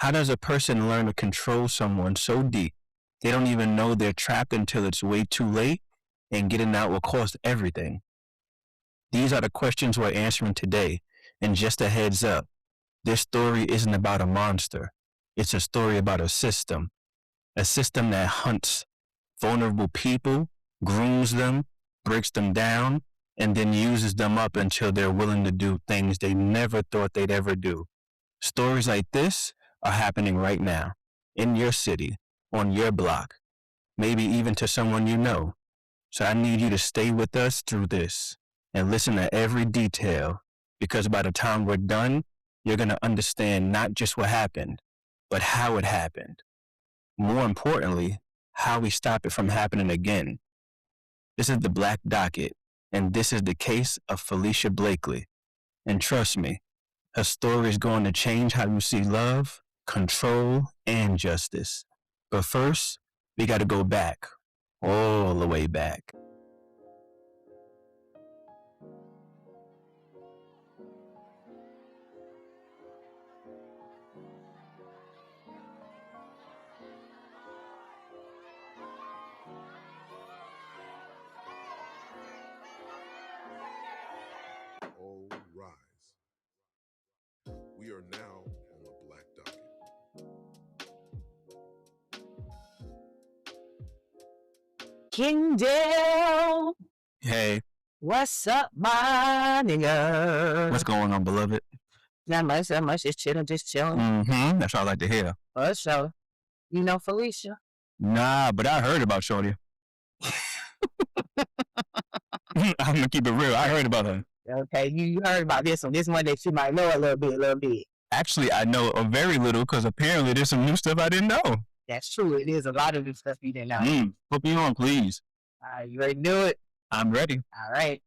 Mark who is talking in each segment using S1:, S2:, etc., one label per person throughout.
S1: How does a person learn to control someone so deep they don't even know they're trapped until it's way too late and getting out will cost everything? These are the questions we're answering today. And just a heads up, this story isn't about a monster. It's a story about a system that hunts vulnerable people, grooms them, breaks them down, and then uses them up until they're willing to do things they never thought they'd ever do. Stories like this are happening right now, in your city, on your block, maybe even to someone you know. So I need you to stay with us through this and listen to every detail, because by the time we're done, you're going to understand not just what happened, but how it happened. More importantly, how we stop it from happening again. This is the Black Docket, and this is the case of Falicia Blakely. And trust me, her story is going to change how you see love, control, and justice. But first, we got to go back, all the way back.
S2: All rise. We are now on the Black Docket.
S3: Kingdale.
S1: Hey,
S3: What's up, my nigga?
S1: what's going on, beloved?
S3: Not much, just chilling,
S1: That's what I like to hear.
S3: For sure. You know Falicia?
S1: Nah, but I heard about Shorty. I'm going to keep it real. I heard about her.
S3: Okay, you heard about this one. This one that you might know a little bit.
S1: Actually, I know a very little because apparently there's some new stuff I didn't know.
S3: That's true. It is a lot of new stuff you didn't know.
S1: Put me on, please.
S3: You ready to do it?
S1: I'm ready.
S3: All right.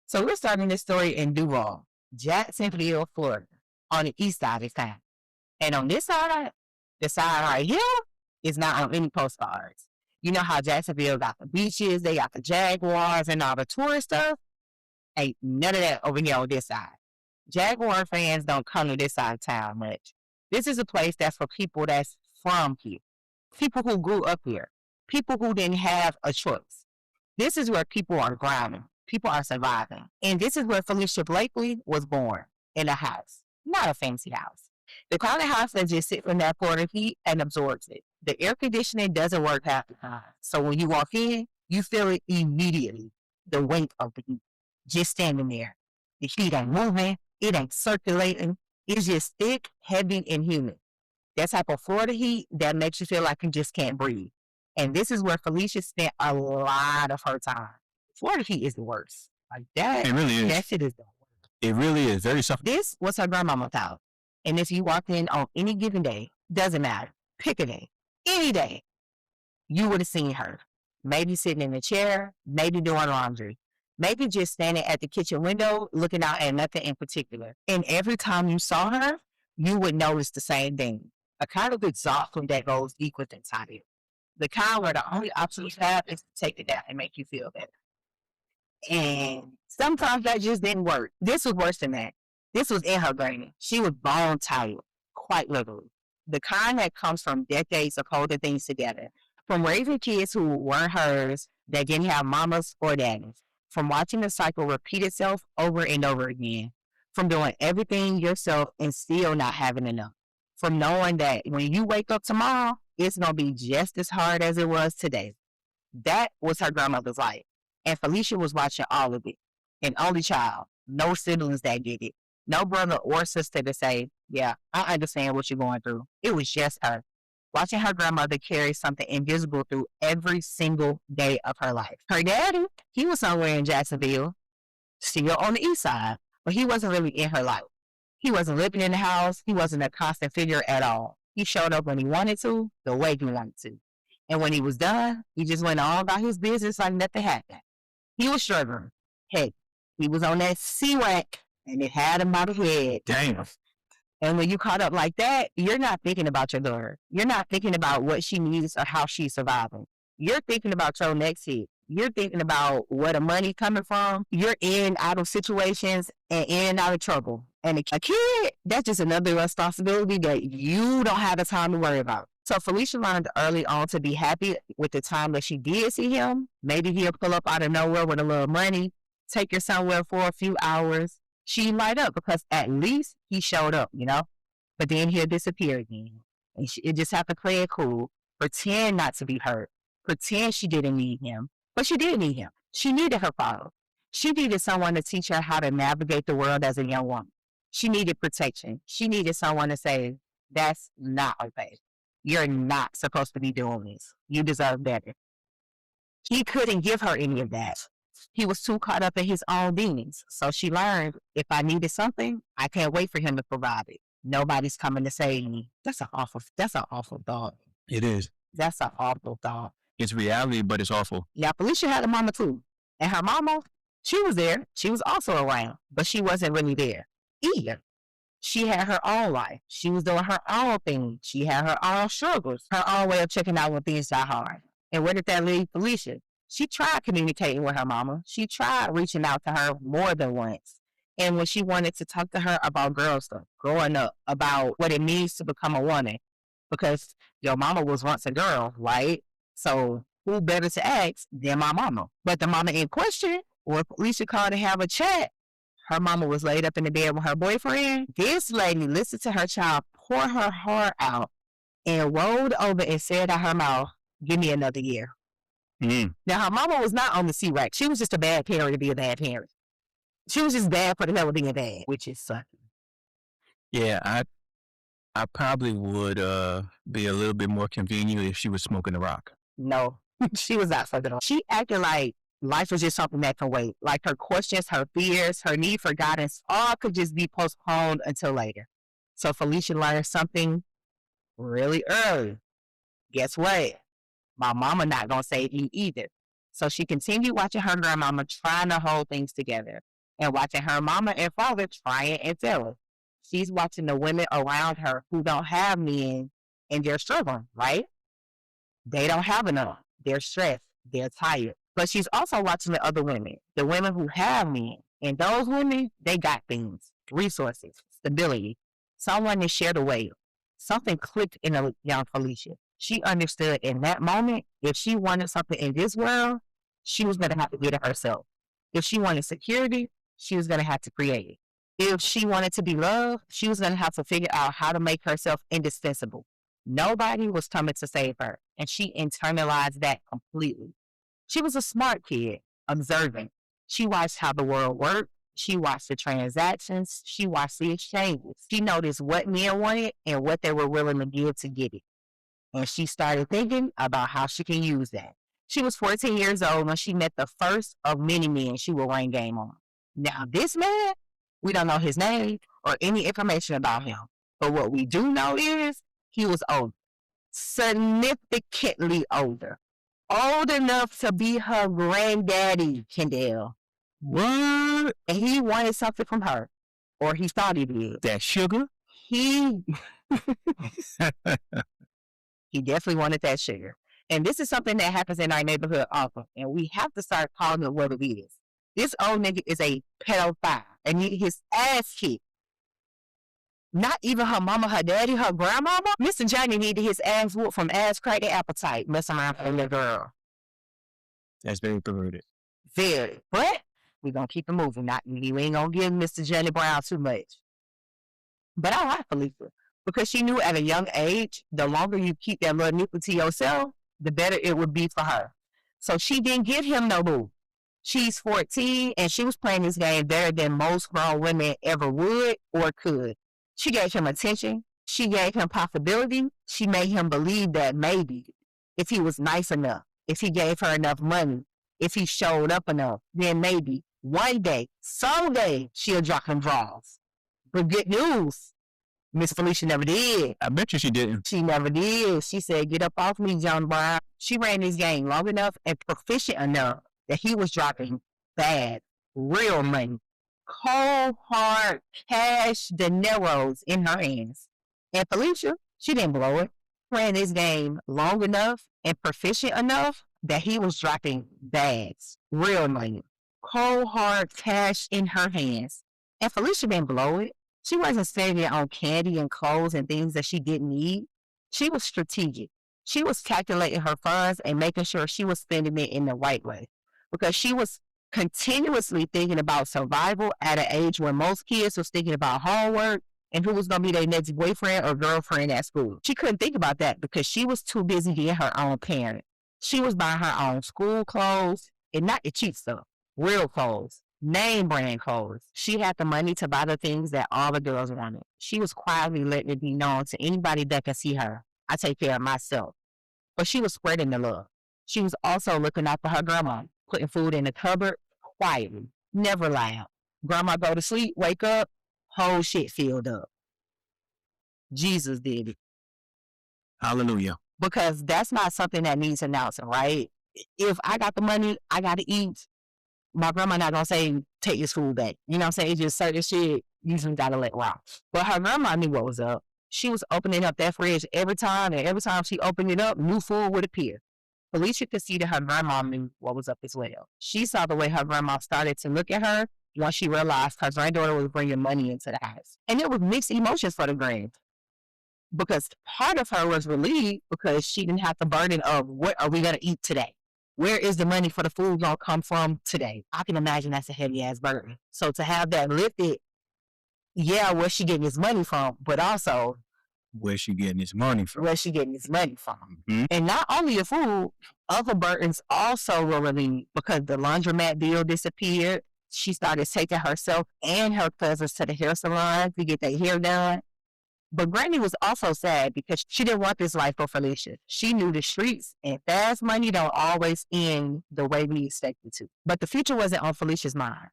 S3: So we're starting this story in Duval, Jacksonville, Florida, on the east side of town. And on this side, the side right here, is not on any postcards. You know how Jacksonville got the beaches, they got the Jaguars and all the tourist stuff? Ain't none of that over here on this side. Jaguar fans don't come to this side of town much. This is a place that's for people that's from here, people who grew up here, people who didn't have a choice. This is where people are grounding, people are surviving. And this is where Falicia Blakely was born, in a house, not a fancy house. The kind of house that just sits in that Florida heat and absorbs it. The air conditioning doesn't work half the time. So when you walk in, you feel it immediately, the weight of the heat, just standing there. The heat ain't moving, it ain't circulating. It's just thick, heavy, and humid. That type of Florida heat that makes you feel like you just can't breathe. And this is where Falicia spent a lot of her time. Florida heat is the worst. Like that.
S1: It really is.
S3: That shit is the worst.
S1: It really is. Very suffocating.
S3: This was her grandmama's house. And if you walked in on any given day, doesn't matter, pick a day, any day, you would have seen her. Maybe sitting in a chair, maybe doing laundry, maybe just standing at the kitchen window looking out at nothing in particular. And every time you saw her, you would notice the same thing. A kind of exhaustion that goes deep within you. The kind where the only option you have is to take it down and make you feel better. And sometimes that just didn't work. This was worse than that. This was in her brain. She was bone tired, quite literally. The kind that comes from decades of holding things together. From raising kids who weren't hers, that didn't have mamas or daddies. From watching the cycle repeat itself over and over again. From doing everything yourself and still not having enough. From knowing that when you wake up tomorrow, it's going to be just as hard as it was today. That was her grandmother's life. And Falicia was watching all of it. An only child. No siblings that did it. No brother or sister to say, yeah, I understand what you're going through. It was just her. Watching her grandmother carry something invisible through every single day of her life. Her daddy, he was somewhere in Jacksonville, still on the east side, but he wasn't really in her life. He wasn't living in the house. He wasn't a constant figure at all. He showed up when he wanted to, the way he wanted to. And when he was done, he just went on about his business like nothing happened. He was struggling. Heck, he was on that C-Rack, and it had him by the head.
S1: Damn.
S3: And when you caught up like that, you're not thinking about your daughter. You're not thinking about what she needs or how she's surviving. You're thinking about your next hit. You're thinking about where the money coming from. You're in out of situations and in and out of trouble. And a kid, that's just another responsibility that you don't have the time to worry about. So Falicia learned early on to be happy with the time that she did see him. Maybe he'll pull up out of nowhere with a little money, take her somewhere for a few hours. She light up because at least he showed up, you know? But then he'll disappear again. And she just have to play it cool. Pretend not to be hurt. Pretend she didn't need him. But she did need him. She needed her father. She needed someone to teach her how to navigate the world as a young woman. She needed protection. She needed someone to say, that's not okay. You're not supposed to be doing this. You deserve better. He couldn't give her any of that. He was too caught up in his own demons. So she learned, if I needed something, I can't wait for him to provide it. Nobody's coming to save me. That's an awful thought.
S1: It is.
S3: That's an awful thought.
S1: It's reality, but it's awful.
S3: Yeah, Falicia had a mama too. And her mama, she was there. She was also around, but she wasn't really there either. She had her own life. She was doing her own thing. She had her own struggles, her own way of checking out when things got hard. And where did that leave Falicia? She tried communicating with her mama. She tried reaching out to her more than once. And when she wanted to talk to her about girl stuff, growing up, about what it means to become a woman, because your mama was once a girl, right? So who better to ask than my mama? But the mama in question, when Falicia called to have a chat, her mama was laid up in the bed with her boyfriend. This lady listened to her child pour her heart out and rolled over and said out her mouth, give me another year.
S1: Mm.
S3: Now, her mama was not on the C-rack. She was just a bad parent to be a bad parent. She was just bad for the hell of being bad, which is sucky.
S1: Yeah, I probably would be a little bit more convenient if she was smoking a rock.
S3: No, she was not fucking on. She acted like life was just something that can wait. Like her questions, her fears, her need for guidance, all could just be postponed until later. So Falicia learned something really early. Guess what? My mama not gonna save me either. So she continued watching her grandmama trying to hold things together and watching her mama and father trying and failing. She's watching the women around her who don't have men and they're struggling, right? They don't have enough. They're stressed. They're tired. But she's also watching the other women, the women who have men. And those women, they got things, resources, stability, someone to share the weight. Something clicked in a young Falicia. She understood in that moment, if she wanted something in this world, she was going to have to get it herself. If she wanted security, she was going to have to create it. If she wanted to be loved, she was going to have to figure out how to make herself indispensable. Nobody was coming to save her, and she internalized that completely. She was a smart kid, observant. She watched how the world worked. She watched the transactions. She watched the exchanges. She noticed what men wanted and what they were willing to give to get it. And she started thinking about how she can use that. She was 14 years old when she met the first of many men she would run game on. Now, this man, we don't know his name or any information about him. But what we do know is he was older, significantly older, old enough to be her granddaddy, Kendall.
S1: What?
S3: And he wanted something from her, or he thought he did.
S1: That sugar?
S3: He definitely wanted that sugar. And this is something that happens in our neighborhood often, and we have to start calling it what it is. This old nigga is a pedophile and need his ass kicked. Not even her mama, her daddy, her grandmama. Mr. Johnny needed his ass whooped from ass crack to appetite, messing around with a little girl.
S1: That's very perverted.
S3: Very. But we're going to keep it moving. We ain't going to give Mr. Johnny Brown too much. But I like Falicia because she knew at a young age, the longer you keep that little nipple to yourself, the better it would be for her. So she didn't give him no boo. She's 14 and she was playing this game better than most grown women ever would or could. She gave him attention. She gave him possibility. She made him believe that maybe if he was nice enough, if he gave her enough money, if he showed up enough, then maybe one day, someday, she'll drop him draws. But good news, Miss Falicia never did.
S1: I bet you she didn't.
S3: She never did. She said, get up off me, John Brown. She ran this game long enough and proficient enough that he was dropping bad, real money, cold, hard, cash dineros in her hands. And Falicia, she didn't blow it. Ran this game long enough and proficient enough that he was dropping bags, real money, cold hard cash in her hands. And Falicia didn't blow it. She wasn't spending it on candy and clothes and things that she didn't need. She was strategic. She was calculating her funds and making sure she was spending it in the right way, because she was continuously thinking about survival at an age when most kids was thinking about homework and who was going to be their next boyfriend or girlfriend at school. She couldn't think about that because she was too busy being her own parent. She was buying her own school clothes, and not the cheap stuff, real clothes, name brand clothes. She had the money to buy the things that all the girls wanted. She was quietly letting it be known to anybody that could see her, I take care of myself. But she was spreading the love. She was also looking out for her grandma, putting food in the cupboard quietly, never loud. Grandma go to sleep, wake up, whole shit filled up. Jesus did it.
S1: Hallelujah.
S3: Because that's not something that needs announcing, right? If I got the money, I got to eat. My grandma not going to say, take your food back. You know what I'm saying? It's just certain shit you just got to let rock. But her grandma knew what was up. She was opening up that fridge every time, and every time she opened it up, new food would appear. Falicia could see that her grandma knew what was up as well. She saw the way her grandma started to look at her once she realized her granddaughter was bringing money into the house. And it was mixed emotions for the grand. Because part of her was relieved because she didn't have the burden of what are we going to eat today? Where is the money for the food going to come from today? I can imagine that's a heavy ass burden. So to have that lifted, yeah, where's she getting his money from? But also,
S1: where's she getting his money from?
S3: Mm-hmm. And not only the food, other burdens also were relieved because the laundromat bill disappeared. She started taking herself and her cousins to the hair salon to get their hair done. But Granny was also sad because she didn't want this life for Falicia. She knew the streets and fast money don't always end the way we expect it to. But the future wasn't on Felicia's mind.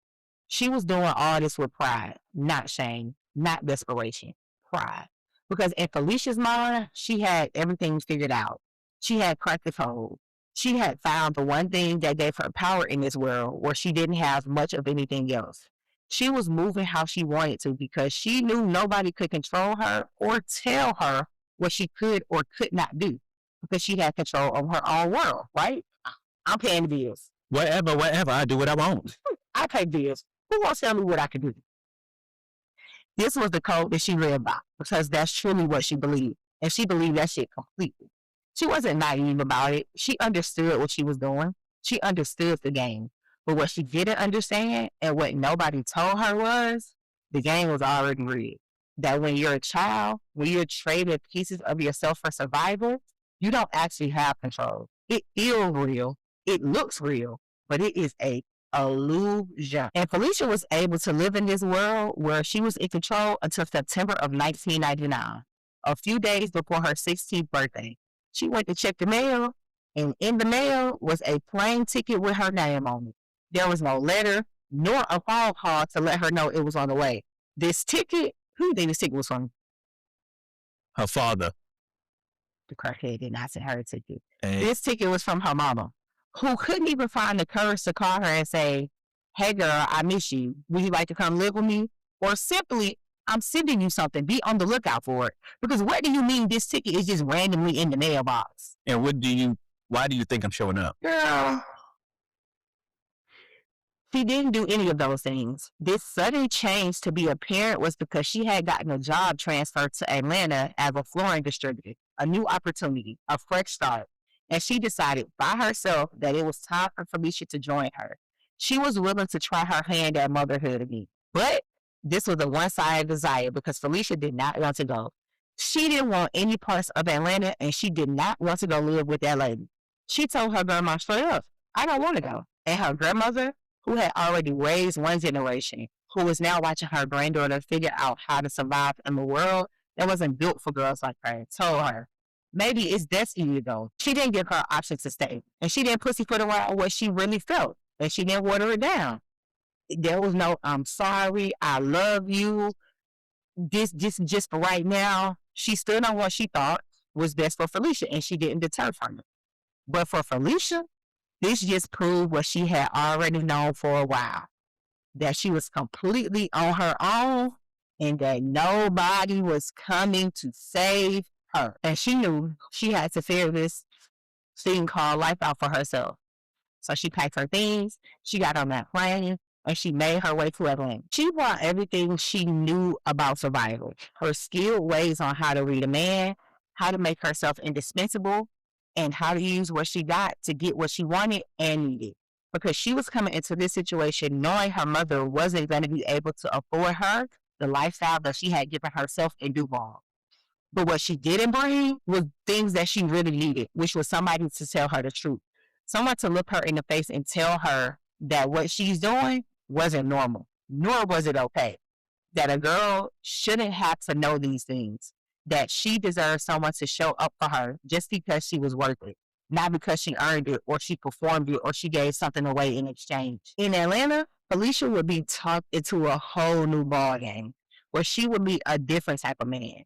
S3: She was doing all this with pride, not shame, not desperation, pride. Because in Felicia's mind, she had everything figured out. She had cracked the code. She had found the one thing that gave her power in this world where she didn't have much of anything else. She was moving how she wanted to because she knew nobody could control her or tell her what she could or could not do because she had control of her own world, right? I'm paying the bills.
S1: Whatever, I do what I want.
S3: I pay bills. Who wants to tell me what I can do? This was the code that she lived by because that's truly what she believed. And she believed that shit completely. She wasn't naive about it. She understood what she was doing. She understood the game. But what she didn't understand and what nobody told her was the game was already rigged. That when you're a child, when you're traded pieces of yourself for survival, you don't actually have control. It feels real. It looks real, but it is a illusion. And Falicia was able to live in this world where she was in control until September of 1999, a few days before her 16th birthday. She went to check the mail, and in the mail was a plane ticket with her name on it. There was no letter nor a phone call to let her know it was on the way. This ticket, who do you think this ticket was from?
S1: Her father.
S3: The crackhead did not send her a ticket.
S1: Hey.
S3: This ticket was from her mama, who couldn't even find the courage to call her and say, hey girl, I miss you. Would you like to come live with me? Or simply, I'm sending you something. Be on the lookout for it. Because what do you mean this ticket is just randomly in the mailbox?
S1: And why do you think I'm showing up?
S3: Girl. She didn't do any of those things. This sudden change to be a parent was because she had gotten a job transferred to Atlanta as a flooring distributor, a new opportunity, a fresh start. And she decided by herself that it was time for Falicia to join her. She was willing to try her hand at motherhood again. But this was a one-sided desire because Falicia did not want to go. She didn't want any parts of Atlanta, and she did not want to go live with that lady. She told her grandma straight up, I don't want to go. And her grandmother, who had already raised one generation, who was now watching her granddaughter figure out how to survive in a world that wasn't built for girls like her, told her, maybe it's destiny to go. She didn't give her option to stay. And she didn't pussyfoot around what she really felt. And she didn't water it down. There was no, I'm sorry, I love you. This just for right now. She stood on what she thought was best for Falicia, and she didn't deter from it. But for Falicia, this just proved what she had already known for a while, that she was completely on her own and that nobody was coming to save her. And she knew she had to figure this she can call life out for herself. So she packed her things, she got on that plane, and she made her way to Atlanta. She brought everything she knew about survival, her skilled ways on how to read a man, how to make herself indispensable, and how to use what she got to get what she wanted and needed. Because she was coming into this situation knowing her mother wasn't going to be able to afford her the lifestyle that she had given herself in Duval. But what she didn't bring was things that she really needed, which was somebody to tell her the truth. Someone to look her in the face and tell her that what she's doing wasn't normal, nor was it okay. That a girl shouldn't have to know these things. That she deserves someone to show up for her just because she was worth it, not because she earned it or she performed it or she gave something away in exchange. In Atlanta, Falicia would be tucked into a whole new ball game where she would meet a different type of man.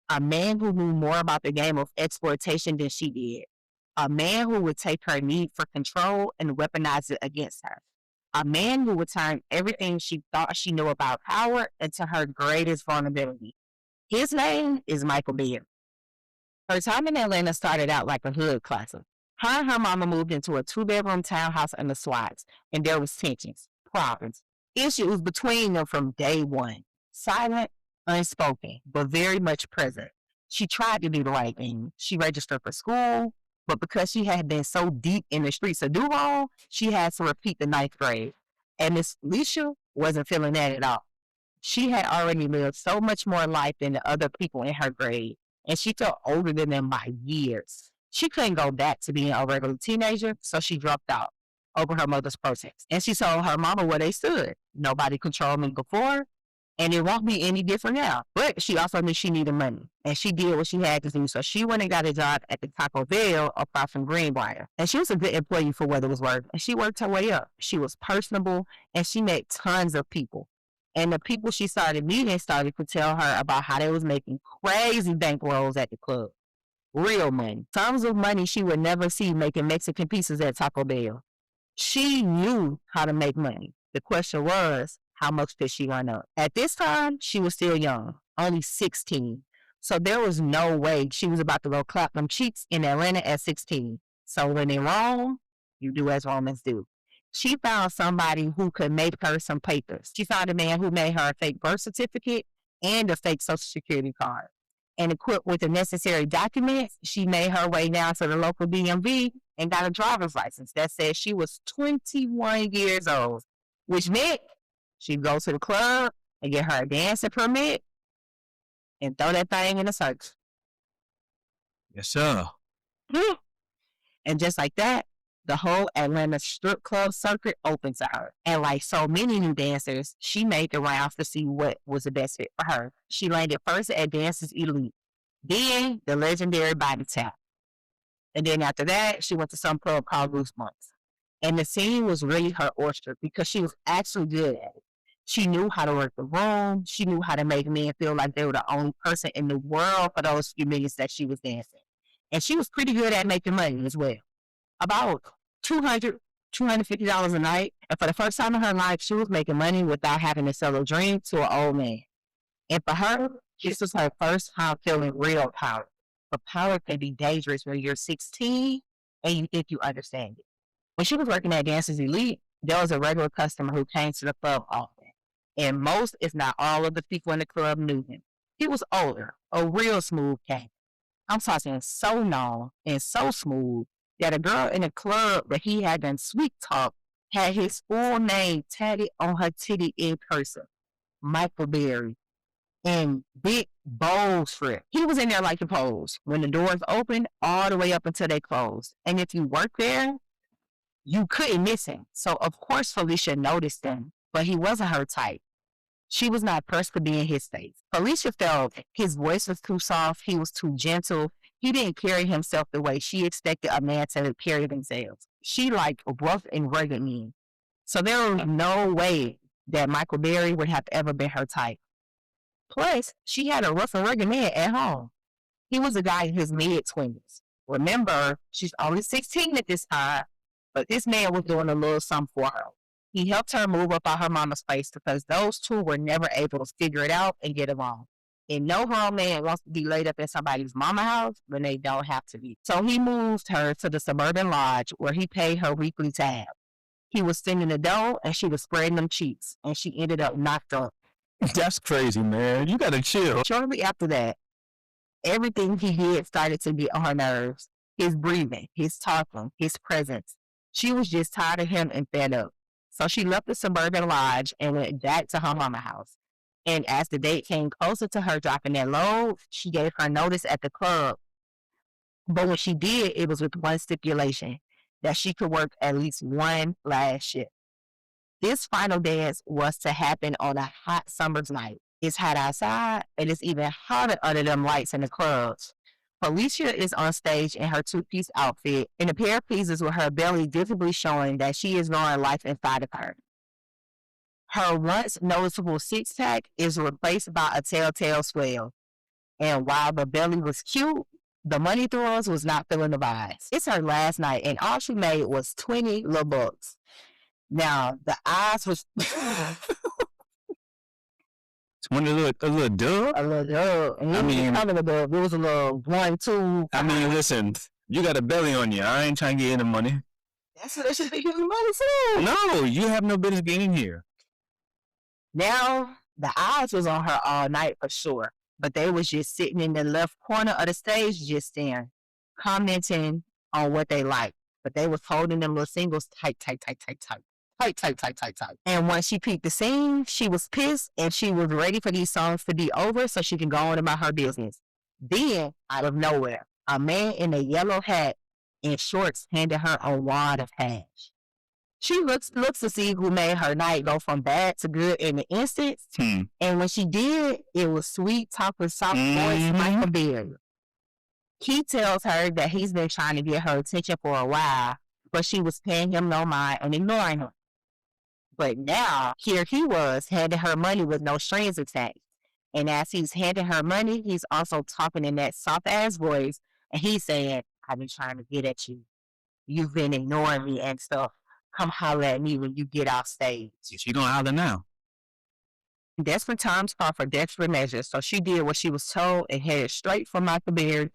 S3: A man who knew more about the game of exploitation than she did. A man who would take her need for control and weaponize it against her. A man who would turn everything she thought she knew about power into her greatest vulnerability. His name is Michael Beard. Her time in Atlanta started out like a hood classic. Her and her mama moved into a 2-bedroom townhouse in the Swats, and there was tensions, problems, issues between them from day one. Silent, unspoken, but very much present. She tried to do the right thing. She registered for school, but because she had been so deep in the streets of Duval, she had to repeat the 9th grade. And Miss Falicia wasn't feeling that at all. She had already lived so much more life than the other people in her grade, and she felt older than them by years. She couldn't go back to being a regular teenager, so she dropped out over her mother's protest. And she told her mama where they stood. Nobody controlled me before, and it won't be any different now. But she also knew she needed money, and she did what she had to do. So she went and got a job at the Taco Bell across from Greenbrier. And she was a good employee for what it was worth. And she worked her way up. She was personable, and she met tons of people. And the people she started meeting started to tell her about how they was making crazy bankrolls at the club. Real money. Sums of money she would never see making Mexican pizzas at Taco Bell. She knew how to make money. The question was, how much could she run up? At this time, she was still young, only 16. So there was no way she was about to go clap them cheeks in Atlanta at 16. So when in Rome, you do as Romans do. She found somebody who could make her some papers. She found a man who made her a fake birth certificate and a fake Social Security card. And equipped with the necessary documents, she made her way down to the local DMV and got a driver's license that said she was 21 years old, which meant she'd go to the club and get her a dancing permit and throw that thing in the search.
S1: Yes, sir.
S3: And just like that, the whole Atlanta strip club circuit opened to her. And like so many new dancers, she made the rounds to see what was the best fit for her. She landed first at Dancers Elite, then the legendary Body Tap. And then after that, she went to some club called Goosebumps. And the scene was really her oyster because she was actually good at it. She knew how to work the room. She knew how to make men feel like they were the only person in the world for those few minutes that she was dancing. And she was pretty good at making money as well. About $200, $250 a night. And for the first time in her life, she was making money without having to sell a dream to an old man. And for her, this was her first time feeling real power. But power can be dangerous when you're 16 and you think you understand it. When she was working at Dancers Elite, there was a regular customer who came to the club often. And most, if not all of the people in the club knew him. He was older, a real smooth cat. I'm talking so known and so smooth that a girl in a club that he had done sweet talk had his full name tatted on her titty in cursive, Michael Berry, in big bold script. He was in there like the pose when the doors opened all the way up until they closed. And if you worked there, you couldn't miss him. So of course Falicia noticed him, but he wasn't her type. She was not pressed to be in his face. Falicia felt his voice was too soft. He was too gentle. He didn't carry himself the way she expected a man to carry themselves. She liked rough and rugged men. So there was no way that Michael Berry would have ever been her type. Plus, she had a rough and rugged man at home. He was a guy in his mid-20s. Remember, she's only 16 at this time, but this man was doing a little something for her. He helped her move up out her mama's place because those two were never able to figure it out and get along. And no grown man wants to be laid up in somebody's mama house when they don't have to be. So he moved her to the suburban lodge where he paid her weekly tab. He was sending the dough and she was spreading them cheeks, and she ended up knocked up.
S1: That's crazy, man. You gotta chill.
S3: Shortly after that, everything he did started to get on her nerves. His breathing, his talking, his presence. She was just tired of him and fed up. So she left the suburban lodge and went back to her mama house. And as the date came closer to her dropping that load, she gave her notice at the club. But when she did, it was with one stipulation, that she could work at least one last shift. This final dance was to happen on a hot summer's night. It's hot outside, and it's even hotter under them lights in the clubs. Falicia is on stage in her two-piece outfit, in a pair of pleasers with her belly visibly showing that she is growing life inside of her. Her once noticeable six-pack is replaced by a telltale swell. And while the belly was cute, the money throwers was not feeling the vibes. It's her last night, and all she made was 20 little bucks. Now, the eyes was...
S1: One a little dub?
S3: A little dub. And it was a little 1, 2.
S1: I mean, listen, you got a belly on you. I ain't trying to get into money.
S3: That's what they should be getting money for.
S1: No, you have no business getting here.
S3: Now, the eyes was on her all night for sure, but they was just sitting in the left corner of the stage just staring, commenting on what they liked. But they was holding them little singles tight. And once she peeped the scene, she was pissed and she was ready for these songs to be over so she can go on about her business. Then, out of nowhere, a man in a yellow hat and shorts handed her a wad of cash. She looks to see who made her night go from bad to good in an instant. And when she did, it was sweet talking soft voice Michael Berry. He tells her that he's been trying to get her attention for a while, but she was paying him no mind and ignoring him. But now, here he was, handing her money with no strings attached. And as he's handing her money, he's also talking in that soft-ass voice, and he's saying, I've been trying to get at you. You've been ignoring me and stuff. Come holler at me when you get off stage.
S1: She gonna holler now.
S3: Desperate times call for desperate measures, so she did what she was told and headed straight for Michael Berry.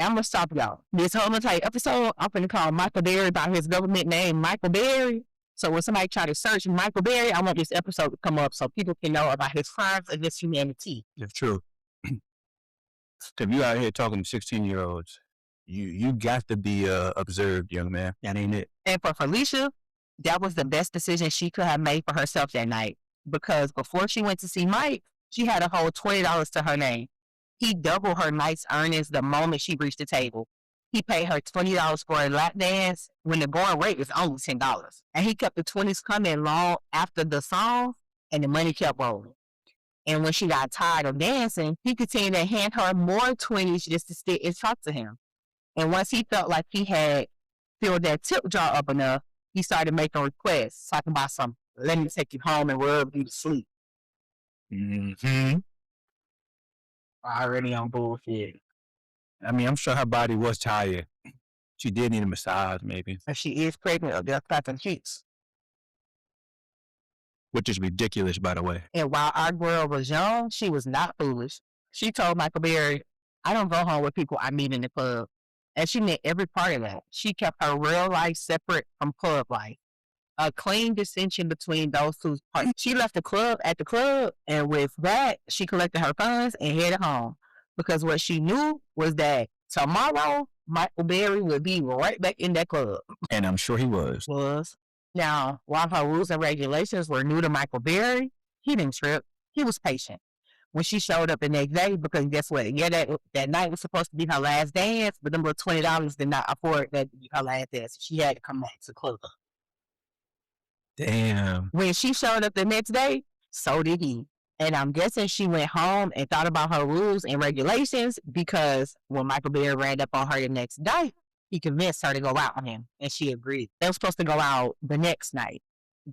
S3: I'm going to stop y'all. This whole entire episode, I'm going to call Michael Berry by his government name, Michael Berry. So when somebody try to search Michael Berry, I want this episode to come up so people can know about his crimes against humanity.
S1: It's true. If you out here talking to 16-year-olds, you got to be observed, young man. That ain't it.
S3: And for Falicia, that was the best decision she could have made for herself that night. Because before she went to see Mike, she had a whole $20 to her name. He doubled her night's earnings the moment she reached the table. He paid her $20 for a lap dance when the going rate was only $10. And he kept the 20s coming long after the song, and the money kept rolling. And when she got tired of dancing, he continued to hand her more 20s just to sit and talk to him. And once he felt like he had filled that tip jar up enough, he started making requests, talking about some, let me take you home and rub you to sleep. Already on bullshit.
S1: I mean, I'm sure her body was tired. She did need a massage, maybe.
S3: And she is pregnant of their clapping cheeks.
S1: Which is ridiculous, by the way.
S3: And while our girl was young, she was not foolish. She told Michael Berry, I don't go home with people I meet in the club. And she meant every part of that. She kept her real life separate from club life. A clean distinction between those two parts. She left the club at the club, and with that, she collected her funds and headed home. Because what she knew was that tomorrow, Michael Berry would be right back in that club.
S1: And I'm sure he was.
S3: Now, while her rules and regulations were new to Michael Berry, he didn't trip. He was patient. When she showed up the next day, because guess what? Yeah, that night was supposed to be her last dance, but them little $20 did not afford that to be her last dance. She had to come back to the club.
S1: Damn.
S3: When she showed up the next day, so did he. And I'm guessing she went home and thought about her rules and regulations because when Michael Berry ran up on her the next day, he convinced her to go out on him, and she agreed. They were supposed to go out the next night.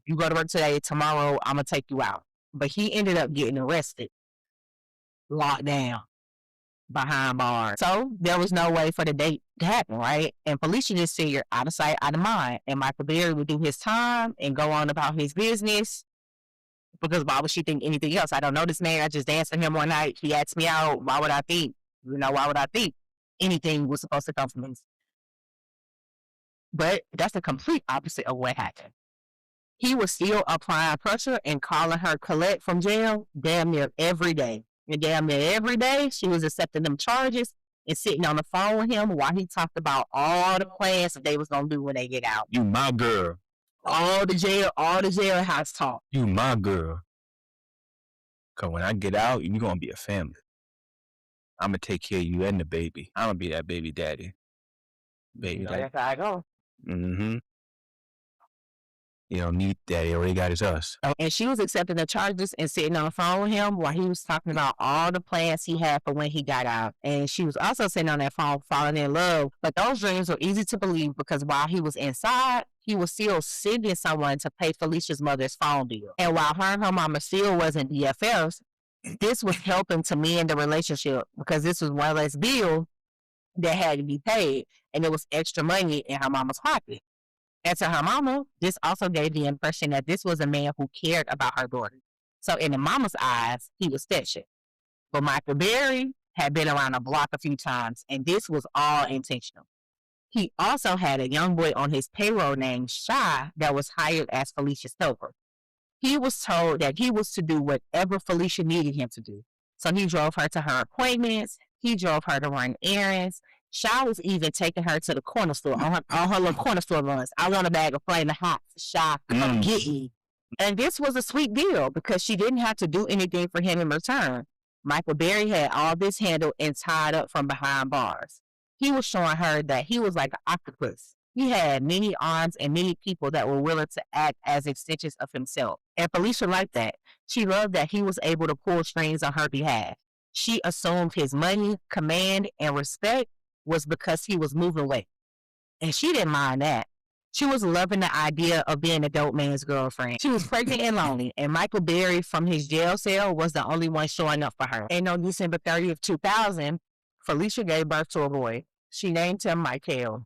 S3: You go to work today, tomorrow, I'm going to take you out. But he ended up getting arrested, locked down, behind bars. So there was no way for the date to happen, right? And Falicia just figured out of sight, out of mind. And Michael Berry would do his time and go on about his business. Because why would she think anything else? I don't know this man. I just danced with him one night. He asked me out. Why would I think? Why would I think anything was supposed to come from him? But that's the complete opposite of what happened. He was still applying pressure and calling her Colette from jail damn near every day. And damn near every day, she was accepting them charges and sitting on the phone with him while he talked about all the plans that they was going to do when they get out.
S1: You my girl.
S3: All the jailhouse talk.
S1: You my girl. Because when I get out, you're going to be a family. I'm going to take care of you and the baby. I'm going to be that baby daddy. Baby daddy.
S3: That's how I go.
S1: Mm-hmm. You don't need daddy. All he got is us.
S3: And she was accepting the charges and sitting on the phone with him while he was talking about all the plans he had for when he got out. And she was also sitting on that phone falling in love. But those dreams were easy to believe because while he was inside, he was still sending someone to pay Felicia's mother's phone bill. And while her and her mama still wasn't BFFs, this was helping to mend the relationship because this was one less bill that had to be paid. And it was extra money in her mama's pocket. And to her mama, this also gave the impression that this was a man who cared about her daughter. So in the mama's eyes, he was special. But Michael Berry had been around the block a few times, and this was all intentional. He also had a young boy on his payroll named Shy that was hired as Felicia's helper. He was told that he was to do whatever Falicia needed him to do. So he drove her to her appointments. He drove her to run errands. Shy was even taking her to the corner store on her little corner store runs. I want a bag of Flaming Hot. Shy, come get me. And this was a sweet deal because she didn't have to do anything for him in return. Michael Berry had all this handled and tied up from behind bars. He was showing her that he was like an octopus. He had many arms and many people that were willing to act as extensions of himself. And Falicia liked that. She loved that he was able to pull strings on her behalf. She assumed his money, command, and respect was because he was moving away. And she didn't mind that. She was loving the idea of being a dope man's girlfriend. She was pregnant and lonely, and Michael Berry from his jail cell was the only one showing up for her. And on December 30th, 2000, Falicia gave birth to a boy. She named him Michael.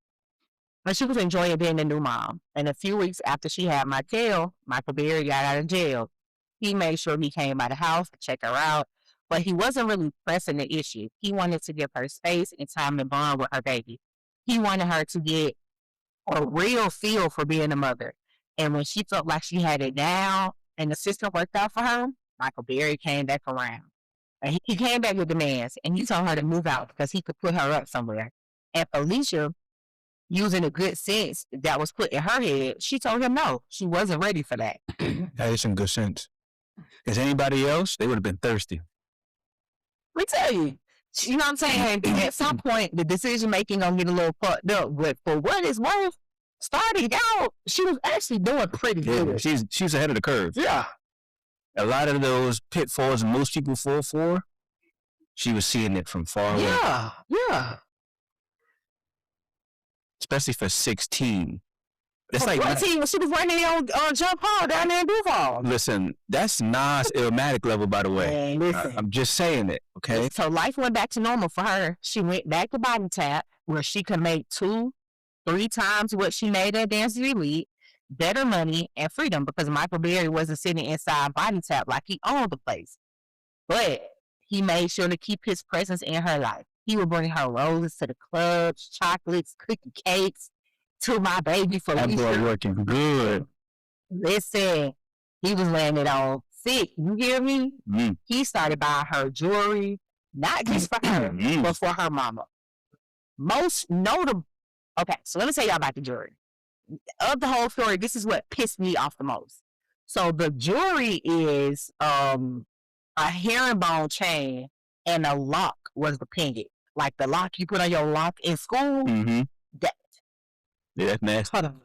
S3: And she was enjoying being a new mom. And a few weeks after she had Michael, Michael Berry got out of jail. He made sure he came by the house to check her out, but he wasn't really pressing the issue. He wanted to give her space and time to bond with her baby. He wanted her to get a real feel for being a mother. And when she felt like she had it down and the system worked out for her, Michael Berry came back around. And he came back with demands, and he told her to move out because he could put her up somewhere. And Falicia, using the good sense that was put in her head, she told him no, she wasn't ready for that.
S1: That is some good sense. Because anybody else, they would have been thirsty.
S3: Let me tell you, you know what I'm saying? At some point, the decision making gonna get a little fucked up. But for what it's worth, starting out, she was actually doing pretty good.
S1: She's ahead of the curve.
S3: Yeah.
S1: A lot of those pitfalls most people fall for, she was seeing it from far away.
S3: Yeah.
S1: Especially for 16. It's
S3: like 14 when she was running on Jump Hall down there in Duval.
S1: Listen, that's Nas Illmatic level, by the way.
S3: Listen.
S1: I'm just saying it, okay?
S3: So life went back to normal for her. She went back to Body Tap, where she could make 2-3 times what she made at Dance Elite, better money, and freedom, because Michael Berry wasn't sitting inside Body Tap like he owned the place. But he made sure to keep his presence in her life. He would bring her roses to the clubs, chocolates, cookie cakes, to my baby Falicia.
S1: That boy working good.
S3: Listen, he was laying it on thick. You hear me? He started buying her jewelry, not just for her, but for her mama. Most notable. Okay, so let me tell y'all about the jewelry. Of the whole story, this is what pissed me off the most. So the jewelry is a herringbone chain, and a lock was the pendant. Like the lock you put on your lock in school. That.
S1: Yeah, that's nasty.
S3: Hold on,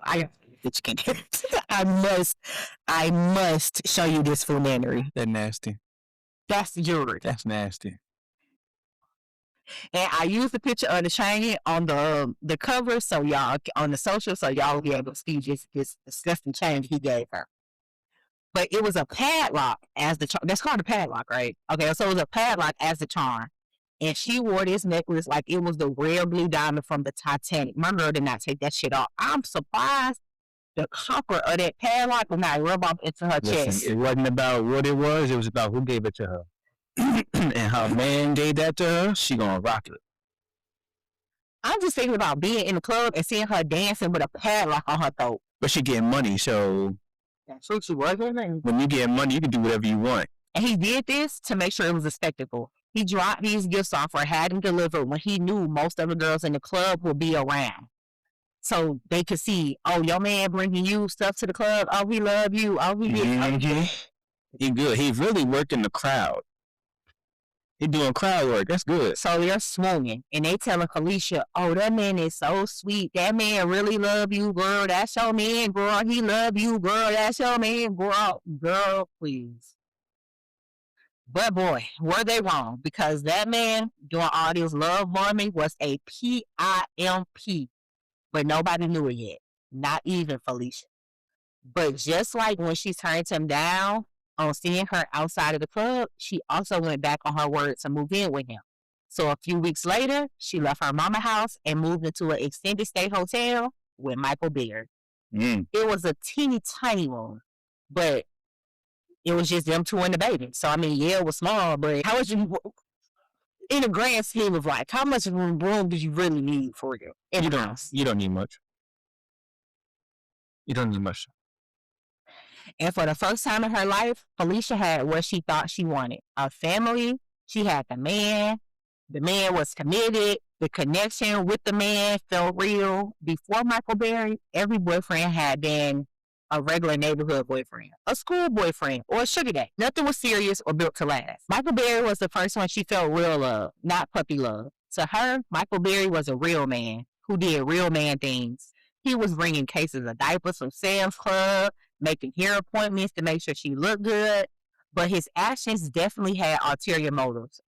S3: I must show you this foolery.
S1: That's nasty.
S3: That's the jewelry.
S1: That's nasty.
S3: And I used the picture of the chain on the cover, so y'all on the social, so y'all will be able to see this disgusting chain he gave her. But it was a padlock as the charm. That's called a padlock, right? Okay, so it was a padlock as the charm. And she wore this necklace like it was the rare blue diamond from the Titanic. My girl did not take that shit off. I'm surprised the copper of that padlock will not rub off into her chest.
S1: It wasn't about what it was about who gave it to her. And how man gave that to her, she gonna rock it.
S3: I'm just thinking about being in the club and seeing her dancing with a padlock on her throat.
S1: But she getting money, so
S3: that's true. She was her name.
S1: When you get money, you can do whatever you want.
S3: And he did this to make sure it was a spectacle. He dropped these gifts off or had them delivered when he knew most of the girls in the club would be around. So they could see, oh, your man bringing you stuff to the club. Oh, we love you. Oh, we
S1: He good. He really working the crowd. He doing crowd work. That's good.
S3: So they're swooning, and they telling Falicia, oh, that man is so sweet. That man really love you, girl. That's your man, girl. He love you, girl. That's your man, girl. Girl, please. But boy, were they wrong, because that man doing all this love bombing was a PIMP, but nobody knew it yet. Not even Falicia. But just like when she turned him down on seeing her outside of the club, she also went back on her word to move in with him. So a few weeks later, she left her mama's house and moved into an extended stay hotel with Michael Beard. It was a teeny tiny one, but it was just them two and the baby. So, I mean, yeah, it was small, but how much, in the grand scheme of life, how much room do you really need for you in the house?
S1: You don't need much. You don't need much.
S3: And for the first time in her life, Falicia had what she thought she wanted. A family. She had the man. The man was committed. The connection with the man felt real. Before Michael Berry, every boyfriend had been a regular neighborhood boyfriend, a school boyfriend, or a sugar daddy. Nothing was serious or built to last. Michael Berry was the first one she felt real love, not puppy love. To her, Michael Berry was a real man who did real man things. He was bringing cases of diapers from Sam's Club, making hair appointments to make sure she looked good. But his actions definitely had ulterior motives.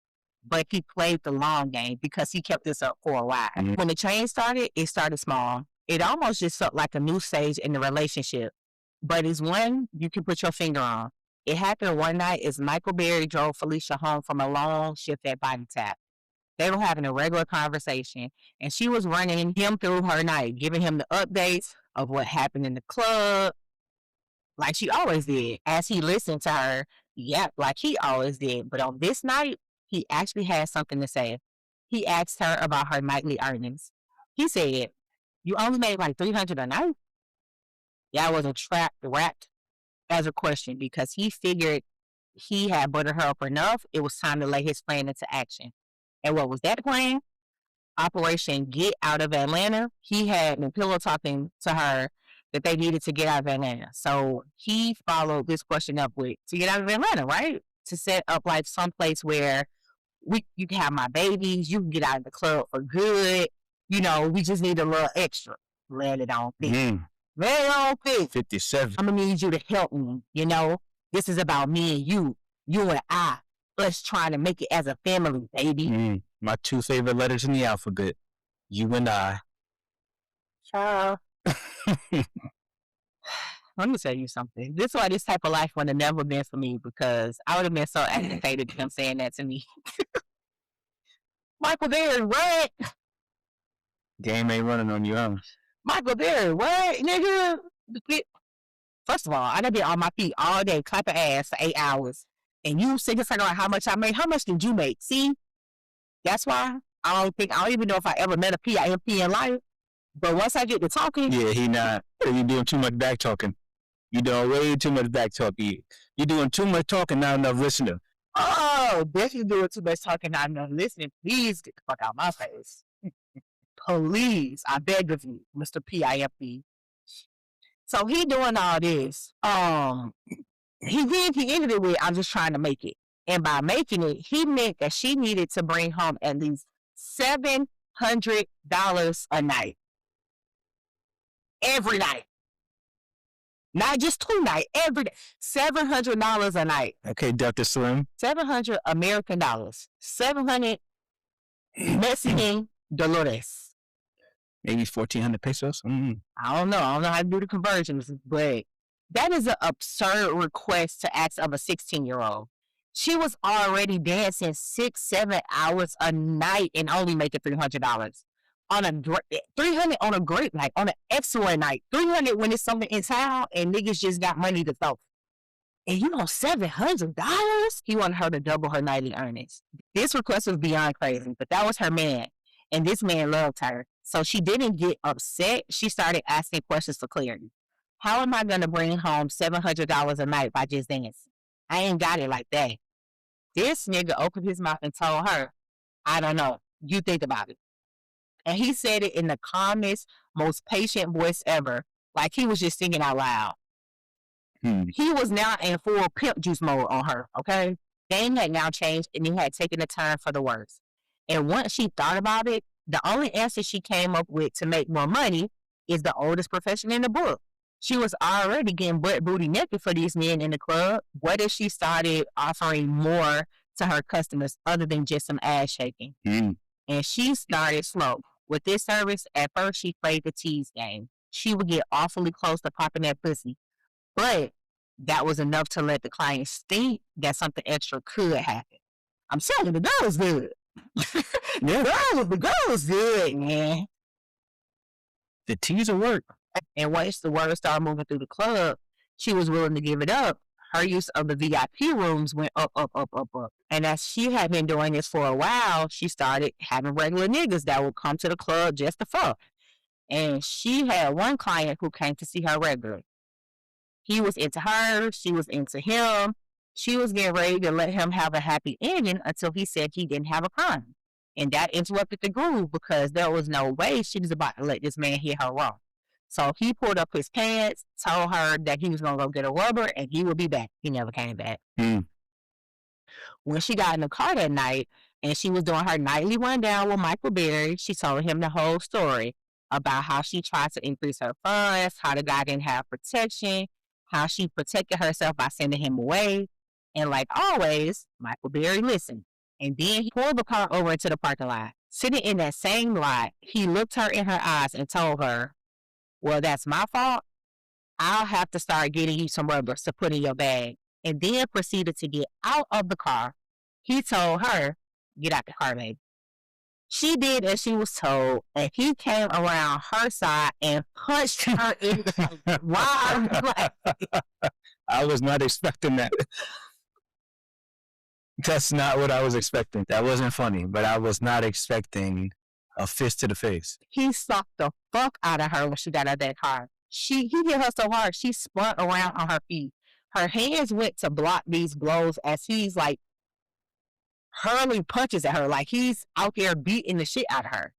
S3: But he played the long game because he kept this up for a while. When the change started, it started small. It almost just felt like a new stage in the relationship. But it's one you can put your finger on. It happened one night as Michael Berry drove Falicia home from a long shift at Body Tap. They were having a regular conversation, and she was running him through her night, giving him the updates of what happened in the club, like she always did. As he listened to her, like he always did. But on this night, he actually had something to say. He asked her about her nightly earnings. He said, you only made like $300 a night? That wasn't wrapped as a question because he figured he had buttered her up enough. It was time to lay his plan into action. And what was that plan? Operation Get Out of Atlanta. He had been pillow talking to her that they needed to get out of Atlanta. So he followed this question up with, to get out of Atlanta, right? To set up like someplace where you can have my babies, you can get out of the club for good. You know, we just need a little extra. Land it on thick. Land it on thick.
S1: 57.
S3: I'm going to need you to help me, you know? This is about me and you and I. Us trying to make it as a family, baby.
S1: My two favorite letters in the alphabet. You and I.
S3: Child. Let me tell you something. This is why this type of life would have never been for me, because I would have been so agitated to him saying that to me. Michael Berry, what?
S1: Game ain't running on you, huh?
S3: Michael Berry, what, nigga? First of all, I done been on my feet all day, clapping ass for 8 hours. And you sitting talking about how much I made. How much did you make? See? That's why I don't even know if I ever met a PIMP in life. But once I get to talking.
S1: Yeah, he not. You doing too much back talking. You doing way too much back talking. You doing too much talking, not enough listening.
S3: Oh, definitely doing too much talking, not enough listening. Please get the fuck out of my face. Please, I beg of you, Mr. PIMP. So he doing all this. He ended it with, I'm just trying to make it. And by making it, he meant that she needed to bring home at least $700 a night. Every night. Not just 2 nights, every day. $700 a night.
S1: Okay, Dr. Slim.
S3: 700 American dollars. 700 Mexican Dolores.
S1: Maybe 1,400 pesos?
S3: I don't know how to do the conversions, but that is an absurd request to ask of a 16-year-old. She was already dancing 6-7 hours a night and only making $300. on a 300 on a great night, on an excellent night. 300 when it's something in town and niggas just got money to throw. And you know, $700? He wanted her to double her nightly earnings. This request was beyond crazy, but that was her man. And this man loved her. So she didn't get upset. She started asking questions for clarity. How am I going to bring home $700 a night by just dancing? I ain't got it like that. This nigga opened his mouth and told her, I don't know. You think about it. And he said it in the calmest, most patient voice ever, like he was just singing out loud. He was now in full pimp juice mode on her, okay? Game had now changed, and he had taken a turn for the worse. And once she thought about it, the only answer she came up with to make more money is the oldest profession in the book. She was already getting butt booty naked for these men in the club. What if she started offering more to her customers other than just some ass shaking? And she started slow. With this service, at first she played the tease game. She would get awfully close to popping that pussy. But that was enough to let the clients think that something extra could happen. I'm saying the girl was good. The girl was good, man.
S1: The teaser worked.
S3: And once the word started moving through the club, she was willing to give it up. Her use of the VIP rooms went up. And as she had been doing this for a while, she started having regular niggas that would come to the club just to fuck. And she had one client who came to see her regularly. He was into her. She was into him. She was getting ready to let him have a happy ending until he said he didn't have a crime. And that interrupted the groove because there was no way she was about to let this man hit her wrong. So he pulled up his pants, told her that he was going to go get a rubber and he would be back. He never came back. When she got in the car that night and she was doing her nightly rundown with Michael Berry, she told him the whole story about how she tried to increase her funds, how the guy didn't have protection, how she protected herself by sending him away. And like always, Michael Berry listened. And then he pulled the car over into the parking lot. Sitting in that same lot, he looked her in her eyes and told her, well, that's my fault. I'll have to start getting you some rubbers to put in your bag. And then proceeded to get out of the car. He told her, get out the car, baby. She did as she was told, and he came around her side and punched her in the wild.
S1: I was not expecting that. That's not what I was expecting. That wasn't funny, but I was not expecting a fist to the face.
S3: He socked the fuck out of her when she got out of that car. He hit her so hard, she spun around on her feet. Her hands went to block these blows as he's like hurling punches at her, like he's out there beating the shit out of her.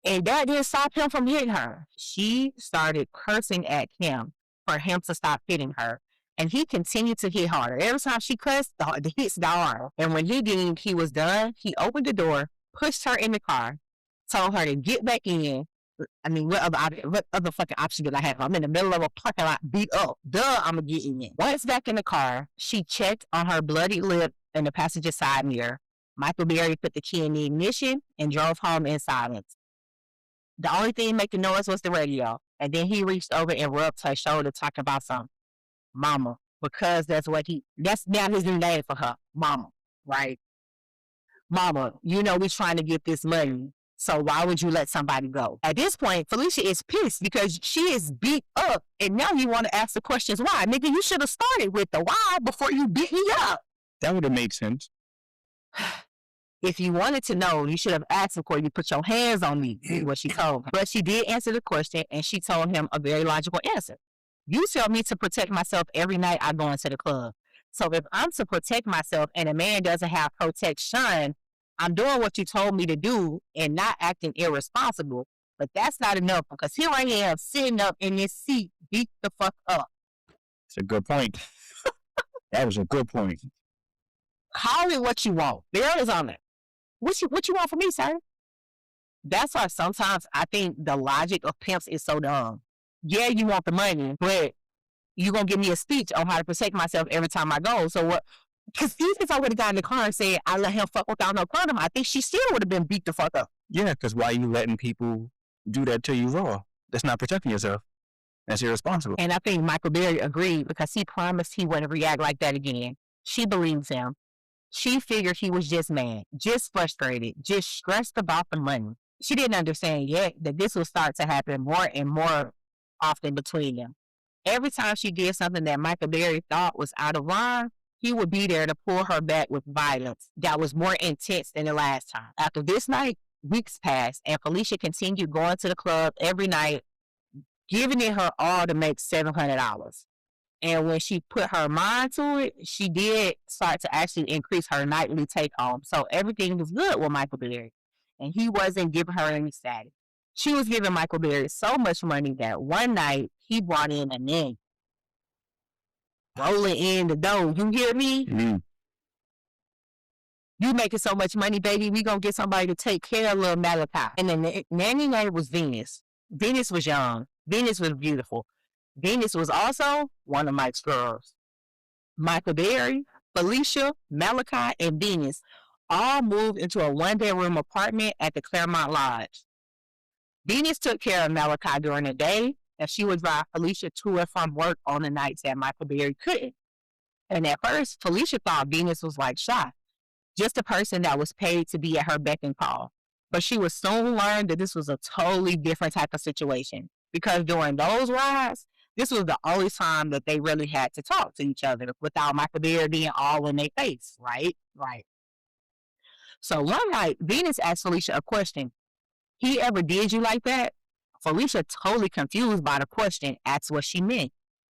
S3: And that didn't stop him from hitting her. She started cursing at him for him to stop hitting her. And he continued to hit harder. Every time she cussed, the hits got harder. And when he deemed he was done, he opened the door, pushed her in the car, told her to get back in. I mean, what other fucking option did I have? I'm in the middle of a parking lot, beat up. I'm going to get in. Once back in the car, she checked on her bloody lip in the passenger side mirror. Michael Berry put the key in the ignition and drove home in silence. The only thing making noise was the radio. And then he reached over and rubbed her shoulder, talking about something. Mama, because that's now his new name for her, Mama, right? Mama, you know we're trying to get this money, so why would you let somebody go? At this point, Falicia is pissed because she is beat up, and now you want to ask the questions why. Nigga, you should have started with the why before you beat me up.
S1: That would have made sense.
S3: If you wanted to know, you should have asked before you put your hands on me, is what she told her. But she did answer the question, and she told him a very logical answer. You tell me to protect myself every night I go into the club. So if I'm to protect myself and a man doesn't have protection, I'm doing what you told me to do and not acting irresponsible. But that's not enough because here I am sitting up in this seat, beat the fuck up.
S1: It's a good point. That was a good point.
S3: Call it what you want. There is on it. What you want from me, sir? That's why sometimes I think the logic of pimps is so dumb. Yeah, you want the money, but you're going to give me a speech on how to protect myself every time I go. So what? Because even if I would have gotten in the car and said, I let him fuck without no condom, I think she still would have been beat the fuck up.
S1: Yeah, because why are you letting people do that to you raw? That's not protecting yourself. That's irresponsible.
S3: And I think Michael Berry agreed because he promised he wouldn't react like that again. She believes him. She figured he was just mad, just frustrated, just stressed about the money. She didn't understand yet that this would start to happen more and more often between them. Every time she did something that Michael Berry thought was out of line, he would be there to pull her back with violence that was more intense than the last time. After this night, weeks passed, and Falicia continued going to the club every night, giving it her all to make $700. And when she put her mind to it, she did start to actually increase her nightly take home. So everything was good with Michael Berry. And he wasn't giving her any status. She was giving Michael Berry so much money that one night he brought in a nigga. Rolling in the dough. You hear me?
S1: Mm.
S3: You making so much money, baby. We gonna get somebody to take care of little Malachi. And the nanny name was Venus. Venus was young. Venus was beautiful. Venus was also one of Mike's girls. Michael Berry, Falicia, Malachi, and Venus all moved into a one-bedroom apartment at the Claremont Lodge. Venus took care of Malachi during the day, and she would drive Falicia to and from work on the nights that Michael Berry couldn't. And at first, Falicia thought Venus was like Shy, just a person that was paid to be at her beck and call. But she would soon learn that this was a totally different type of situation, because during those rides, this was the only time that they really had to talk to each other without Michael Berry being all in their face, right? Right. So one night, Venus asked Falicia a question. He ever did you like that? Falicia, totally confused by the question, asked what she meant.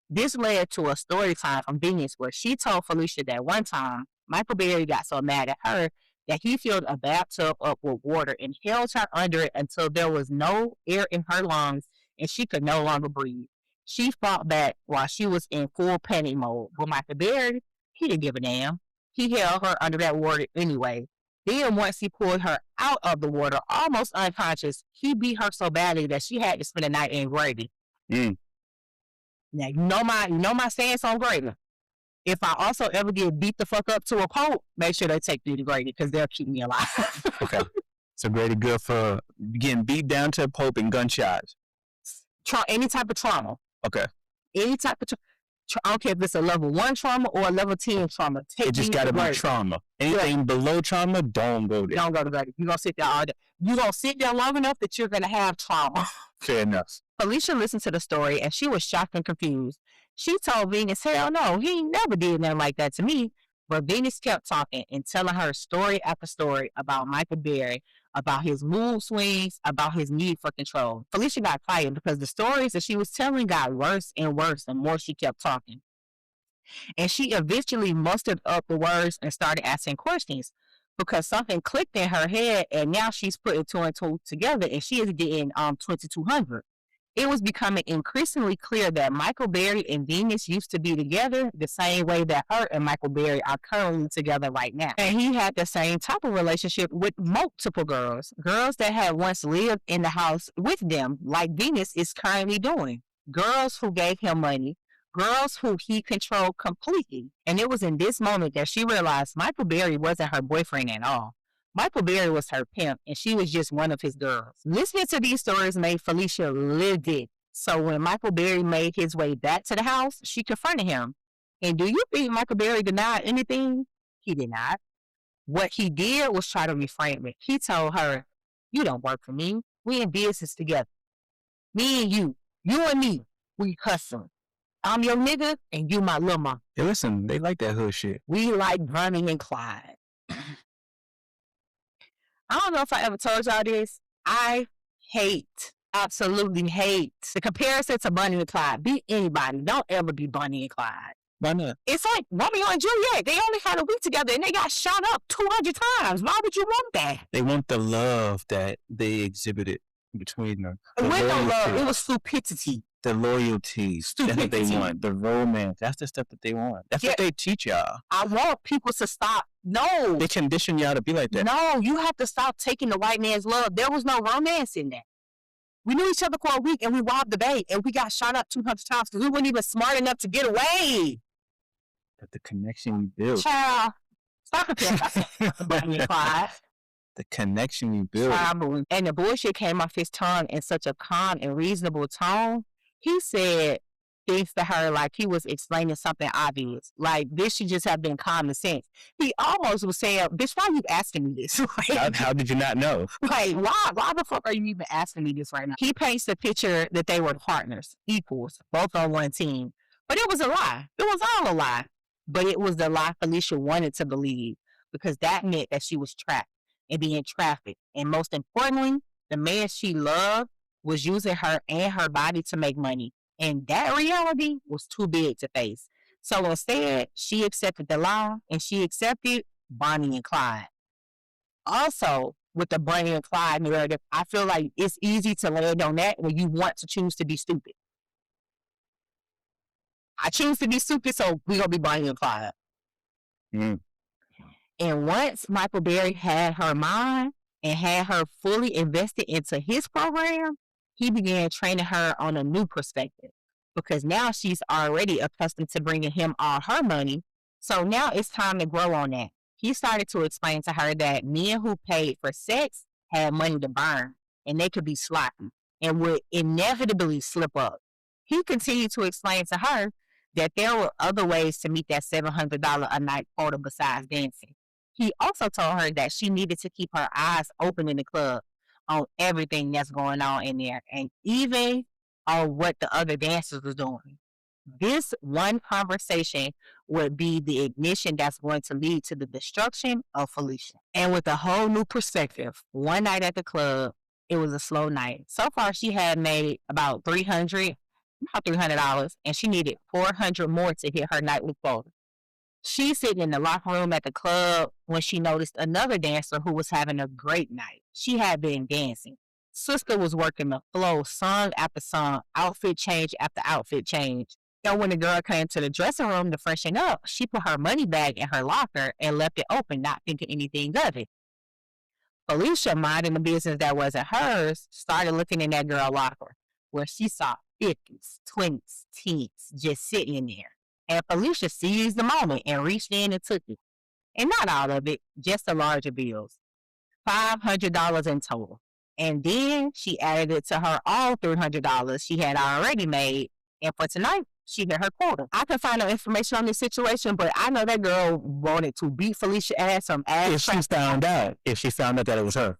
S3: This led to a story time from Venus where she told Falicia that one time, Michael Berry got so mad at her that he filled a bathtub up with water and held her under it until there was no air in her lungs and she could no longer breathe. She fought back while she was in full panic mode. But Michael Berry, he didn't give a damn. He held her under that water anyway. Then once he pulled her out of the water, almost unconscious, he beat her so badly that she had to spend the night in gravy.
S1: Mm.
S3: Now, you know my stance on gravy. If I also ever get beat the fuck up to a pope, make sure they take me to gravy because they'll keep me alive.
S1: Okay. So Grady good for getting beat down to a pope and gunshots.
S3: Any type of trauma.
S1: Okay.
S3: Any type of I don't care if it's a level 1 trauma or a level 10 trauma.
S1: It just got to be trauma. Anything below trauma, don't go there.
S3: Don't go to gravy. You're going to sit there all day. You're going to sit there long enough that you're going to have trauma.
S1: Fair enough.
S3: Falicia listened to the story and she was shocked and confused. She told Venus, hell no, he never did nothing like that to me. But Venus kept talking and telling her story after story about Michael Berry, about his mood swings, about his need for control. Falicia got quiet because the stories that she was telling got worse and worse the more she kept talking. And she eventually mustered up the words and started asking questions because something clicked in her head and now she's putting 2 and 2 together and she is getting 2200. It was becoming increasingly clear that Michael Berry and Venus used to be together the same way that her and Michael Berry are currently together right now. And he had the same type of relationship with multiple girls that had once lived in the house with them, like Venus is currently doing. Girls who gave him money, girls who he controlled completely. And it was in this moment that she realized Michael Berry wasn't her boyfriend at all. Michael Berry was her pimp, and she was just one of his girls. Listening to these stories made Falicia livid. So when Michael Berry made his way back to the house, she confronted him. And do you think Michael Berry denied anything? He did not. What he did was try to reframe it. He told her, you don't work for me. We in business together. Me and you and me, we hustling. I'm your nigga, and you my little mama.
S1: Hey, listen, they like that hood shit.
S3: We like Bonnie and Clyde. I don't know if I ever told y'all this. I absolutely hate the comparison to Bonnie and Clyde. Be anybody. Don't ever be Bonnie and Clyde.
S1: Why not?
S3: It's like Romeo and Juliet. They only had a week together and they got shot up 200 times. Why would you want that?
S1: They want the love that they exhibited between them.
S3: It wasn't no love. It was stupidity.
S1: The loyalty. That's what they want. The romance. That's the stuff that they want. That's what they teach y'all.
S3: I want people to stop. No.
S1: They condition y'all to be like that.
S3: No, you have to stop taking the white man's love. There was no romance in that. We knew each other for a week and we robbed the bank and we got shot up 200 times because we weren't even smart enough to get away.
S1: But the connection we built.
S3: Child. Stop it.
S1: The connection we built.
S3: And the bullshit came off his tongue in such a calm and reasonable tone. He said, things to her like he was explaining something obvious. Like, this should just have been common sense. He almost was saying, bitch, why are you asking me this?
S1: How did you not know?
S3: Like, why the fuck are you even asking me this right now? He paints the picture that they were partners, equals, both on one team. But it was a lie. It was all a lie. But it was the lie Falicia wanted to believe, because that meant that she was trapped and being trafficked. And most importantly, the man she loved was using her and her body to make money. And that reality was too big to face. So instead, she accepted the lie, and she accepted Bonnie and Clyde. Also, with the Bonnie and Clyde narrative, I feel like it's easy to land on that when you want to choose to be stupid. I choose to be stupid, so we're going to be Bonnie and Clyde.
S1: Mm.
S3: And once Michael Berry had her mind and had her fully invested into his program, he began training her on a new perspective, because now she's already accustomed to bringing him all her money. So now it's time to grow on that. He started to explain to her that men who paid for sex had money to burn, and they could be sloppy and would inevitably slip up. He continued to explain to her that there were other ways to meet that $700 a night quota besides dancing. He also told her that she needed to keep her eyes open in the club on everything that's going on in there, and even on what the other dancers was doing. This one conversation would be the ignition that's going to lead to the destruction of Falicia. And with a whole new perspective, one night at the club, it was a slow night. So far, she had made about $300, and she needed $400 more to hit her nightly quota. She's sitting in the locker room at the club when she noticed another dancer who was having a great night. She had been dancing. Sister was working the flow, song after song, outfit change after outfit change. And when the girl came to the dressing room to freshen up, she put her money bag in her locker and left it open, not thinking anything of it. Falicia, minding the business that wasn't hers, started looking in that girl locker, where she saw 50s, 20s, 10s just sitting in there. And Falicia seized the moment and reached in and took it. And not all of it, just the larger bills. $500 in total. And then she added it to her all $300 she had already made. And for tonight, she hit her quota. I can find no information on this situation, but I know that girl wanted to beat Falicia ass from ass.
S1: If she found out that it was her.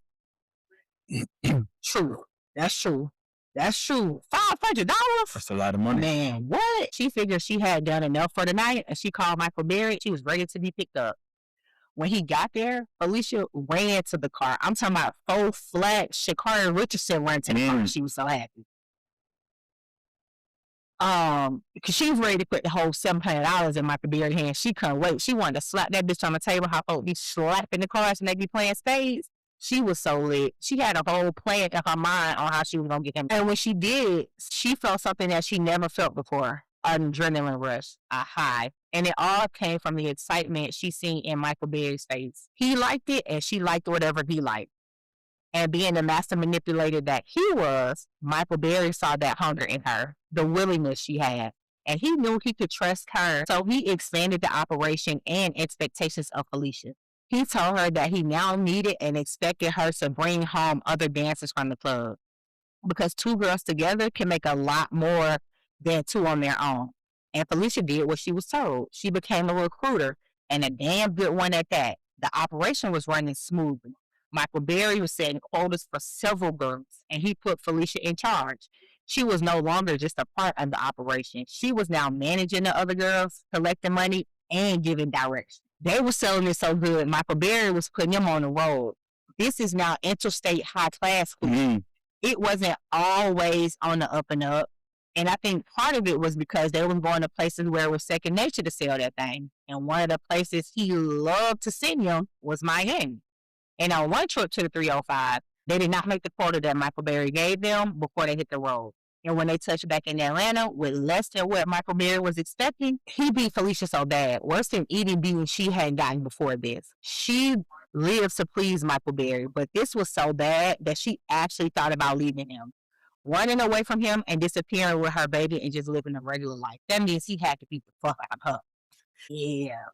S3: True. That's true. $500?
S1: That's a lot of money.
S3: Man, what? She figured she had done enough for the night, and she called Michael Berry. She was ready to be picked up. When he got there, Falicia ran to the car. I'm talking about full flat. Sha'Carri Richardson ran to the car. She was so happy. Because she was ready to put the whole $700 in Michael Berry's hand. She couldn't wait. She wanted to slap that bitch on the table. How folks be slapping the cars and they be playing spades. She was so lit. She had a whole plan in her mind on how she was going to get him. And when she did, she felt something that she never felt before. An adrenaline rush, a high. And it all came from the excitement she seen in Michael Berry's face. He liked it, and she liked whatever he liked. And being the master manipulator that he was, Michael Berry saw that hunger in her, the willingness she had. And he knew he could trust her. So he expanded the operation and expectations of Falicia. He told her that he now needed and expected her to bring home other dancers from the club, because two girls together can make a lot more than two on their own. And Falicia did what she was told. She became a recruiter, and a damn good one at that. The operation was running smoothly. Michael Berry was setting quotas for several girls, and he put Falicia in charge. She was no longer just a part of the operation. She was now managing the other girls, collecting money, and giving direction. They were selling it so good, Michael Berry was putting them on the road. This is now interstate high class. It wasn't always on the up and up. And I think part of it was because they were going to places where it was second nature to sell that thing. And one of the places he loved to send them was Miami. And on one trip to the 305, they did not make the quota that Michael Berry gave them before they hit the road. And when they touched back in Atlanta with less than what Michael Berry was expecting, he beat Falicia so bad, worse than any beating she had gotten before this. She lived to please Michael Berry, but this was so bad that she actually thought about leaving him, running away from him and disappearing with her baby and just living a regular life. That means he had to beat the fuck out of her. Yeah.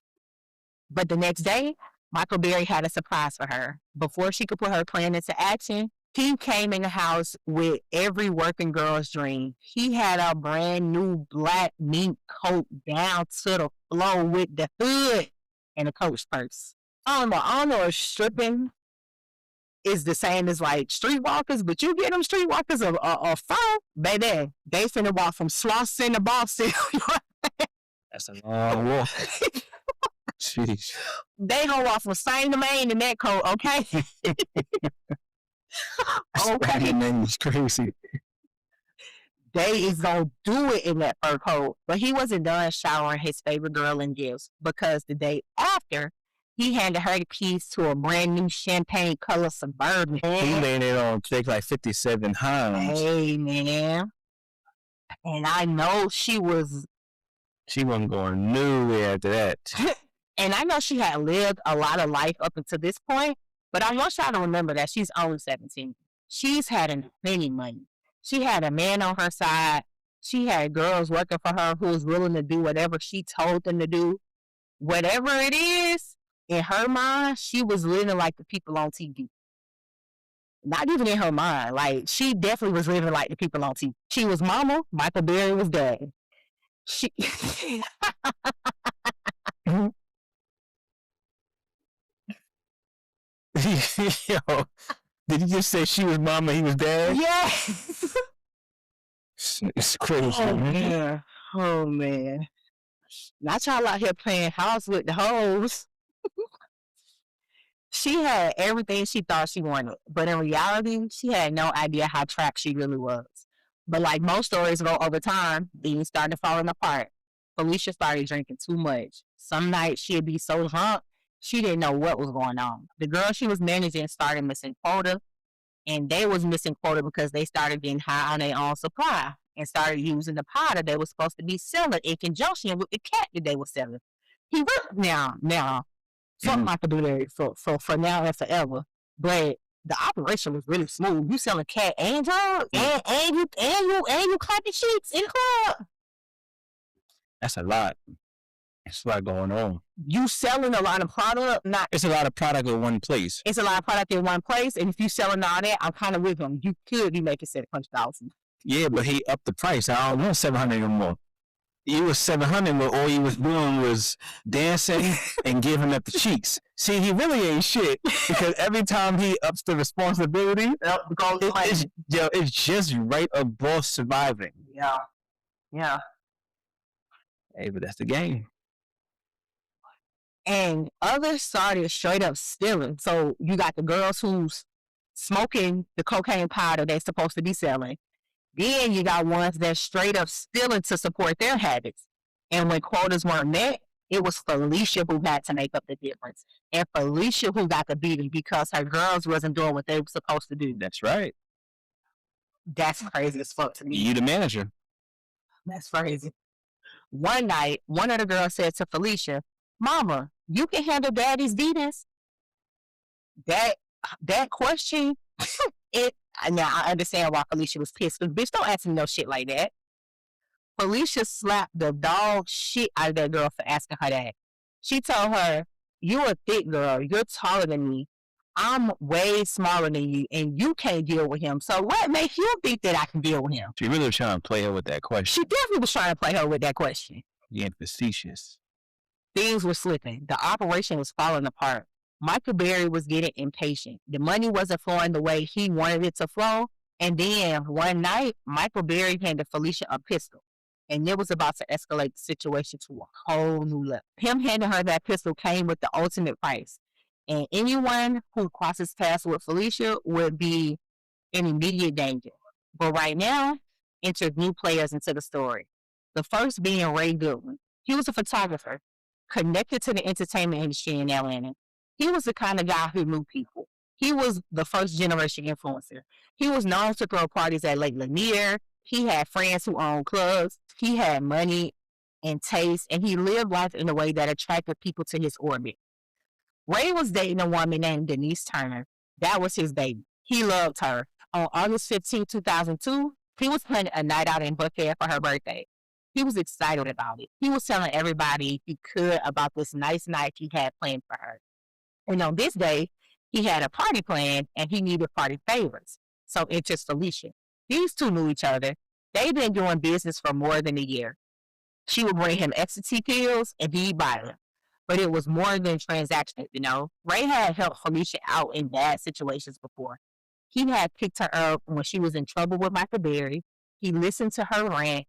S3: But the next day, Michael Berry had a surprise for her. Before she could put her plan into action, He came in the house with every working girl's dream. He had a brand new black mink coat down to the floor with the hood and a coach purse. I don't know if stripping is the same as like streetwalkers, but you get them streetwalkers a phone, baby, they finna walk from Slauson to Boston.
S1: That's a long walk. Jeez.
S3: They gonna walk from Spain to Maine in that coat, okay?
S1: Okay. Name is crazy.
S3: They is gonna do it in that fur coat. But he wasn't done showering his favorite girl in gifts, because the day after, he handed her the keys to a brand new champagne color Suburban.
S1: He laid it on thick like 57 Himes.
S3: Hey, man. And I know she wasn't
S1: going nowhere after that.
S3: And I know she had lived a lot of life up until this point, but I want y'all to remember that she's only 17. She's had plenty money. She had a man on her side. She had girls working for her who was willing to do whatever she told them to do. Whatever it is, in her mind, she was living like the people on TV. Not even in her mind. Like, she definitely was living like the people on TV. She was mama, Michael Berry was daddy.
S1: Yo, did you just say she was mama, he was dad?
S3: Yeah.
S1: It's crazy.
S3: Oh, man. Not y'all out here playing house with the hoes. She had everything she thought she wanted, but in reality, she had no idea how trapped she really was. But like most stories go over time, things started falling apart. Falicia started drinking too much. Some nights she'd be so drunk, she didn't know what was going on. The girl she was managing started missing quota, and they was missing quota because they started getting high on their own supply and started using the powder they were supposed to be selling in conjunction with the cat that they were selling. He worked now. Something I could do there for now and forever. But the operation was really smooth. You selling cat and drugs, and you clapping cheeks in the club.
S1: That's a lot. It's a lot going on.
S3: You selling a lot of product,
S1: it's a lot of product in one place.
S3: It's a lot of product in one place, and if you selling all that, I'm kind of with him. You could be making $700,000.
S1: Yeah, but he upped the price. I don't want 700 anymore. You was 700, but all you was doing was dancing and giving up the cheeks. See, he really ain't shit, because every time he ups the responsibility, it's just right above surviving.
S3: Yeah.
S1: Hey, but that's the game.
S3: And others started straight up stealing. So you got the girls who's smoking the cocaine powder they're supposed to be selling. Then you got ones that straight up stealing to support their habits. And when quotas weren't met, it was Falicia who had to make up the difference. And Falicia who got the beating because her girls wasn't doing what they were supposed to do.
S1: That's right.
S3: That's crazy as fuck to me.
S1: You the manager.
S3: That's crazy. One night, one of the girls said to Falicia, "Mama, you can handle daddy's beatings." That question, now I understand why Falicia was pissed. But bitch, don't ask me no shit like that. Falicia slapped the dog shit out of that girl for asking her that. She told her, "You a thick girl. You're taller than me. I'm way smaller than you, and you can't deal with him. So what makes you think that I can deal with him?"
S1: She really was trying to play her with that question.
S3: She definitely was trying to play her with that question.
S1: Yeah, facetious.
S3: Things were slipping. The operation was falling apart. Michael Berry was getting impatient. The money wasn't flowing the way he wanted it to flow. And then one night, Michael Berry handed Falicia a pistol. And it was about to escalate the situation to a whole new level. Him handing her that pistol came with the ultimate price. And anyone who crosses paths with Falicia would be in immediate danger. But right now, enter new players into the story. The first being Ray Goodwin. He was a photographer connected to the entertainment industry in Atlanta. He was the kind of guy who knew people. He was the first generation influencer. He was known to throw parties at Lake Lanier. He had friends who owned clubs. He had money and taste, and he lived life in a way that attracted people to his orbit. Ray was dating a woman named Denise Turner. That was his baby. He loved her. On August 15, 2002, he was planning a night out in Buckhead for her birthday. He was excited about it. He was telling everybody he could about this nice night he had planned for her. And on this day, he had a party planned and he needed party favors. So enters Falicia. These two knew each other. They'd been doing business for more than a year. She would bring him ecstasy pills and he'd buy them. But it was more than transactional, you know. Ray had helped Falicia out in bad situations before. He had picked her up when she was in trouble with Michael Berry. He listened to her rant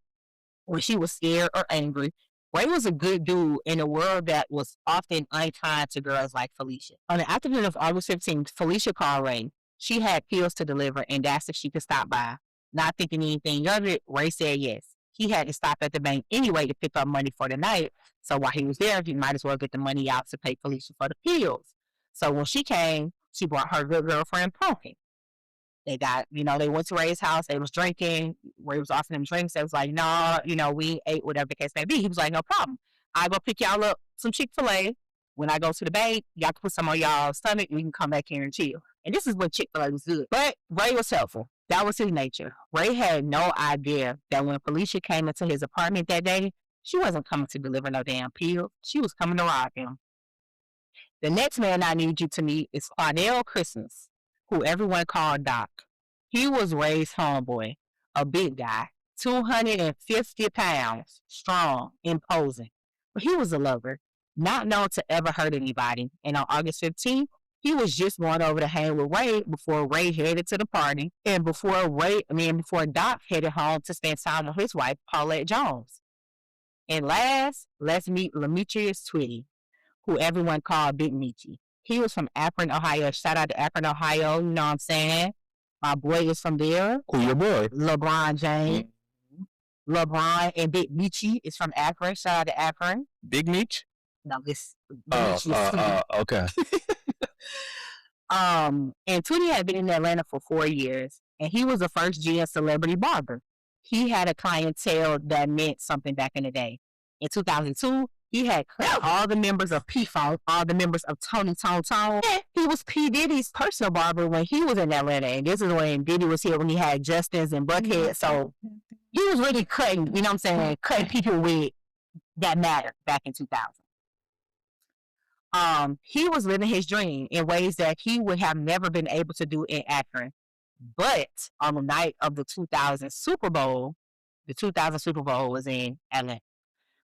S3: when she was scared or angry. Ray was a good dude in a world that was often unkind to girls like Falicia. On the afternoon of August 15th, Falicia called Ray. She had pills to deliver and asked if she could stop by. Not thinking anything of it, Ray said yes. He had to stop at the bank anyway to pick up money for the night. So while he was there, he might as well get the money out to pay Falicia for the pills. So when she came, she brought her good girlfriend Pumpkin. They got, they went to Ray's house. They was drinking. Ray was offering them drinks. They was like, no, we ate whatever the case may be. He was like, no problem. I go pick y'all up some Chick-fil-A. When I go to the bank, y'all can put some on y'all's stomach. We can come back here and chill. And this is when Chick-fil-A was good. But Ray was helpful. That was his nature. Ray had no idea that when Falicia came into his apartment that day, she wasn't coming to deliver no damn pills. She was coming to rob him. The next man I need you to meet is Clarnell Christmas, who everyone called Doc. He was Ray's homeboy, a big guy, 250 pounds, strong, imposing. But he was a lover, not known to ever hurt anybody. And on August 15th, he was just going over to hang with Ray before Ray headed to the party and before Doc headed home to spend time with his wife, Paulette Jones. And last, let's meet Lamitrius Twitty, who everyone called Big Michi. He was from Akron, Ohio. Shout out to Akron, Ohio. You know what I'm saying? My boy is from there.
S1: Who your boy?
S3: LeBron James. Mm-hmm. LeBron and Big Michi is from Akron. Shout out to Akron.
S1: Big Meech?
S3: No, this.
S1: Okay.
S3: And Twitty had been in Atlanta for 4 years, and he was the first GM celebrity barber. He had a clientele that meant something back in the day. In 2002, he had cut all the members of P-Funk, all the members of Tony Tone Tone. He was P. Diddy's personal barber when he was in Atlanta, and this is when Diddy was here when he had Justin's and Buckhead. So he was really cutting, cutting people with that mattered back in 2000. He was living his dream in ways that he would have never been able to do in Akron. But on the night of the 2000 Super Bowl was in Atlanta.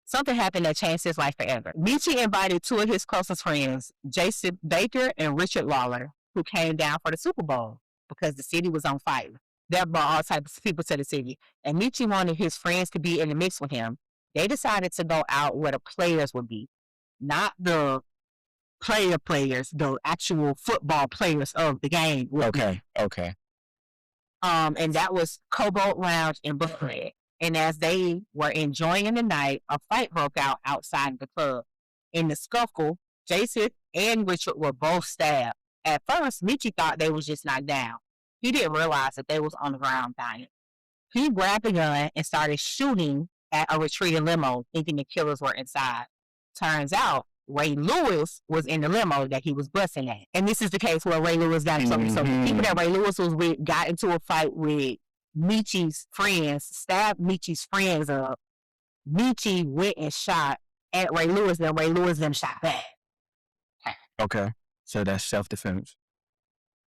S3: Something happened that changed his life forever. Michi invited two of his closest friends, Jason Baker and Richard Lawler, who came down for the Super Bowl because the city was on fire. That brought all types of people to the city. And Michi wanted his friends to be in the mix with him. They decided to go out where the players would be, not the players, the actual football players of the game.
S1: Okay.
S3: And that was Cobalt Lounge in Brooklyn. And as they were enjoying the night, a fight broke out outside the club. In the scuffle, Jason and Richard were both stabbed. At first, Michi thought they was just knocked down. He didn't realize that they was on the ground dying. He grabbed a gun and started shooting at a retreating limo, thinking the killers were inside. Turns out, Ray Lewis was in the limo that he was busting at. And this is the case where Ray Lewis got in trouble. So the people that Ray Lewis was with got into a fight with Michi's friends, stabbed Michi's friends up. Michi went and shot at Ray Lewis, then Ray Lewis then shot back.
S1: Okay. So that's self-defense.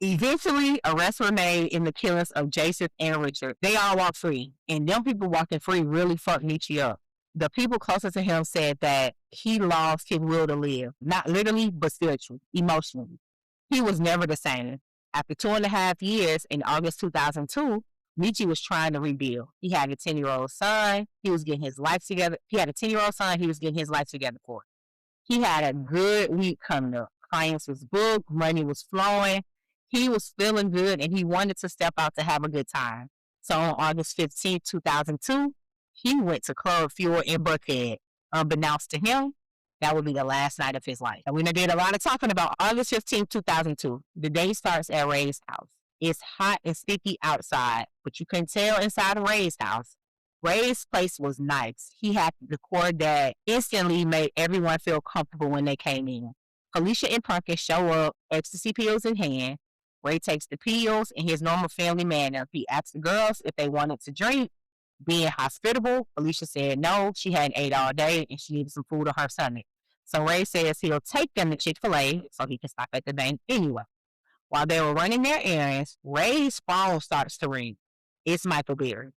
S3: Eventually, arrests were made in the killings of Jason and Richard. They all walked free. And them people walking free really fucked Michi up. The people closer to him said that he lost his will to live. Not literally, but spiritually, emotionally. He was never the same. After 2.5 years, in August 2002, Michi was trying to rebuild. He had a 10-year-old son. He was getting his life together. He had a 10-year-old son he was getting his life together for. He had a good week coming up. Clients was booked. Money was flowing. He was feeling good, and he wanted to step out to have a good time. So on August 15, 2002, he went to Club Fuel in Buckhead. Unbeknownst to him, that would be the last night of his life. And we did a lot of talking about August 15, 2002. The day starts at Ray's house. It's hot and sticky outside, but you can tell inside of Ray's house. Ray's place was nice. He had the decor that instantly made everyone feel comfortable when they came in. Falicia and Pumpkin show up, ecstasy pills in hand. Ray takes the pills in his normal family manner. He asks the girls if they wanted to drink. Being hospitable, Falicia said no, she hadn't ate all day and she needed some food on her stomach. So Ray says he'll take them to Chick-fil-A so he can stop at the bank anyway. While they were running their errands, Ray's phone starts to ring. It's Michael Berry.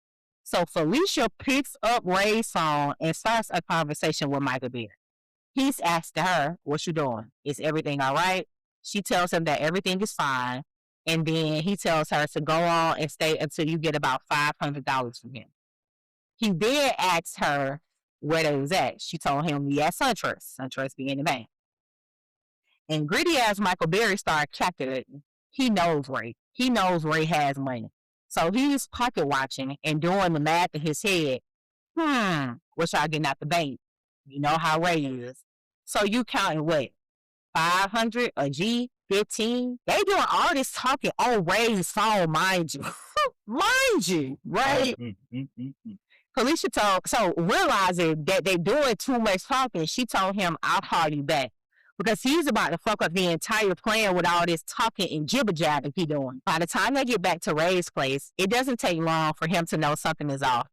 S3: So Falicia picks up Ray's phone and starts a conversation with Michael Berry. He's asking her, what you doing? Is everything all right? She tells him that everything is fine. And then he tells her to go on and stay until you get about $500 from him. He then asks her where they was at. She told him, yeah, SunTrust. SunTrust being the bank. And greedy as Michael Berry started calculating, he knows Ray. He knows Ray has money. So he's pocket watching and doing the math in his head. What y'all getting out the bank? You know how Ray is. So you counting what? 500, a G, 15? They doing all this talking on Ray's phone, mind you. Mind you, right? Falicia realizing that they're doing too much talking, she told him, I'll call you back. Because he's about to fuck up the entire plan with all this talking and jibber-jabbing he doing. By the time they get back to Ray's place, it doesn't take long for him to know something is off.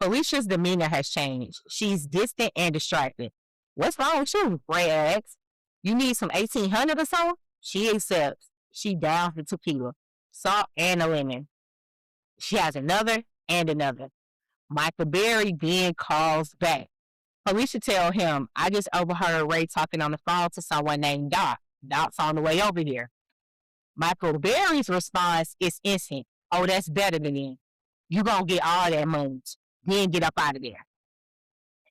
S3: Felicia's demeanor has changed. She's distant and distracted. What's wrong with you? Ray asks. You need some 1800 or so? She accepts. She downs the tequila, salt, and a lemon. She has another and another. Michael Berry then calls back. Falicia tells him, I just overheard Ray talking on the phone to someone named Doc. Doc's on the way over here. Michael Berry's response is instant. Oh, that's better than him. You gonna get all that money. Then get up out of there.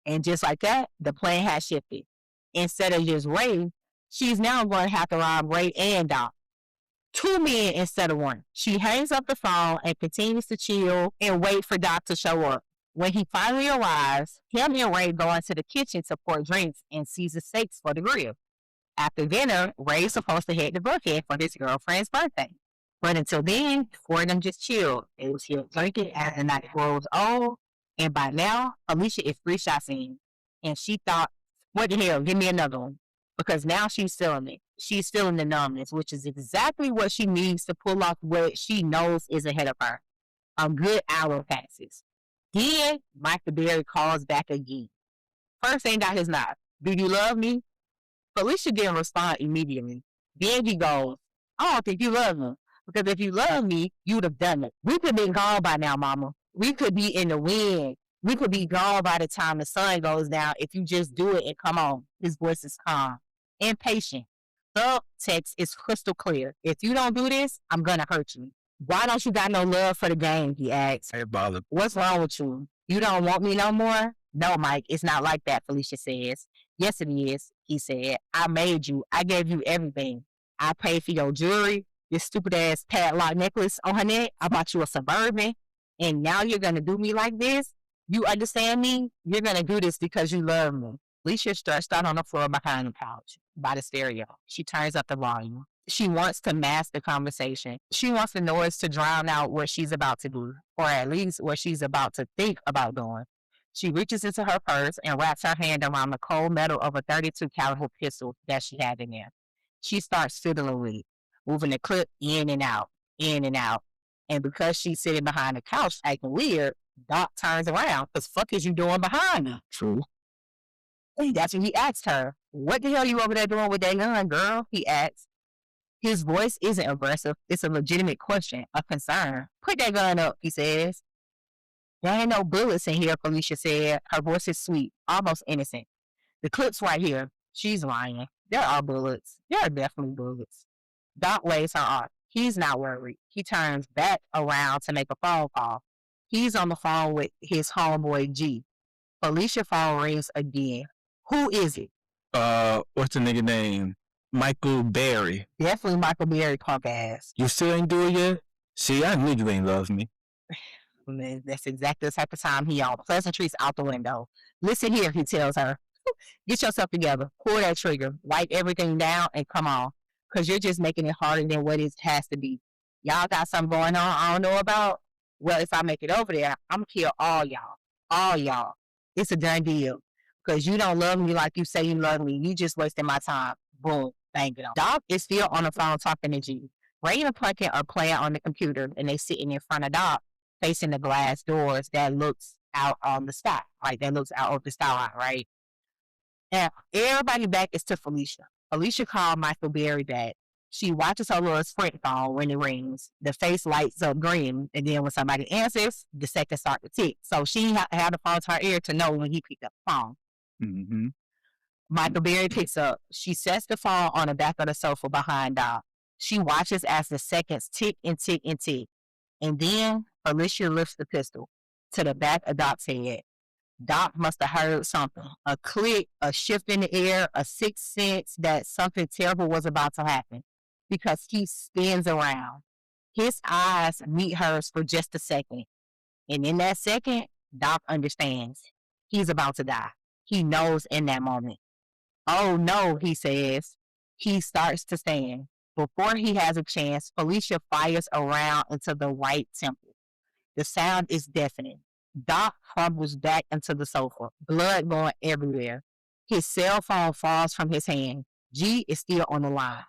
S3: And just like that, the plan has shifted. Instead of just Ray, she's now going to have to rob Ray and Doc. 2 men instead of 1. She hangs up the phone and continues to chill and wait for Doc to show up. When he finally arrives, him and Ray go into the kitchen to pour drinks and season steaks for the grill. After dinner, Ray's supposed to head to Buckhead for his girlfriend's birthday. But until then, 4 of them just chilled. They was here drinking as the night grows on. And by now, Falicia is 3 shots in. And she thought, what the hell, give me another one. Because now she's feeling it. She's feeling the numbness, which is exactly what she needs to pull off what she knows is ahead of her. A good hour passes. Then, Michael Berry calls back again. First thing got his knock. Do you love me? Falicia didn't respond immediately. Then he goes, I don't think you love me. Because if you love me, you'd have done it. We could be gone by now, mama. We could be in the wind. We could be gone by the time the sun goes down if you just do it and come on. His voice is calm and patient. The text is crystal clear. If you don't do this, I'm going to hurt you. Why don't you got no love for the game, he asks.
S1: Hey, bother.
S3: What's wrong with you? You don't want me no more? No, Mike, it's not like that, Falicia says. Yes, it is, he said. I made you. I gave you everything. I paid for your jewelry, this stupid-ass padlock necklace on her neck. I bought you a Suburban. And now you're going to do me like this? You understand me? You're going to do this because you love me. Falicia stretched out on the floor behind the couch by the stereo. She turns up the volume. She wants to mask the conversation. She wants the noise to drown out what she's about to do, or at least what she's about to think about doing. She reaches into her purse and wraps her hand around the cold metal of a .32 caliber pistol that she had in there. She starts fiddling with it, moving the clip in and out, in and out. And because she's sitting behind the couch acting weird, Doc turns around, because fuck is you doing behind her?
S1: True.
S3: And that's when he asked her, what the hell you over there doing with that gun, girl? He asks. His voice isn't aggressive. It's a legitimate question, a concern. Put that gun up, he says. There ain't no bullets in here, Falicia said. Her voice is sweet, almost innocent. The clip's right here. She's lying. There are bullets. There are definitely bullets. Doc waves her off. He's not worried. He turns back around to make a phone call. He's on the phone with his homeboy G. Falicia phone rings again. Who is it?
S1: What's the nigga name? Michael Berry.
S3: Definitely Michael Berry, punk ass.
S1: You still ain't do it yet? See, I knew you ain't love me.
S3: Man, that's exactly the type of time he on. Pleasantries out the window. Listen here, he tells her. Get yourself together. Pull that trigger. Wipe everything down and come on. Because you're just making it harder than what it has to be. Y'all got something going on I don't know about? Well, if I make it over there, I'm going to kill all y'all. All y'all. It's a done deal. Because you don't love me like you say you love me. You just wasting my time. Boom. Bang it on. Doc is still on the phone talking to G. Ray and Pumpkin are playing on the computer, and they sitting in front of Doc, facing the glass doors that looks out on the sky. Like, that looks out of the skyline, right? Now, everybody back is to Falicia. Falicia called Michael Berry back. She watches her little Sprint phone when it rings. The face lights up green, and then when somebody answers, the seconds start to tick. So she had the phone to her ear to know when he picked up the phone.
S1: Mm-hmm.
S3: Michael Berry picks up. She sets the phone on the back of the sofa behind Doc. She watches as the seconds tick and tick and tick. And then Falicia lifts the pistol to the back of Doc's head. Doc must have heard something. A click, a shift in the air, a sixth sense that something terrible was about to happen. Because he spins around. His eyes meet hers for just a second. And in that second, Doc understands. He's about to die. He knows in that moment. Oh no, he says. He starts to stand. Before he has a chance, Falicia fires around into the right temple. The sound is deafening. Doc crumbles back into the sofa, blood going everywhere. His cell phone falls from his hand. G is still on the line.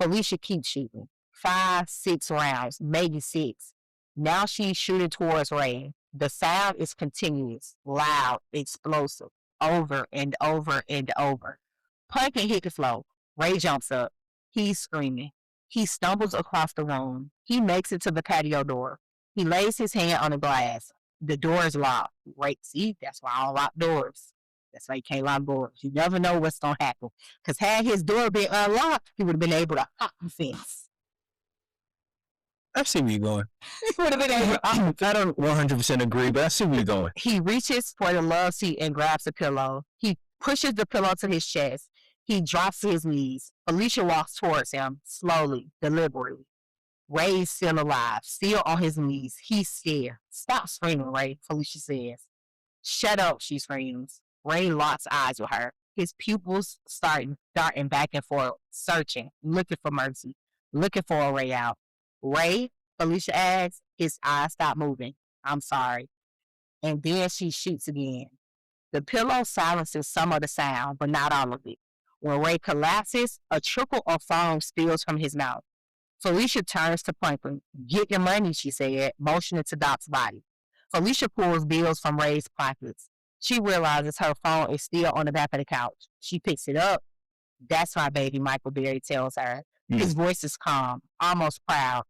S3: Falicia keeps shooting. 5, 6 rounds, maybe 6. Now she's shooting towards Ray. The sound is continuous, loud, explosive, over and over and over. Pumpkin hit the floor. Ray jumps up. He's screaming. He stumbles across the room. He makes it to the patio door. He lays his hand on the glass. The door is locked. Right, see, that's why I don't lock doors. That's why you can't lock doors. You never know what's going to happen. Because had his door been unlocked, he would have been able to hop the fence.
S1: I see where you're going.
S3: He would have been able to hop the
S1: I don't 100% agree, but I see where you're going.
S3: He reaches for the love seat and grabs the pillow. He pushes the pillow to his chest. He drops to his knees. Falicia walks towards him, slowly, deliberately. Ray's still alive, still on his knees. He's scared. Stop screaming, Ray, Falicia says. Shut up, she screams. Ray locks eyes with her. His pupils start darting back and forth, searching, looking for mercy, looking for a way out. Ray, Falicia asks, his eyes stop moving. I'm sorry. And then she shoots again. The pillow silences some of the sound, but not all of it. When Ray collapses, a trickle of foam spills from his mouth. Falicia turns to Pumpkin. Get your money, she said, motioning to Doc's body. Falicia pulls bills from Ray's pockets. She realizes her phone is still on the back of the couch. She picks it up. That's my baby, Michael Berry tells her. His voice is calm, almost proud.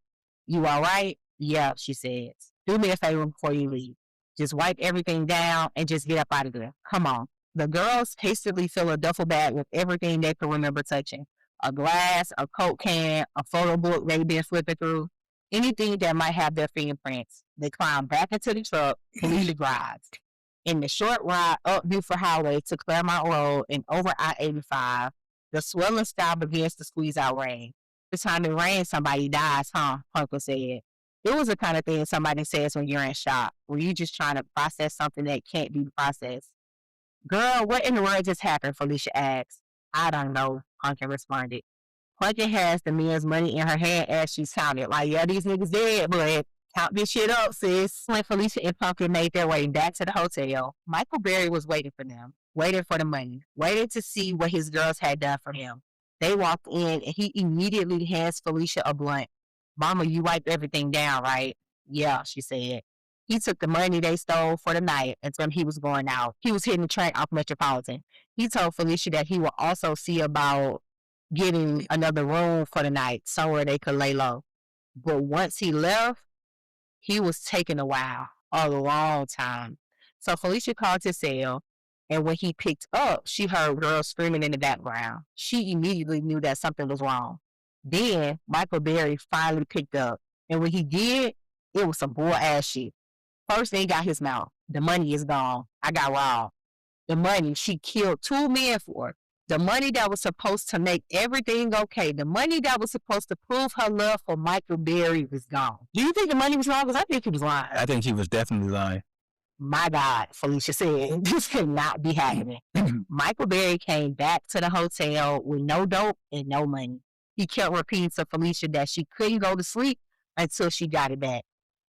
S3: You all right? Yeah, she says. Do me a favor before you leave. Just wipe everything down and just get up out of there. Come on. The girls hastily fill a duffel bag with everything they can remember touching. A glass, a Coke can, a photo book they've been flipping through. Anything that might have their fingerprints. They climb back into the truck, Felicia drives. In the short ride up Buford Highway to Claremont Road and over I-85, the swelling sky begins to squeeze out rain. The time it rains, somebody dies, huh? Uncle said. It was the kind of thing somebody says when you're in shock, when you're just trying to process something that can't be processed. Girl, what in the world just happened? Falicia asked. I don't know, Pumpkin responded. Pumpkin has the men's money in her hand as she counted. Like, yeah, these niggas dead, but count this shit up, sis. When Falicia and Pumpkin made their way back to the hotel, Michael Berry was waiting for them, waiting for the money, waiting to see what his girls had done for him. They walked in, and he immediately hands Falicia a blunt. Mama, you wiped everything down, right? Yeah, she said. He took the money they stole for the night and told him he was going out. He was hitting the train off Metropolitan. He told Falicia that he would also see about getting another room for the night, somewhere they could lay low. But once he left, he was taking a while, a long time. So Falicia called his cell, and when he picked up, she heard girls screaming in the background. She immediately knew that something was wrong. Then Michael Berry finally picked up, and when he did, it was some bull-ass shit. First thing got his mouth. The money is gone. I got robbed. The money she killed 2 men for. The money that was supposed to make everything okay. The money that was supposed to prove her love for Michael Berry was gone. Do you think the money was wrong? Because I think he was lying.
S1: I think he was definitely lying.
S3: My God, Falicia said, this could not be happening. Michael Berry came back to the hotel with no dope and no money. He kept repeating to Falicia that she couldn't go to sleep until she got it back.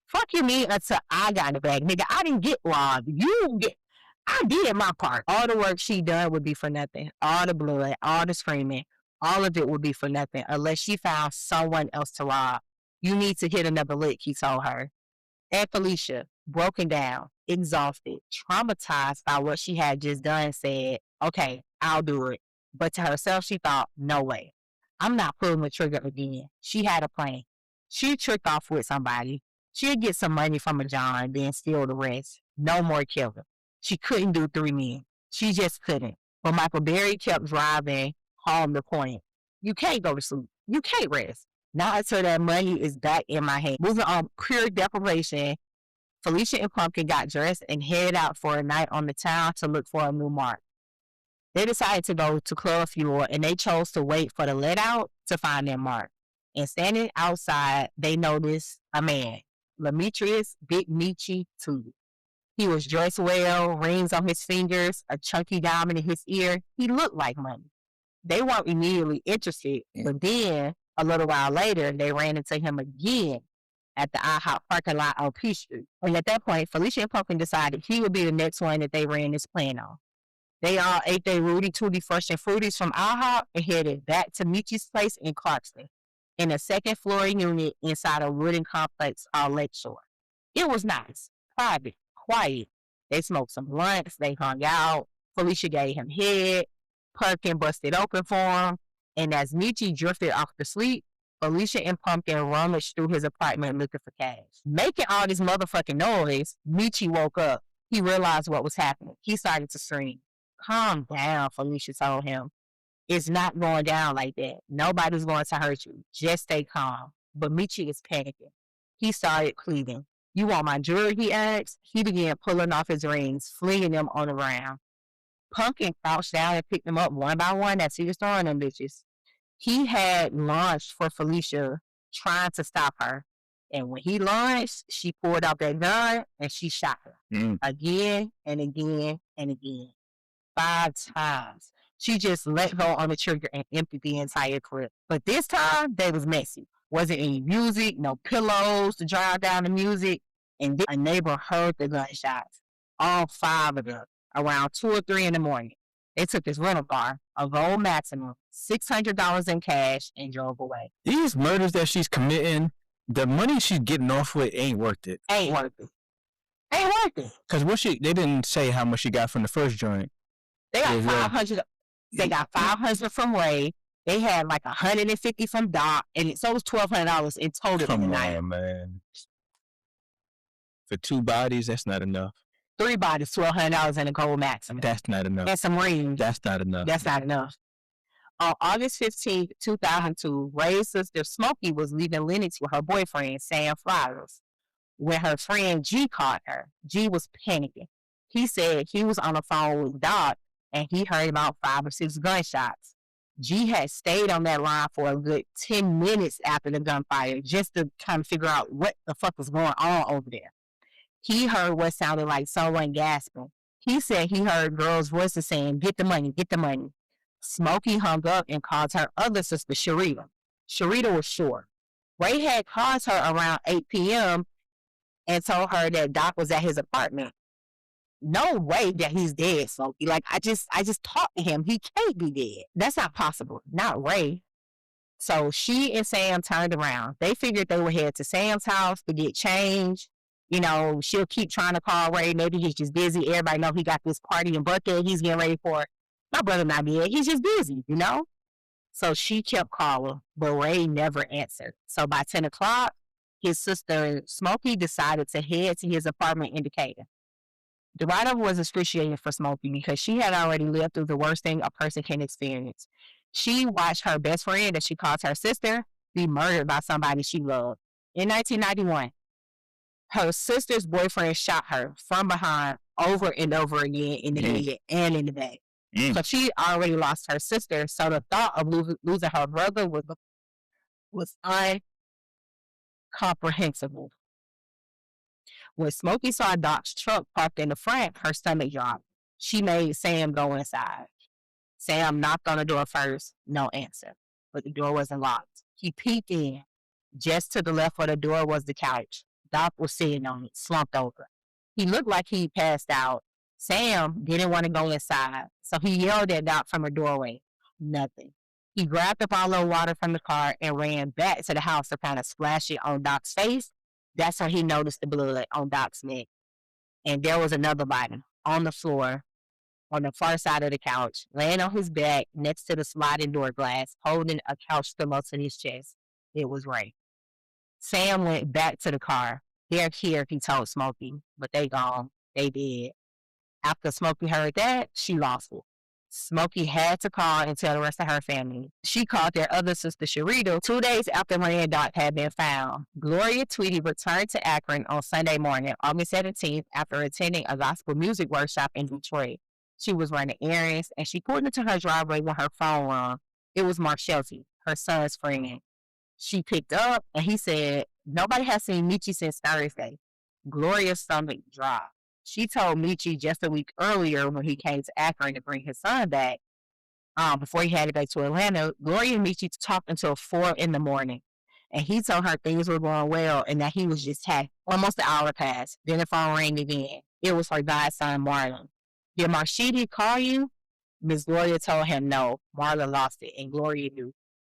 S3: Fuck you mean until I got it back. Nigga, I didn't get robbed. I did my part. All the work she done would be for nothing. All the blood, all the screaming, all of it would be for nothing unless she found someone else to rob. You need to hit another lick, he told her. And Falicia, broken down, exhausted, traumatized by what she had just done, said, okay, I'll do it. But to herself, she thought, no way. I'm not pulling the trigger again. She had a plan. She'd trick off with somebody. She'd get some money from a John, then steal the rest. No more killing. She couldn't do 3 men. She just couldn't. But Michael Berry kept driving home the point. You can't go to sleep. You can't rest. Not until that money is back in my hand. Moving on, pure deprivation. Falicia and Pumpkin got dressed and headed out for a night on the town to look for a new mark. They decided to go to Club Fuel, and they chose to wait for the let out to find their mark. And standing outside, they noticed a man, Demetrius Big Michi Tootie. He was dressed well, rings on his fingers, a chunky diamond in his ear. He looked like money. They weren't immediately interested, but then a little while later, they ran into him again at the IHOP parking lot on P Street. And at that point, Falicia and Pumpkin decided he would be the next one that they ran this plan on. They all ate their Rudy Tooty Fresh and Fruities from IHOP and headed back to Michi's place in Clarkston, in a second floor unit inside a wooden complex on Lakeshore. It was nice, private, quiet. They smoked some blunts, they hung out. Falicia gave him head. Pumpkin busted open for him. And as Michi drifted off to sleep, Falicia and Pumpkin rummaged through his apartment looking for cash. Making all this motherfucking noise, Michi woke up. He realized what was happening. He started to scream. Calm down, Falicia told him. It's not going down like that. Nobody's going to hurt you. Just stay calm. But Michi is panicking. He started pleading. You want my jewelry, he asked. He began pulling off his rings, flinging them on the ground. Pumpkin crouched down and picked them up one by one as he was throwing them bitches. He had lunged for Falicia, trying to stop her. And when he lunged, she pulled out that gun and she shot her. Again and again and again. 5 times. She just let go on the trigger and emptied the entire clip. But this time, they was messy. Wasn't any music, no pillows to drown down the music. And then a neighbor heard the gunshots. All 5 of them, around 2 or 3 in the morning. They took his rental car, a gold Maximum, $600 in cash, and drove away.
S1: These murders that she's committing, the money she's getting off with ain't worth it.
S3: Ain't worth it. Ain't worth it.
S1: Because they didn't say how much she got from the first joint.
S3: They got 500. They got 500 from Ray. They had like 150 from Doc, and so it was $1,200 in total.
S1: Come on, man. For 2 bodies, that's not enough.
S3: 3 bodies, $1,200 and a gold Maximum.
S1: That's not enough.
S3: And some rings.
S1: That's not enough.
S3: That's not enough. On August 15, 2002, Ray's sister Smokey was leaving Lennox with her boyfriend, Sam Flowers, when her friend G caught her. G was panicking. He said he was on the phone with Doc and he heard about 5 or 6 gunshots. G had stayed on that line for a good 10 minutes after the gunfire just to kind of figure out what the fuck was going on over there. He heard what sounded like someone gasping. He said he heard girls' voices saying, get the money, get the money. Smokey hung up and called her other sister, Sharita. Sharita was sure. Ray had called her around 8 p.m. and told her that Doc was at his apartment. No way that he's dead, Smokey. Like, I just talked to him. He can't be dead. That's not possible. Not Ray. So she and Sam turned around. They figured they would head to Sam's house to get change. You know, she'll keep trying to call Ray. Maybe he's just busy. Everybody know he got this party in Buckhead he's getting ready for. My brother not dead. He's just busy, you know? So she kept calling, but Ray never answered. So by 10 o'clock, his sister Smokey decided to head to his apartment in Decatur. The writer was excruciating for Smokey because she had already lived through the worst thing a person can experience. She watched her best friend, that she calls her sister, be murdered by somebody she loved. In 1991, her sister's boyfriend shot her from behind over and over again in the head and in the back. So she already lost her sister, so the thought of losing her brother was incomprehensible. When Smokey saw Doc's truck parked in the front, her stomach dropped. She made Sam go inside. Sam knocked on the door first, no answer, but the door wasn't locked. He peeked in. Just to the left of the door was the couch. Doc was sitting on it, slumped over. He looked like he passed out. Sam didn't want to go inside, so he yelled at Doc from the doorway. Nothing. He grabbed a bottle of water from the car and ran back to the house to kind of splash it on Doc's face. That's when he noticed the blood on Doc's neck. And there was another body on the floor on the far side of the couch, laying on his back next to the sliding door glass, holding a couch pillow to his chest. It was Ray. Sam went back to the car. They're here, he told Smokey, but they gone. They dead. After Smokey heard that, she lost it. Smokey had to call and tell the rest of her family. She called their other sister, Sharita, 2 days after Ray and Doc had been found. Gloria Tweedy returned to Akron on Sunday morning, August 17th, after attending a gospel music workshop in Detroit. She was running errands, and she pulled into her driveway when her phone rang. It was Mark Shelty, her son's friend. She picked up, and he said, "Nobody has seen Michi since Thursday." Gloria's stomach dropped. She told Michi just a week earlier when he came to Akron to bring his son back, before he had to go to Atlanta. Gloria and Michi talked until 4 in the morning. And he told her things were going well and that he was just happy. Almost an hour passed. Then the phone rang again. It was her godson, Marlon. "Did Marshidi call you?" Miss Gloria told him no. Marlon lost it, and Gloria knew.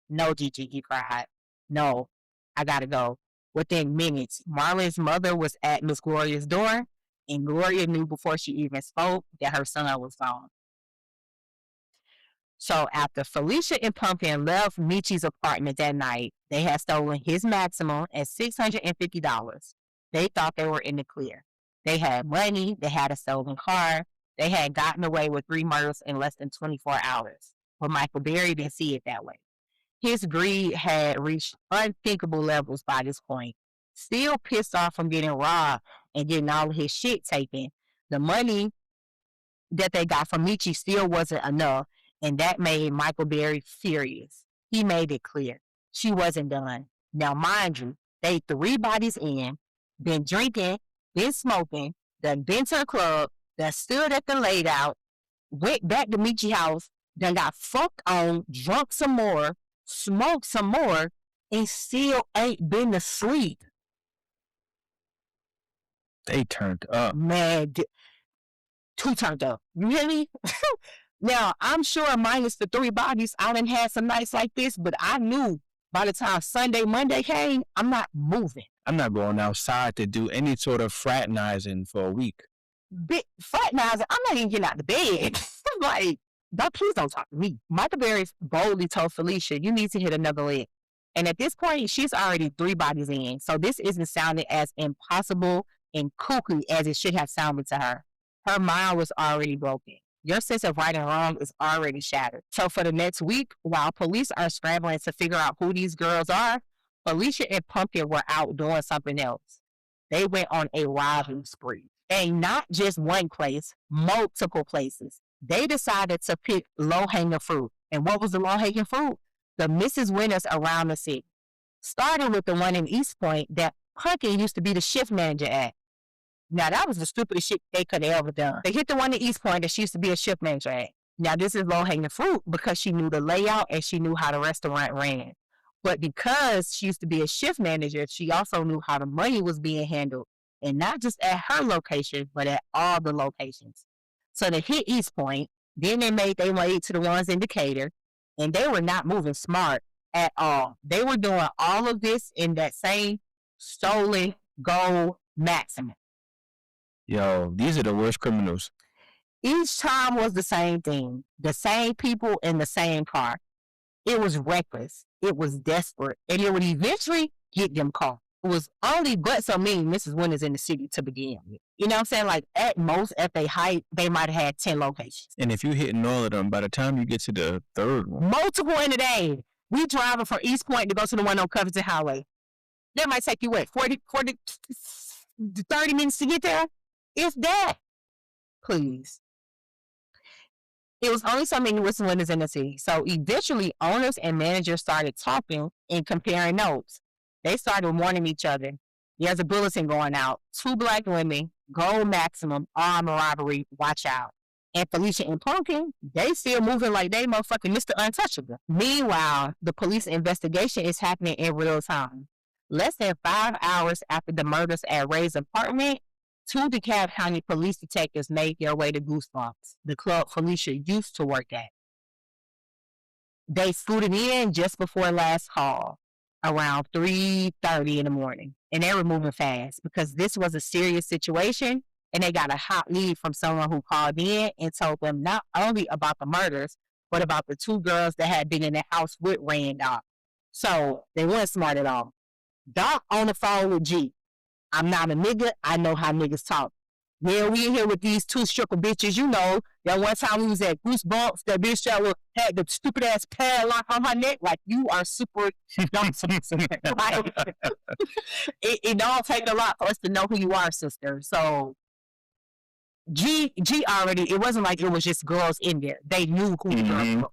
S3: "No, Gigi," he cried. "No, I gotta go." Within minutes, Marlon's mother was at Miss Gloria's door, and Gloria knew before she even spoke that her son was gone. So after Falicia and Pumpkin left Michi's apartment that night, they had stolen his maximum at $650. They thought they were in the clear. They had money, they had a stolen car, they had gotten away with 3 murders in less than 24 hours. But Michael Berry didn't see it that way. His greed had reached unthinkable levels by this point. Still pissed off from getting robbed and getting all of his shit taken, the money that they got from Michi still wasn't enough, and that made Michael Berry furious. He made it clear she wasn't done. Now, mind you, they 3 bodies in, been drinking, been smoking, done been to the club, done stood at the layout, went back to Michi's house, done got fucked on, drunk some more, smoked some more, and still ain't been to sleep.
S1: They turned up.
S3: Man, too turned up. You hear me? Now, I'm sure minus the 3 bodies, I done had some nights like this, but I knew by the time Sunday, Monday came, I'm not moving.
S1: I'm not going outside to do any sort of fraternizing for a week.
S3: Fraternizing, I'm not even getting out of bed. Like, please don't talk to me. Michael Berry boldly told Falicia, "You need to hit another lick." And at this point, she's already 3 bodies in. So this isn't sounding as impossible and kooky as it should have sounded to her. Her mind was already broken. Your sense of right and wrong is already shattered. So for the next week, while police are scrambling to figure out who these girls are, Falicia and Pumpkin were out doing something else. They went on a robbing spree. And not just one place, multiple places. They decided to pick low-hanging fruit. And what was the low-hanging fruit? The Mrs. Winners around the city. Starting with the one in East Point that Pumpkin used to be the shift manager at. Now, that was the stupidest shit they could have ever done. They hit the one in East Point that she used to be a shift manager at. Now, this is low-hanging fruit because she knew the layout and she knew how the restaurant ran. But because she used to be a shift manager, she also knew how the money was being handled. And not just at her location, but at all the locations. So they hit East Point. Then they made their way to the ones in Decatur. And they were not moving smart at all. They were doing all of this in that same stolen gold maximum.
S1: Yo, these are the worst criminals.
S3: Each time was the same thing. The same people in the same car. It was reckless. It was desperate. And it would eventually get them caught. It was only but so many Mrs. Winners in the city to begin with. You know what I'm saying? Like, at most, at their height, they might have had 10 locations.
S1: And if you're hitting all of them, by the time you get to the 3rd one.
S3: Multiple in a day. We driving from East Point to go to the one on Covington Highway. That might take you, what, 40, 30 minutes to get there? If that. Please. It was only so many Mrs. Winners in the city. So eventually, owners and managers started talking and comparing notes. They started warning each other. There's a bulletin going out. 2 black women, gold maximum, armed robbery, watch out. And Falicia and Pumpkin, they still moving like they motherfucking Mr. Untouchable. Meanwhile, the police investigation is happening in real time. Less than 5 hours after the murders at Ray's apartment, 2 DeKalb County police detectives made their way to Goosebumps, the club Falicia used to work at. They scooted in just before last call, around 3:30 in the morning. And they were moving fast because this was a serious situation and they got a hot lead from someone who called in and told them not only about the murders, but about the 2 girls that had been in the house with Ray and Doc. So they weren't smart at all. Doc on the phone with G. I'm not a nigga. I know how niggas talk. Yeah, we in here with these 2 stripper bitches. You know, that one time we was at Goosebumps, that bitch that had the stupid ass padlock on her neck. Like, you are super dumb. Like, it don't take a lot for us to know who you are, sister. So G already, it wasn't like it was just girls in there. They knew who the girls were.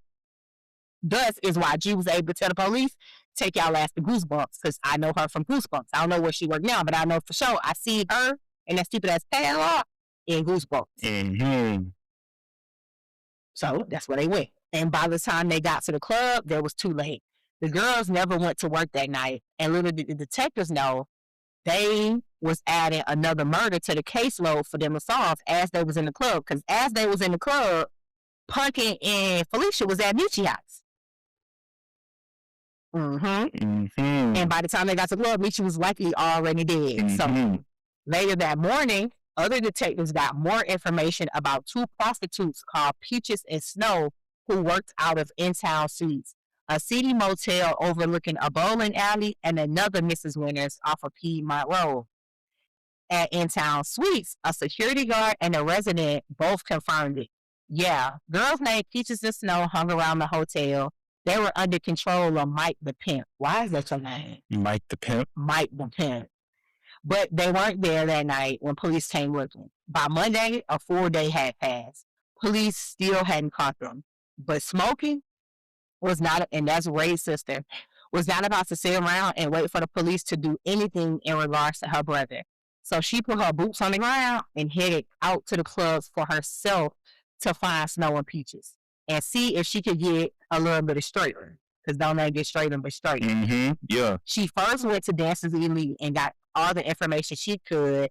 S3: Thus is why G was able to tell the police, take y'all ass to Goosebumps, because I know her from Goosebumps. I don't know where she works now, but I know for sure I see her and that stupid ass padlock in Goosebumps. So that's where they went. And by the time they got to the club, it was too late. The girls never went to work that night, and little did the detectives know they was adding another murder to the caseload for them to solve as they was in the club. Because as they was in the club, Punkin and Falicia was at Michi's house. And by the time they got to the club, Michi was likely already dead. So later that morning, other detectives got more information about 2 prostitutes called Peaches and Snow who worked out of In-Town Suites, a seedy motel overlooking a bowling alley, and another Mrs. Winters off of Piedmont Road. At In-Town Suites, a security guard and a resident both confirmed it. Yeah, girls named Peaches and Snow hung around the hotel. They were under control of Mike the Pimp. Why is that your name?
S1: Mike the Pimp?
S3: Mike the Pimp. But they weren't there that night when police came looking. By Monday, a full day had passed. Police still hadn't caught them. But Smokey was not, and that's Ray's sister, was not about to sit around and wait for the police to do anything in regards to her brother. So she put her boots on the ground and headed out to the clubs for herself to find Snow and Peaches and see if she could get a little bit of straighter. Because don't they get straighter but straight.
S1: Yeah.
S3: She first went to Dancers Elite and got all the information she could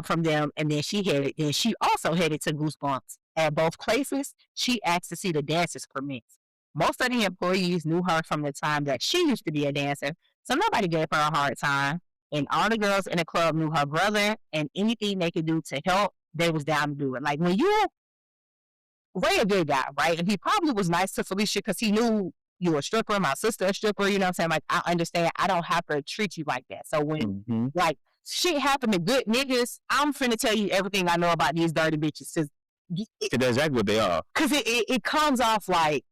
S3: from them, and then she also headed to Goosebumps. At both places, she asked to see the dancers' permits. Most of the employees knew her from the time that she used to be a dancer, so nobody gave her a hard time. And all the girls in the club knew her brother, and anything they could do to help, they was down to do it. Like, when Ray a good guy, right? And he probably was nice to Falicia because he knew you a stripper, my sister a stripper, you know what I'm saying? Like, I understand, I don't have to treat you like that. So when, like, shit happened to good niggas, I'm finna tell you everything I know about these dirty bitches.
S1: That's exactly what they are.
S3: Because it comes off like,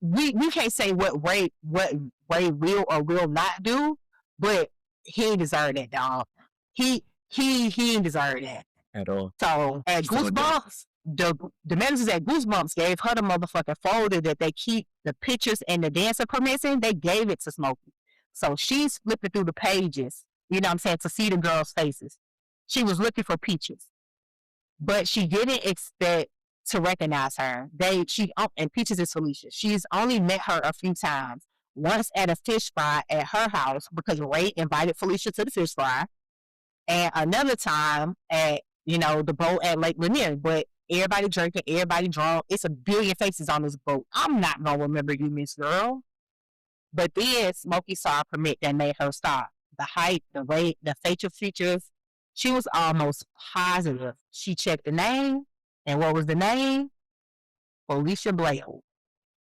S3: we can't say what Ray will or will not do, but he ain't deserve that, dog. He ain't deserve that.
S1: At all.
S3: So at Goosebumps, the managers at Goosebumps gave her the motherfucking folder that they keep the pictures and the dancer permits in. They gave it to Smokey. So she's flipping through the pages, you know what I'm saying, to see the girls' faces. She was looking for Peaches, but she didn't expect to recognize her. And Peaches is Falicia. She's only met her a few times. Once at a fish fry at her house because Ray invited Falicia to the fish fry, and another time at the boat at Lake Lanier. But everybody drinking, everybody drunk. It's a billion faces on this boat. I'm not gonna remember you, Miss Girl. But then Smokey saw a permit that made her stop. The height, the weight, the facial features. She was almost positive. She checked the name, and what was the name? Falicia Blakely.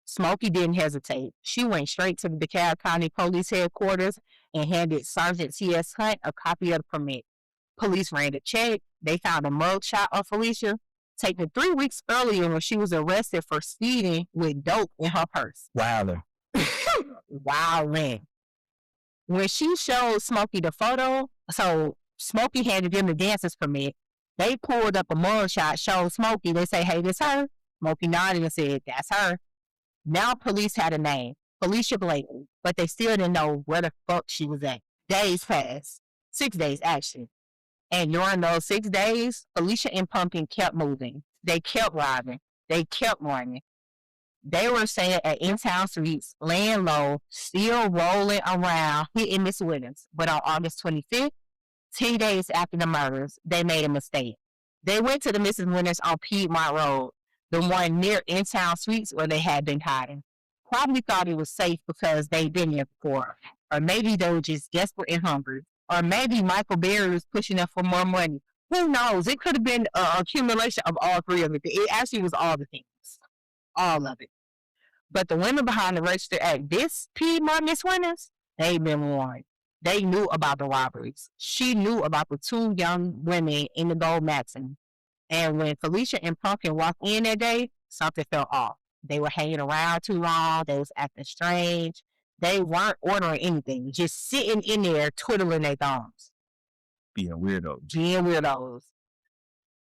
S3: Smokey didn't hesitate. She went straight to the DeKalb County Police Headquarters and handed Sergeant C.S. Hunt a copy of the permit. Police ran the check. They found a mugshot of Falicia taken 3 weeks earlier when she was arrested for speeding with dope in her purse.
S1: Wilder.
S3: Wildin'. When she showed Smokey the photo, so Smokey handed them the dancer's permit. They pulled up a mugshot, showed Smokey. They say, "Hey, this her?" Smokey nodded and said, "That's her." Now police had a name, Falicia Blakely, but they still didn't know where the fuck she was at. Days passed. 6 days, actually. And during those 6 days, Falicia and Pumpkin kept moving. They kept robbing. They kept running. They were staying at In-Town Suites, laying low, still rolling around, hitting Miss Williams. But on August 25th, 10 days after the murders, they made a mistake. They went to the Mrs. Winters on Piedmont Road, the one near In-Town Suites where they had been hiding. Probably thought it was safe because they'd been there before. Or maybe they were just desperate and hungry. Or maybe Michael Berry was pushing up for more money. Who knows? It could have been an accumulation of all three of it. It actually was all the things. All of it. But the women behind the register at this Piedmont Miss Winners, they've been warned. They knew about the robberies. She knew about the two young women in the gold Maxim. And when Falicia and Pumpkin walked in that day, something felt off. They were hanging around too long. They was acting strange. They weren't ordering anything, just sitting in there twiddling their thumbs.
S1: Being weirdos.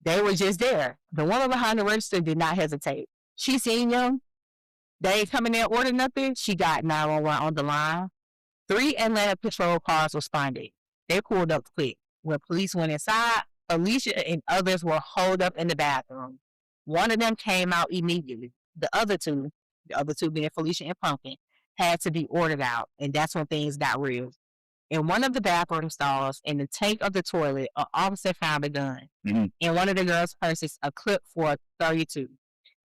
S3: They were just there. The woman behind the register did not hesitate. She seen them. They ain't coming there ordering nothing. She got 911 on the line. 3 Atlanta patrol cars responded. They pulled up quick. When police went inside, Falicia and others were holed up in the bathroom. One of them came out immediately. The other two being Falicia and Pumpkin, had to be ordered out, and that's when things got real. In one of the bathroom stalls, in the tank of the toilet, an officer found a gun. Mm-hmm. In one of the girls' purses, a clip for a .32.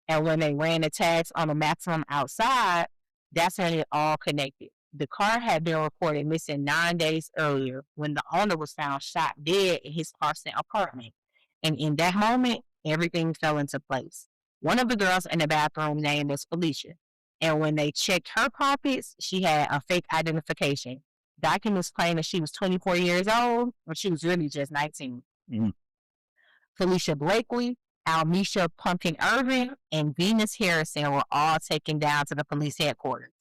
S3: And when they ran the tags on the Maximum outside, that's when it all connected. The car had been reported missing 9 days earlier when the owner was found shot dead in his Carson apartment. And in that moment, everything fell into place. One of the girls in the bathroom name was Falicia. And when they checked her pockets, she had a fake identification. Documents claim that she was 24 years old, or she was really just 19. Mm-hmm. Falicia Blakely, Almisha Pumpkin Irving, and Venus Harrison were all taken down to the police headquarters.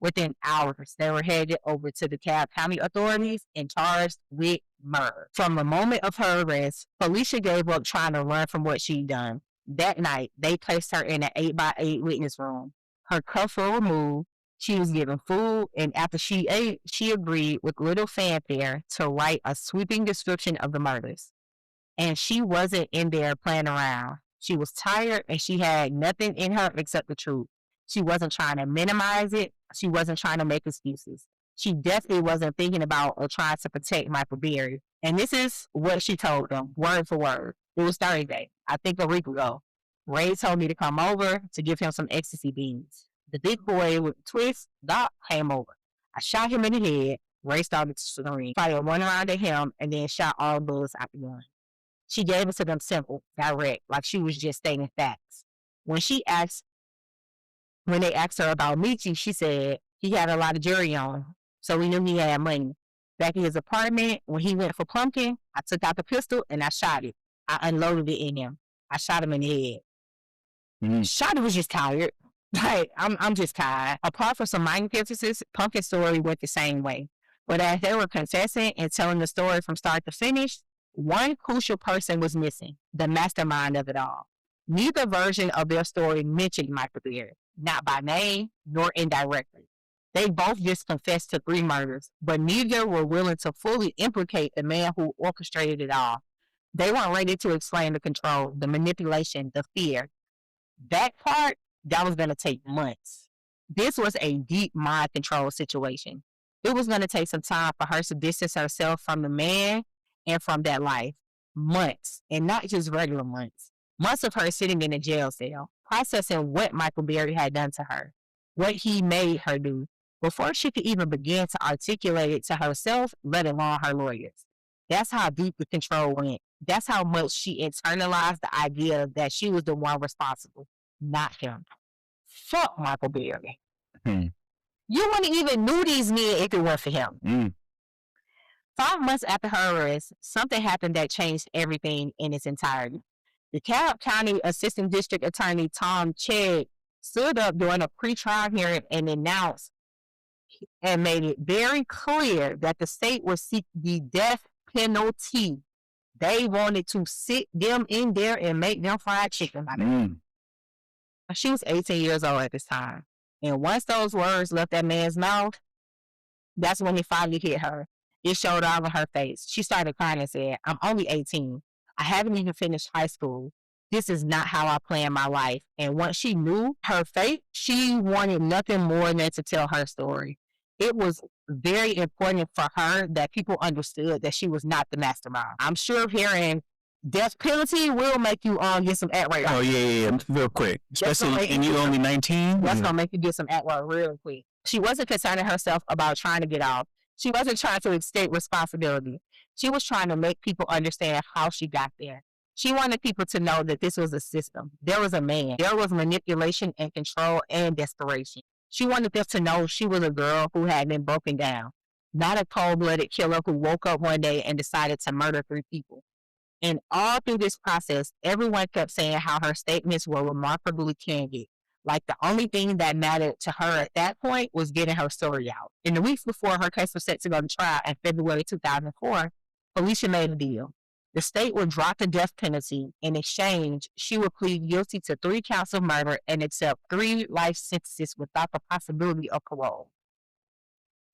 S3: Within hours, they were headed over to the DeKalb County authorities and charged with murder. From the moment of her arrest, Falicia gave up trying to run from what she'd done. That night, they placed her in an 8x8 witness room. Her cuffs were removed. She was given food, and after she ate, she agreed with little fanfare to write a sweeping description of the murders. And she wasn't in there playing around. She was tired, and she had nothing in her except the truth. She wasn't trying to minimize it. She wasn't trying to make excuses. She definitely wasn't thinking about or trying to protect Michael Berry. And this is what she told them, word for word. It was Thursday, I think a week ago. Ray told me to come over to give him some ecstasy beans. The big boy with the twist, Doc, came over. I shot him in the head. Ray started to scream, fired one round at him, and then shot all bullets out the gun. She gave it to them simple, direct, like she was just stating facts. When they asked her about Michi, she said he had a lot of jewelry on, so we knew he had money. Back in his apartment, when he went for Pumpkin, I took out the pistol and I shot it. I unloaded it in him. I shot him in the head. Mm-hmm. Shotty was just tired. Like, I'm just tired. Apart from some minor differences, Pumpkin's story went the same way. But as they were confessing and telling the story from start to finish, one crucial person was missing, the mastermind of it all. Neither version of their story mentioned Michael Berry, not by name nor indirectly. They both just confessed to 3 murders, but neither were willing to fully implicate the man who orchestrated it all. They weren't ready to explain the control, the manipulation, the fear. That part, that was going to take months. This was a deep mind control situation. It was going to take some time for her to distance herself from the man and from that life. Months, and not just regular months. Months of her sitting in a jail cell, processing what Michael Berry had done to her, what he made her do, before she could even begin to articulate it to herself, let alone her lawyers. That's how deep the control went. That's how much she internalized the idea that she was the one responsible, not him. Fuck Michael Berry. You wouldn't even knew these men if it weren't for him. 5 months after her arrest, something happened that changed everything in its entirety. The DeKalb County Assistant District Attorney Tom Chegg stood up during a pretrial hearing and announced and made it very clear that the state would seek the death penalty. They wanted to sit them in there and make them fried chicken. She was 18 years old at this time. And once those words left that man's mouth, that's when it finally hit her. It showed all on her face. She started crying and said, I'm only 18. I haven't even finished high school. This is not how I plan my life. And once she knew her fate, she wanted nothing more than to tell her story. It was very important for her that people understood that she was not the mastermind. I'm sure hearing death penalty will make you get some at right.
S1: Oh, yeah, real quick. Especially, and you only 19?
S3: That's going to make you get some at right real quick. She wasn't concerning herself about trying to get out. She wasn't trying to escape responsibility. She was trying to make people understand how she got there. She wanted people to know that this was a system. There was a man. There was manipulation and control and desperation. She wanted them to know she was a girl who had been broken down, not a cold-blooded killer who woke up one day and decided to murder 3 people. And all through this process, everyone kept saying how her statements were remarkably candid. Like the only thing that mattered to her at that point was getting her story out. In the weeks before her case was set to go to trial in February 2004, Falicia made a deal. The state would drop the death penalty. In exchange, she would plead guilty to 3 counts of murder and accept 3 life sentences without the possibility of parole.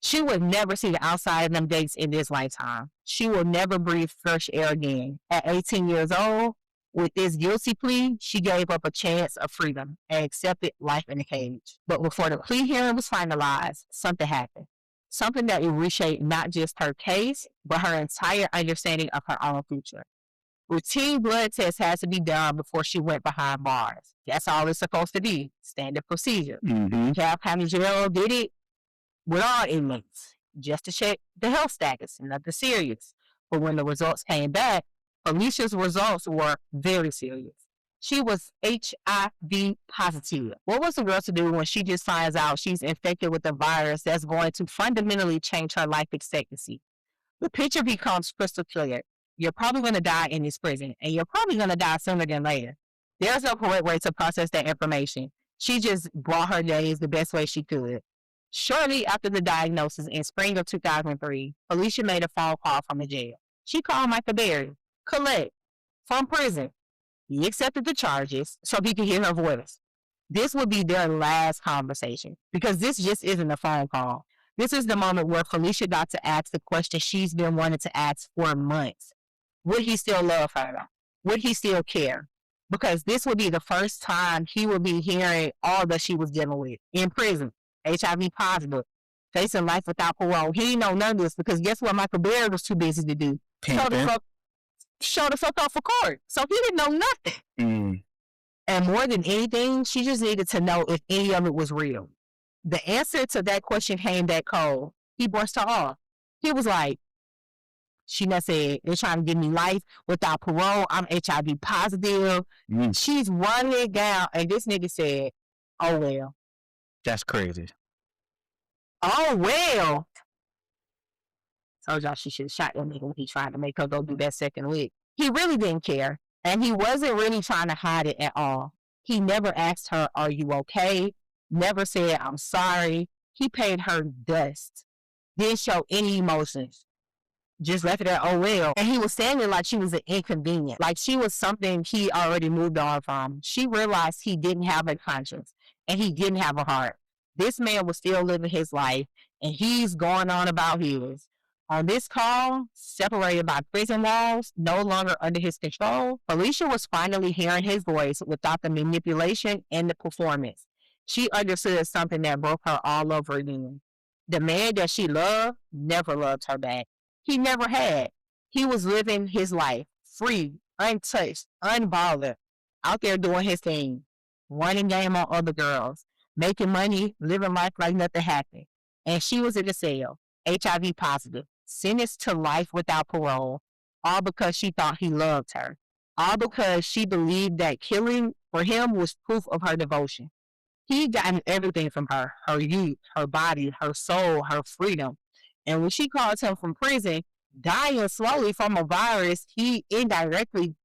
S3: She would never see the outside of them gates in this lifetime. She will never breathe fresh air again. At 18 years old, with this guilty plea, she gave up a chance of freedom and accepted life in a cage. But before the plea hearing was finalized, something happened. Something that would reshape not just her case, but her entire understanding of her own future. Routine blood tests had to be done before she went behind bars. That's all it's supposed to be. Standard procedure. Cal County Jail did it with all inmates, just to check the health status, nothing serious. But when the results came back, Felicia's results were very serious. She was HIV positive. What was the girl to do when she just finds out she's infected with a virus that's going to fundamentally change her life expectancy? The picture becomes crystal clear. You're probably going to die in this prison, and you're probably going to die sooner than later. There's no correct way to process that information. She just brought her days the best way she could. Shortly after the diagnosis in spring of 2003, Falicia made a phone call from the jail. She called Michael Berry, collect, from prison. He accepted the charges so he could hear her voice. This would be their last conversation because this just isn't a phone call. This is the moment where Falicia got to ask the question she's been wanting to ask for months. Would he still love her? Would he still care? Because this would be the first time he would be hearing all that she was dealing with in prison. HIV positive, facing life without parole. He didn't know none of this because guess what Michael Berry was too busy to do? Show the fuck off for court. So he didn't know nothing. And more than anything, she just needed to know if any of it was real. The answer to that question came back cold. He brushed her off. He was like, she done said, they're trying to give me life without parole. I'm HIV positive. She's running it down. And this nigga said, oh, well.
S1: That's crazy.
S3: Oh, well. Told y'all she should have shot that nigga when he tried to make her go do that second lick. He really didn't care. And he wasn't really trying to hide it at all. He never asked her, are you okay? Never said, I'm sorry. He paid her dust. Didn't show any emotions. Just left it at, oh, well. And he was saying it like she was an inconvenience. Like she was something he already moved on from. She realized he didn't have a conscience. And he didn't have a heart. This man was still living his life, and he's going on about his. On this call, separated by prison walls, no longer under his control, Falicia was finally hearing his voice without the manipulation and the performance. She understood something that broke her all over again. The man that she loved never loved her back. He never had. He was living his life, free, untouched, unbothered, out there doing his thing. Running game on other girls, making money, living life like nothing happened. And she was in a cell, HIV positive, sentenced to life without parole, all because she thought he loved her, all because she believed that killing for him was proof of her devotion. He'd gotten everything from her youth, her body, her soul, her freedom. And when she called him from prison, dying slowly from a virus he indirectly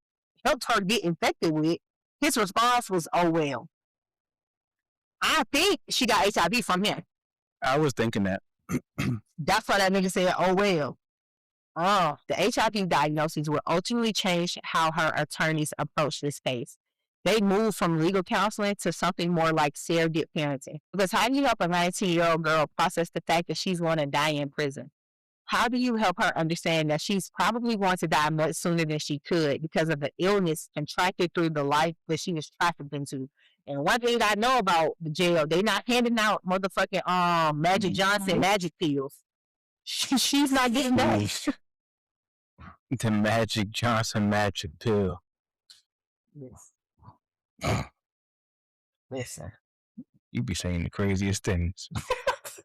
S3: helped her get infected with, his response was, oh, well. I think she got HIV from him.
S1: I was thinking that.
S3: That's why that nigga said, oh, well. The HIV diagnosis would ultimately change how her attorneys approach this case. They moved from legal counseling to something more like surrogate parenting. Because how do you help a 19-year-old girl process the fact that she's going to die in prison? How do you help her understand that she's probably going to die much sooner than she could because of the illness contracted through the life that she was trafficked into? And one thing I know about the jail, they not handing out motherfucking Magic Johnson magic pills. She's not getting that.
S1: The Magic Johnson magic pill.
S3: Listen.
S1: You be saying the craziest things.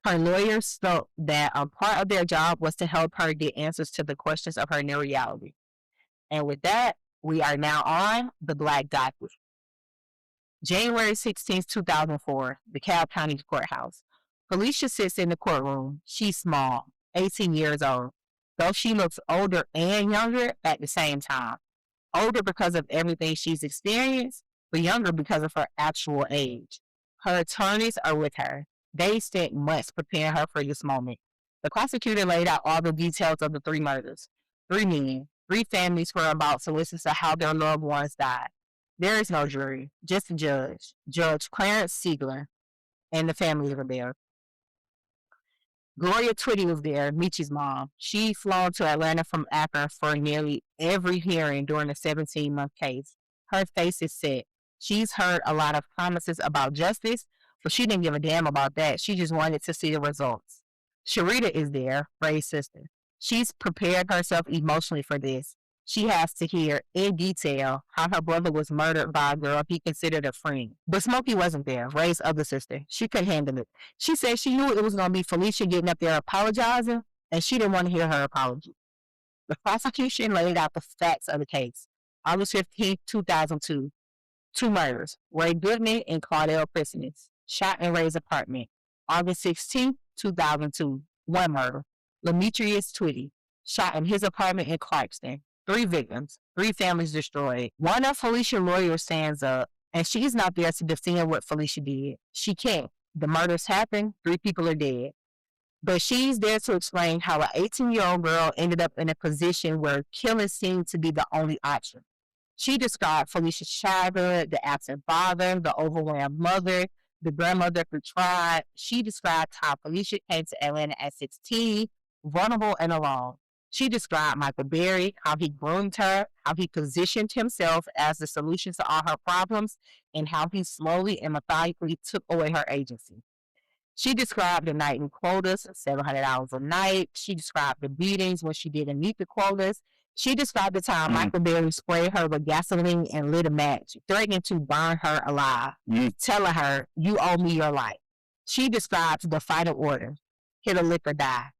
S3: Her lawyers felt that a part of their job was to help her get answers to the questions of her new reality. And with that, we are now on the Black Docket. January 16th, 2004, DeKalb County Courthouse. Falicia sits in the courtroom. She's small, 18 years old, though she looks older and younger at the same time. Older because of everything she's experienced, but younger because of her actual age. Her attorneys are with her. They spent months preparing her for this moment. The prosecutor laid out all the details of the 3 murders. 3 men, 3 families were about to listen to how their loved ones died. There is no jury, just a judge, Judge Clarence Siegler, and the family were there. Gloria Twitty was there, Michi's mom. She flown to Atlanta from Akron for nearly every hearing during the 17-month case. Her face is set. She's heard a lot of promises about justice, but she didn't give a damn about that. She just wanted to see the results. Sharita is there, Ray's sister. She's prepared herself emotionally for this. She has to hear in detail how her brother was murdered by a girl he considered a friend. But Smokey wasn't there, Ray's other sister. She couldn't handle it. She said she knew it was going to be Falicia getting up there apologizing, and she didn't want to hear her apology. The prosecution laid out the facts of the case. August 15th, 2002. 2 murders. Ray Goodman and Claudel Christmas. Shot in Ray's apartment. August 16th, 2002. 1 murder. Demetrius Twitty. Shot in his apartment in Clarkston. 3 victims. 3 families destroyed. One of Felicia's lawyers stands up, and she's not there to defend what Falicia did. She can't. The murders happened. 3 people are dead. But she's there to explain how an 18-year-old girl ended up in a position where killing seemed to be the only option. She described Felicia's childhood, the absent father, the overwhelmed mother, the grandmother who tried. She described how Falicia came to Atlanta at 16, vulnerable and alone. She described Michael Berry, how he groomed her, how he positioned himself as the solution to all her problems, and how he slowly and methodically took away her agency. She described the night in quotas, $700 a night. She described the beatings when she didn't meet the quotas. She described the time Michael Berry sprayed her with gasoline and lit a match, threatening to burn her alive, telling her, "You owe me your life." She described the final order, hit a lick or die.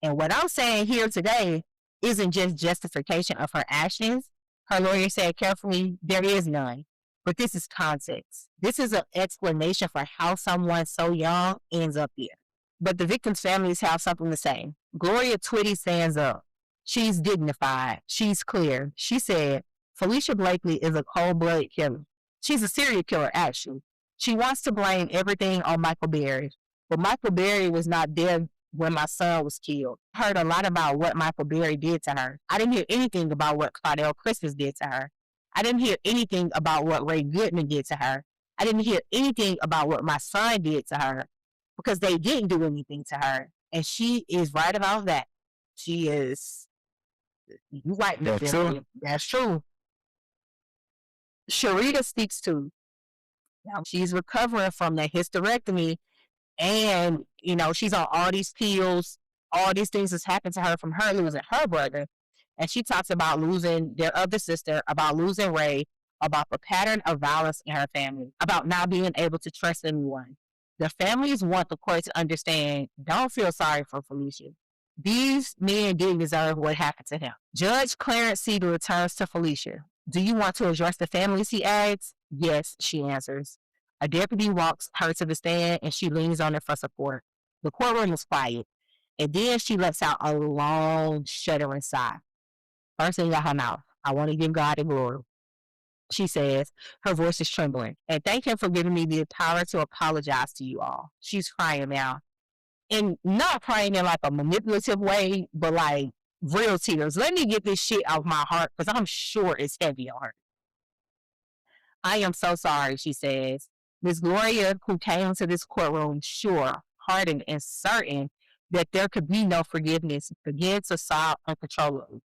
S3: And what I'm saying here today isn't just justification of her actions. Her lawyer said carefully, there is none. But this is context. This is an explanation for how someone so young ends up here. But the victims' families have something to say. Gloria Twitty stands up. She's dignified. She's clear. She said, Falicia Blakely is a cold-blooded killer. She's a serial killer, actually. She wants to blame everything on Michael Berry. But Michael Berry was not there when my son was killed. I heard a lot about what Michael Berry did to her. I didn't hear anything about what Claudel Christmas did to her. I didn't hear anything about what Ray Goodman did to her. I didn't hear anything about what my son did to her, because they didn't do anything to her. And she is right about that. She is. You right.
S1: That's true.
S3: That's true. Sharita speaks too. Now, she's recovering from the hysterectomy, and, you know, she's on all these pills. All these things that's happened to her from her losing her brother. And she talks about losing their other sister, about losing Ray, about the pattern of violence in her family, about not being able to trust anyone. The families want the court to understand, don't feel sorry for Falicia. These men didn't deserve what happened to him. Judge Clarence Siegler returns to Falicia. Do you want to address the families, he asks? Yes, she answers. A deputy walks her to the stand, and she leans on her for support. The courtroom is quiet, and then she lets out a long, shuddering sigh. First thing out her mouth, I want to give God the glory. She says, her voice is trembling, and thank him for giving me the power to apologize to you all. She's crying now. And not crying in like a manipulative way, but like real tears. Let me get this shit off my heart, because I'm sure it's heavy on her. I am so sorry, she says. Miss Gloria, who came to this courtroom sure, hardened, and certain that there could be no forgiveness, began to sob uncontrollably.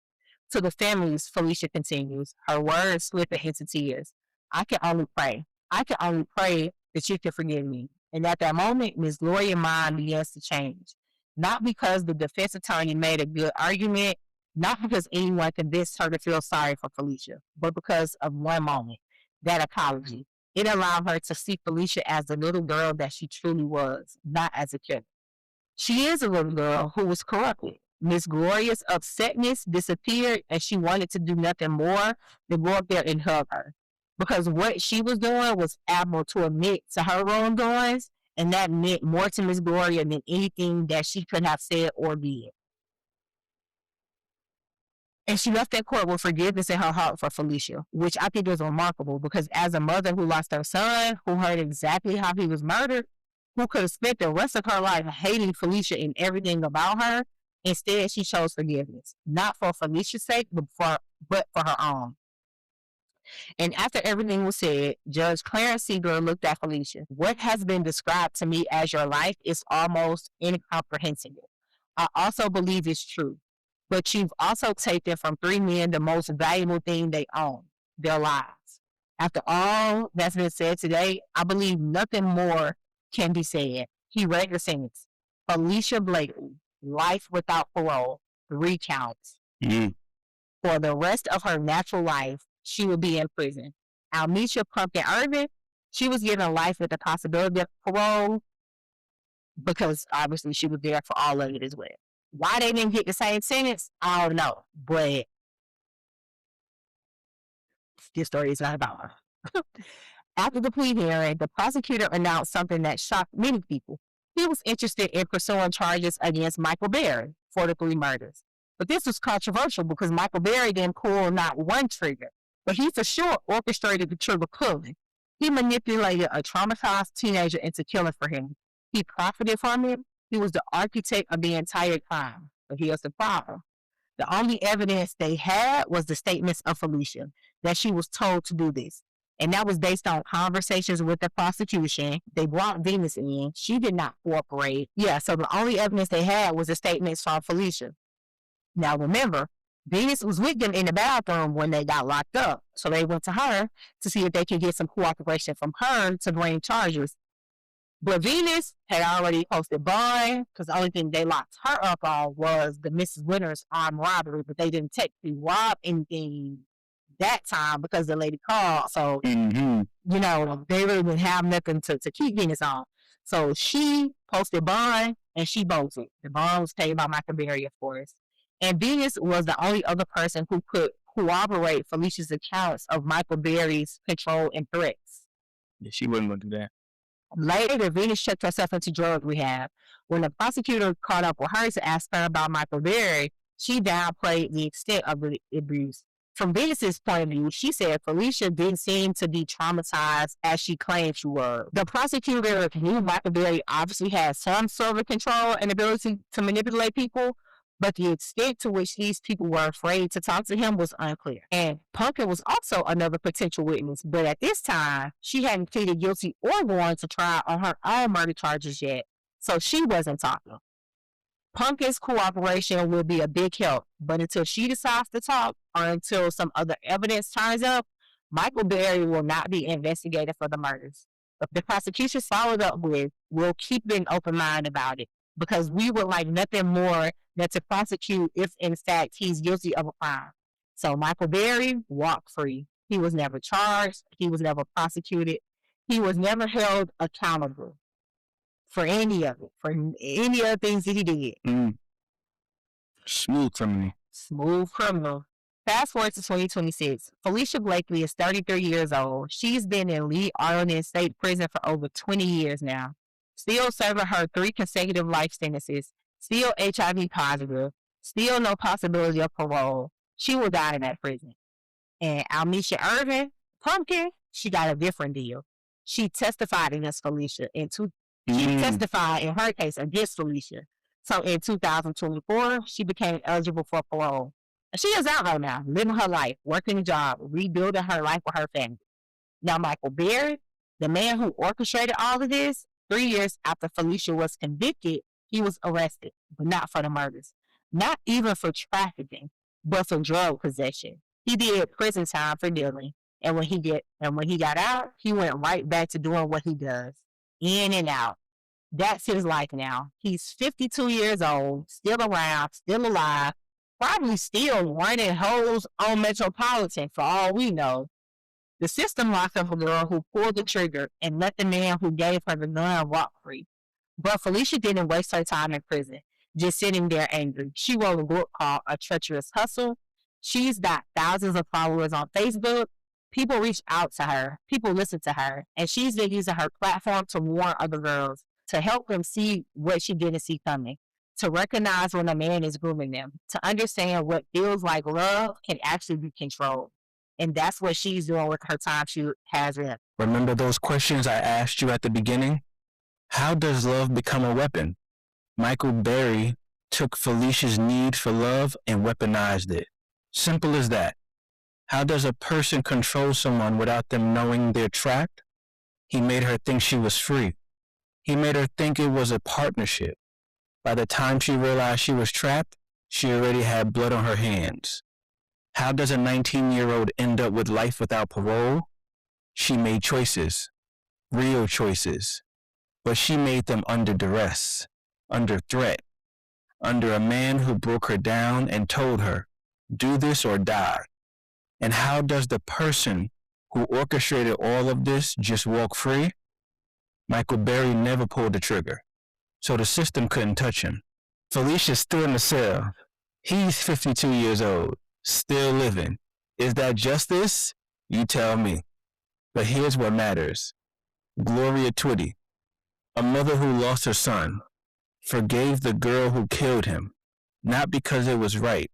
S3: To the families, Falicia continues, her words slipping into tears. I can only pray. I can only pray that you can forgive me. And at that moment, Miss Gloria's mind begins to change. Not because the defense attorney made a good argument, not because anyone convinced her to feel sorry for Falicia, but because of one moment, that apology. It allowed her to see Falicia as the little girl that she truly was, not as a killer. She is a little girl who was corrupted. Miss Gloria's upsetness disappeared, and she wanted to do nothing more than go up there and hug her. Because what she was doing was admirable to admit to her wrongdoings, and that meant more to Miss Gloria than anything that she could have said or did. And she left that court with forgiveness in her heart for Falicia, which I think is remarkable because as a mother who lost her son, who heard exactly how he was murdered, who could have spent the rest of her life hating Falicia and everything about her, instead she chose forgiveness, not for Felicia's sake, but for her own. And after everything was said, Judge Clarence Seeger looked at Falicia. What has been described to me as your life is almost incomprehensible. I also believe it's true. But you've also taken from 3 men the most valuable thing they own, their lives. After all that's been said today, I believe nothing more can be said. He read the sentence. Falicia Blakely, life without parole, 3 counts. For the rest of her natural life, she will be in prison. Almetia Pumpkin Irvin, she was given life with the possibility of parole because obviously she was there for all of it as well. Why they didn't get the same sentence, I don't know. But this story is not about her. After the plea hearing, the prosecutor announced something that shocked many people. He was interested in pursuing charges against Michael Berry for the 3 murders. But this was controversial because Michael Berry didn't pull not one trigger, but he for sure orchestrated the trigger pulling. He manipulated a traumatized teenager into killing for him. He profited from it. He was the architect of the entire crime. But here's the problem. The only evidence they had was the statements of Falicia, that she was told to do this. And that was based on conversations with the prosecution. They brought Venus in. She did not cooperate. Yeah, so the only evidence they had was the statements from Falicia. Now remember, Venus was with them in the bathroom when they got locked up. So they went to her to see if they could get some cooperation from her to bring charges. But Venus had already posted bond because the only thing they locked her up on was the Mrs. Winters armed robbery, but they didn't technically rob anything that time because the lady called. So, you know, they really didn't have nothing to keep Venus on. So she posted bond and she bolted. The bond was paid by Michael Berry, of course. And Venus was the only other person who could corroborate Felicia's accounts of Michael Berry's control and threats.
S1: Yeah, she wasn't going to do that.
S3: Later, Venus checked herself into drug rehab. When the prosecutor caught up with her to ask her about Michael Berry, she downplayed the extent of the abuse. From Venus's point of view, she said Falicia didn't seem to be traumatized as she claimed she was. The prosecutor knew Michael Berry obviously had some sort of control and ability to manipulate people, but the extent to which these people were afraid to talk to him was unclear. And Pumpkin was also another potential witness, but at this time, she hadn't pleaded guilty or gone to trial on her own murder charges yet, so she wasn't talking. Pumpkin's cooperation will be a big help, but until she decides to talk or until some other evidence turns up, Michael Berry will not be investigated for the murders. But the prosecution followed up with, we'll keep an open mind about it because we would like nothing more than to prosecute if in fact he's guilty of a crime. So Michael Berry walked free. He was never charged. He was never prosecuted. He was never held accountable for any of it, for any of the things that he did.
S1: Smooth criminal.
S3: Smooth criminal. Fast forward to 2026. Falicia Blakely is 33 years old. She's been in Lee Arlington State Prison for over 20 years now. Still serving her 3 consecutive life sentences. Still HIV positive. Still no possibility of parole. She will die in that prison. And Almetia Irvin, Pumpkin, she got a different deal. She testified against Falicia She testified in her case against Falicia. So in 2024, she became eligible for parole. And she is out right now, living her life, working a job, rebuilding her life with her family. Now, Michael Berry, the man who orchestrated all of this, 3 years after Falicia was convicted, he was arrested, but not for the murders. Not even for trafficking, but for drug possession. He did prison time for dealing. And when he got out, he went right back to doing what he does. In and out. That's his life now. He's 52 years old, still around, still alive, probably still running hoes on Metropolitan for all we know. The system locked up a girl who pulled the trigger and let the man who gave her the gun walk free. But Falicia didn't waste her time in prison, just sitting there angry. She wrote a book called A Treacherous Hustle. She's got thousands of followers on Facebook. People reach out to her, people listen to her, and she's been using her platform to warn other girls, to help them see what she didn't see coming, to recognize when a man is grooming them, to understand what feels like love can actually be controlled. And that's what she's doing with her time she has left.
S1: Remember those questions I asked you at the beginning? How does love become a weapon? Michael Berry took Felicia's need for love and weaponized it. Simple as that. How does a person control someone without them knowing they're trapped? He made her think she was free. He made her think it was a partnership. By the time she realized she was trapped, she already had blood on her hands. How does a 19-year-old end up with life without parole? She made choices, real choices, but she made them under duress, under threat, under a man who broke her down and told her, do this or die. And how does the person who orchestrated all of this just walk free? Michael Berry never pulled the trigger, so the system couldn't touch him. Felicia's still in the cell. He's 52 years old, still living. Is that justice? You tell me. But here's what matters. Gloria Twitty, a mother who lost her son, forgave the girl who killed him, not because it was right,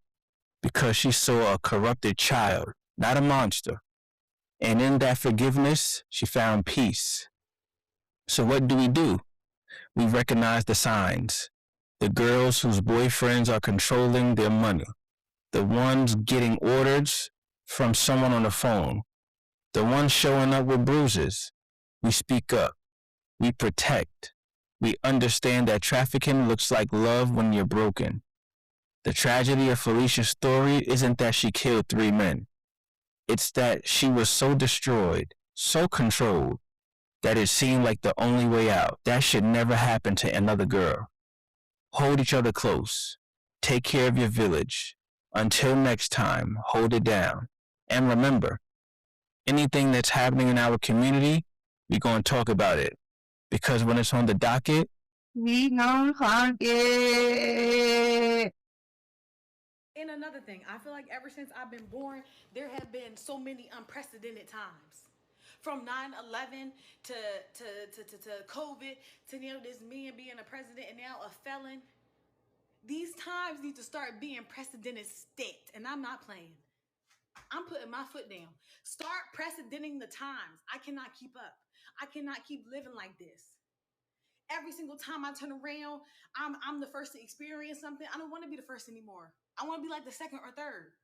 S1: because she saw a corrupted child, not a monster. And in that forgiveness, she found peace. So what do? We recognize the signs. The girls whose boyfriends are controlling their money. The ones getting orders from someone on the phone. The ones showing up with bruises. We speak up. We protect. We understand that trafficking looks like love when you're broken. The tragedy of Felicia's story isn't that she killed 3 men. It's that she was so destroyed, so controlled, that it seemed like the only way out. That should never happen to another girl. Hold each other close. Take care of your village. Until next time, hold it down. And remember, anything that's happening in our community, we're going to talk about it. Because when it's on the docket, we gon' honk it.
S4: And another thing, I feel like ever since I've been born, there have been so many unprecedented times. From 9/11 to COVID to now this man being a president and now a felon. These times need to start being precedented state, and I'm not playing. I'm putting my foot down. Start precedenting the times. I cannot keep up. I cannot keep living like this. Every single time I turn around, I'm the first to experience something. I don't want to be the first anymore. I want to be like the second or third.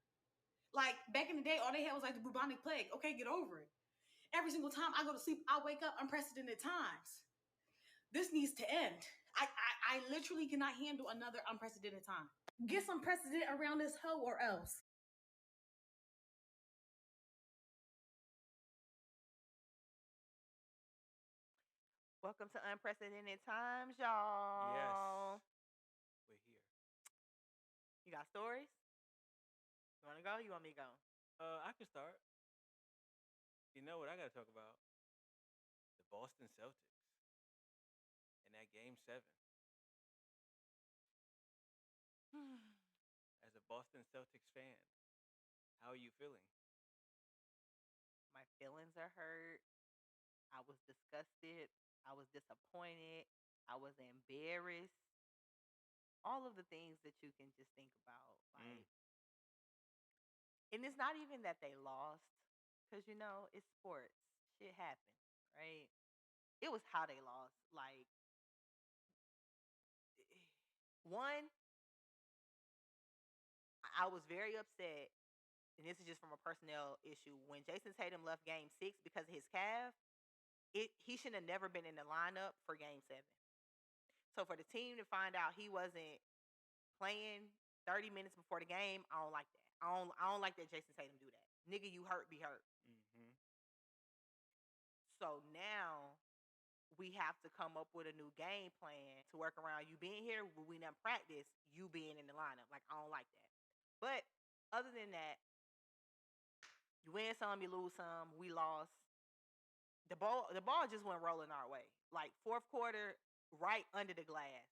S4: Like back in the day, all they had was like the bubonic plague. Okay, get over it. Every single time I go to sleep, I wake up unprecedented times. This needs to end. I literally cannot handle another unprecedented time. Get some precedent around this hoe or else.
S5: Welcome to Unprecedented Times, y'all.
S6: Yes. We're here.
S5: You got stories? You want to go? You want me to go?
S6: I can start. You know what I got to talk about? The Boston Celtics and that game 7. As a Boston Celtics fan, how are you feeling?
S5: My feelings are hurt. I was disgusted. I was disappointed. I was embarrassed. All of the things that you can just think about. Like, and it's not even that they lost, because you know it's sports. Shit happens, right? It was how they lost. Like, one, I was very upset, and this is just from a personnel issue. When Jason Tatum left Game 6 because of his calf, he shouldn't have never been in the lineup for Game 7. So for the team to find out he wasn't playing 30 minutes before the game, I don't like that. I don't like that Jason Tatum do that. Nigga, you hurt, be hurt.
S6: Mm-hmm.
S5: So now we have to come up with a new game plan to work around you being here when we done practice, you being in the lineup. Like, I don't like that. But other than that, you win some, you lose some. We lost. The ball just went rolling our way. Like, fourth quarter, right under the glass.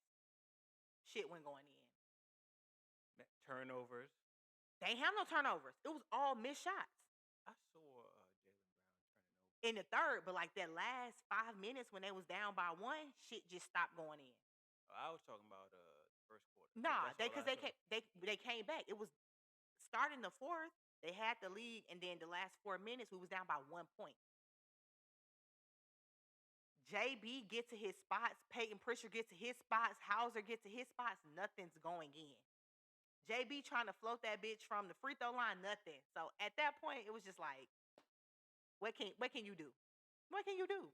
S5: Shit wasn't going in.
S6: Turnovers.
S5: They ain't have no turnovers. It was all missed shots.
S6: I saw Jalen Brown turning over
S5: in the third, but like that last 5 minutes when they was down by 1, shit just stopped going in.
S6: I was talking about first quarter.
S5: Nah, they came back. It was starting the fourth. They had the lead, and then the last 4 minutes we was down by 1 point. JB get to his spots, Peyton Pritchard get to his spots, Hauser get to his spots. Nothing's going in. JB trying to float that bitch from the free throw line, nothing. So at that point, it was just like, what can you do? What can you do?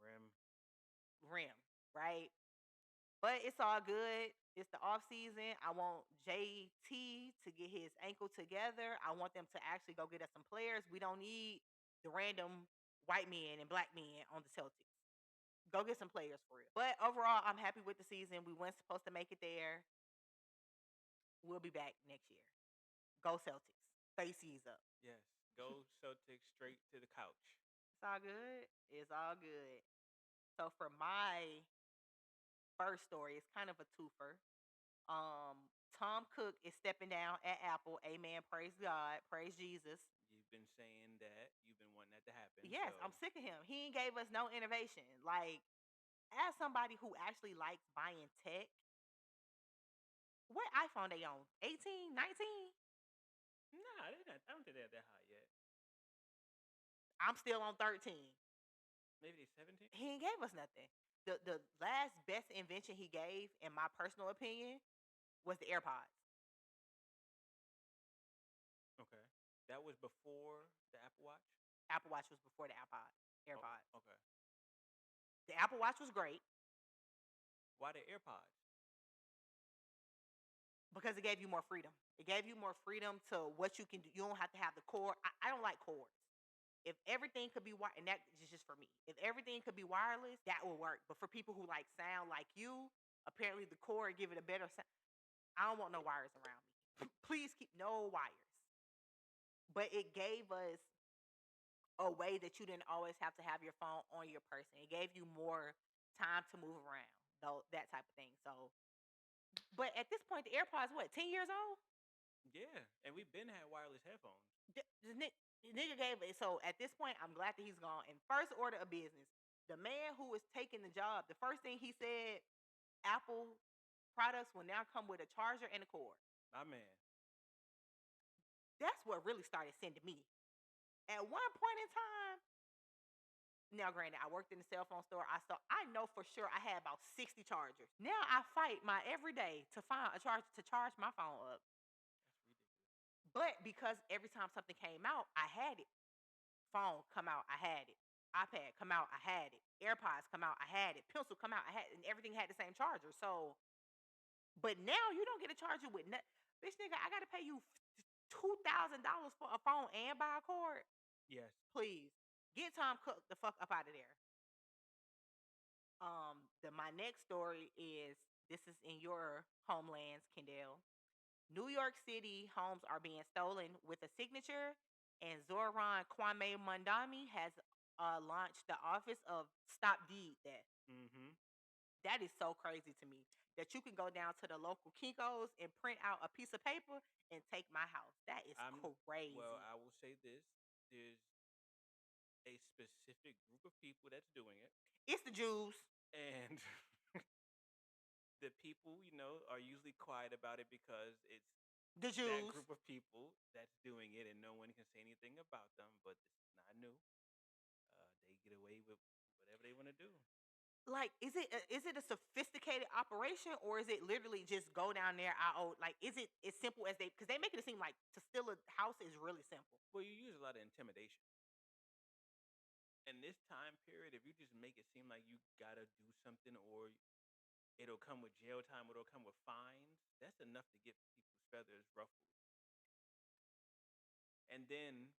S6: Damn
S5: rim, right? But it's all good. It's the off season. I want JT to get his ankle together. I want them to actually go get us some players. We don't need the random white men and black men on the Celtics. Go get some players for real. But overall, I'm happy with the season. We weren't supposed to make it there. We'll be back next year. Go Celtics. Faces up.
S6: Yes. Go Celtics straight to the couch.
S5: It's all good. It's all good. So for my first story, it's kind of a twofer. Tom Cook is stepping down at Apple. Amen. Praise God. Praise Jesus.
S6: You've been saying that. You've been wanting that to happen.
S5: Yes,
S6: so.
S5: I'm sick of him. He ain't gave us no innovation. Like, as somebody who actually likes buying tech, what iPhone they on? 18, 19?
S6: Nah, I don't think they're that high yet.
S5: I'm still on 13.
S6: Maybe they 17?
S5: He ain't gave us nothing. The last best invention he gave, in my personal opinion, was the AirPods.
S6: Okay. That was before the Apple Watch?
S5: Apple Watch was before the AirPods.
S6: Oh, okay.
S5: The Apple Watch was great.
S6: Why the AirPods?
S5: Because it gave you more freedom. It gave you more freedom to what you can do. You don't have to have the cord. I don't like cords. If everything could be and that is just for me. If everything could be wireless, that would work. But for people who like sound like you, apparently the cord give it a better sound. I don't want no wires around me. Please keep no wires. But it gave us a way that you didn't always have to have your phone on your person. It gave you more time to move around, though, that type of thing. So, but at this point, the AirPods, what, 10 years old?
S6: Yeah, and we've been had wireless headphones.
S5: The nigga gave it. So at this point, I'm glad that he's gone. In first order of business, the man who is taking the job, the first thing he said, Apple products will now come with a charger and a cord.
S6: My man.
S5: That's what really started sending me. At one point in time, now granted, I worked in the cell phone store. I know for sure I had about 60 chargers. Now I fight my every day to find a charger to charge my phone up.
S6: That's ridiculous.
S5: But because every time something came out, I had it. Phone come out, I had it. iPad come out, I had it. AirPods come out, I had it. Pencil come out, I had it. And everything had the same charger. So, but now you don't get a charger with bitch nigga, I gotta pay you $2,000 for a phone and buy a cord.
S6: Yes.
S5: Please get Tom Cook the fuck up out of there. My next story is, this is in your homelands, Kendall. New York City homes are being stolen with a signature, and Zoran Kwame Mandami has launched the Office of Stop Deed Theft.
S6: Mm-hmm.
S5: That is so crazy to me that you can go down to the local Kinko's and print out a piece of paper and take my house. That is crazy.
S6: Well, I will say this. There's a specific group of people that's doing it.
S5: It's the Jews.
S6: And the people, are usually quiet about it because it's
S5: the Jews.
S6: That group of people that's doing it, and no one can say anything about them. But it's not new. They get away with whatever they want to do.
S5: Like, is it a sophisticated operation, or is it literally just go down there? Is it as simple as because they make it seem like to steal a house is really simple.
S6: Well, you use a lot of intimidation. In this time period, if you just make it seem like you gotta do something, or it'll come with jail time, or it'll come with fines, that's enough to get people's feathers ruffled. And then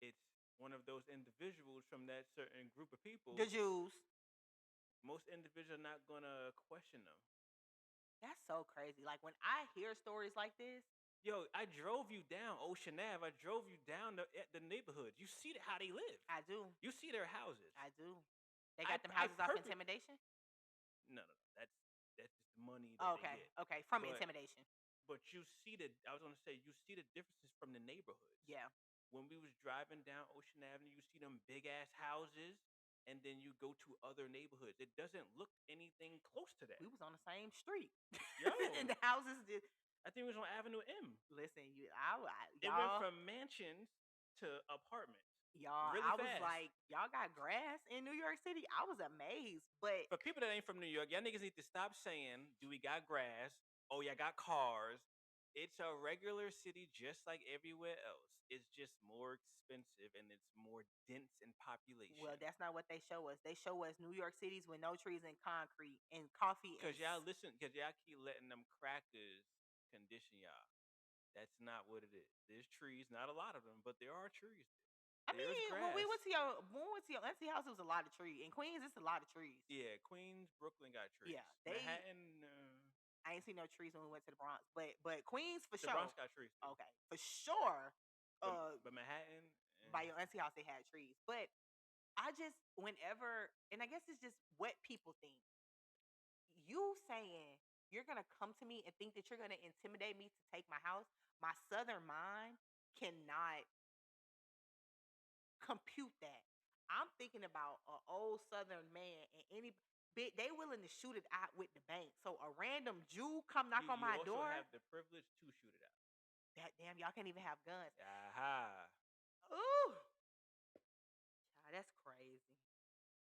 S6: it's one of those individuals from that certain group of people.
S5: The Jews.
S6: Most individuals are not gonna question them.
S5: That's so crazy. Like, when I hear stories like this.
S6: Yo, I drove you down Ocean Ave. I drove you down the neighborhood. You see how they live.
S5: I do.
S6: You see their houses.
S5: I do. They got them houses off intimidation?
S6: No. That's just the money that they
S5: Okay,
S6: get.
S5: okay, from
S6: But
S5: intimidation.
S6: but you see I was gonna say you see the differences from the neighborhoods.
S5: Yeah,
S6: When we was driving down Ocean Avenue, you see them big ass houses, and then you go to other neighborhoods. It doesn't look anything close to that.
S5: we was on the same street,
S6: Yo,
S5: and the houses did.
S6: I think it was on Avenue M.
S5: Listen,
S6: It went
S5: y'all,
S6: from mansions to apartments
S5: y'all.
S6: really
S5: I was
S6: fast.
S5: like, y'all got grass in New York City. I was amazed, but
S6: For people that ain't from New York, y'all niggas need to stop saying, "Do we got grass? Oh, y'all got cars." It's a regular city just like everywhere else. It's just more expensive and it's more dense in population.
S5: well, that's not what they show us. They show us New York cities with no trees and concrete and coffee.
S6: Cause y'all keep letting them crackers condition y'all. That's not what it is. There's trees, not a lot of them, but there are trees. There's grass.
S5: When we went to your auntie house, it was a lot of trees. In Queens, it's a lot of trees.
S6: Yeah, Queens, Brooklyn got trees.
S5: Yeah,
S6: Manhattan.
S5: I ain't seen no trees when we went to the Bronx, but Queens for
S6: the
S5: sure.
S6: Bronx got trees. Too.
S5: Okay, for sure.
S6: But Manhattan.
S5: By your auntie house, they had trees. But I just whenever, and I guess it's just what people think. You saying you're gonna come to me and think that you're gonna intimidate me to take my house? My southern mind cannot compute that. I'm thinking about an old southern man and they willing to shoot it out with the bank. So a random Jew come knock on my door.
S6: You also have the privilege to shoot it out.
S5: That damn, y'all can't even have guns.
S6: Aha.
S5: Ooh. Child, that's crazy.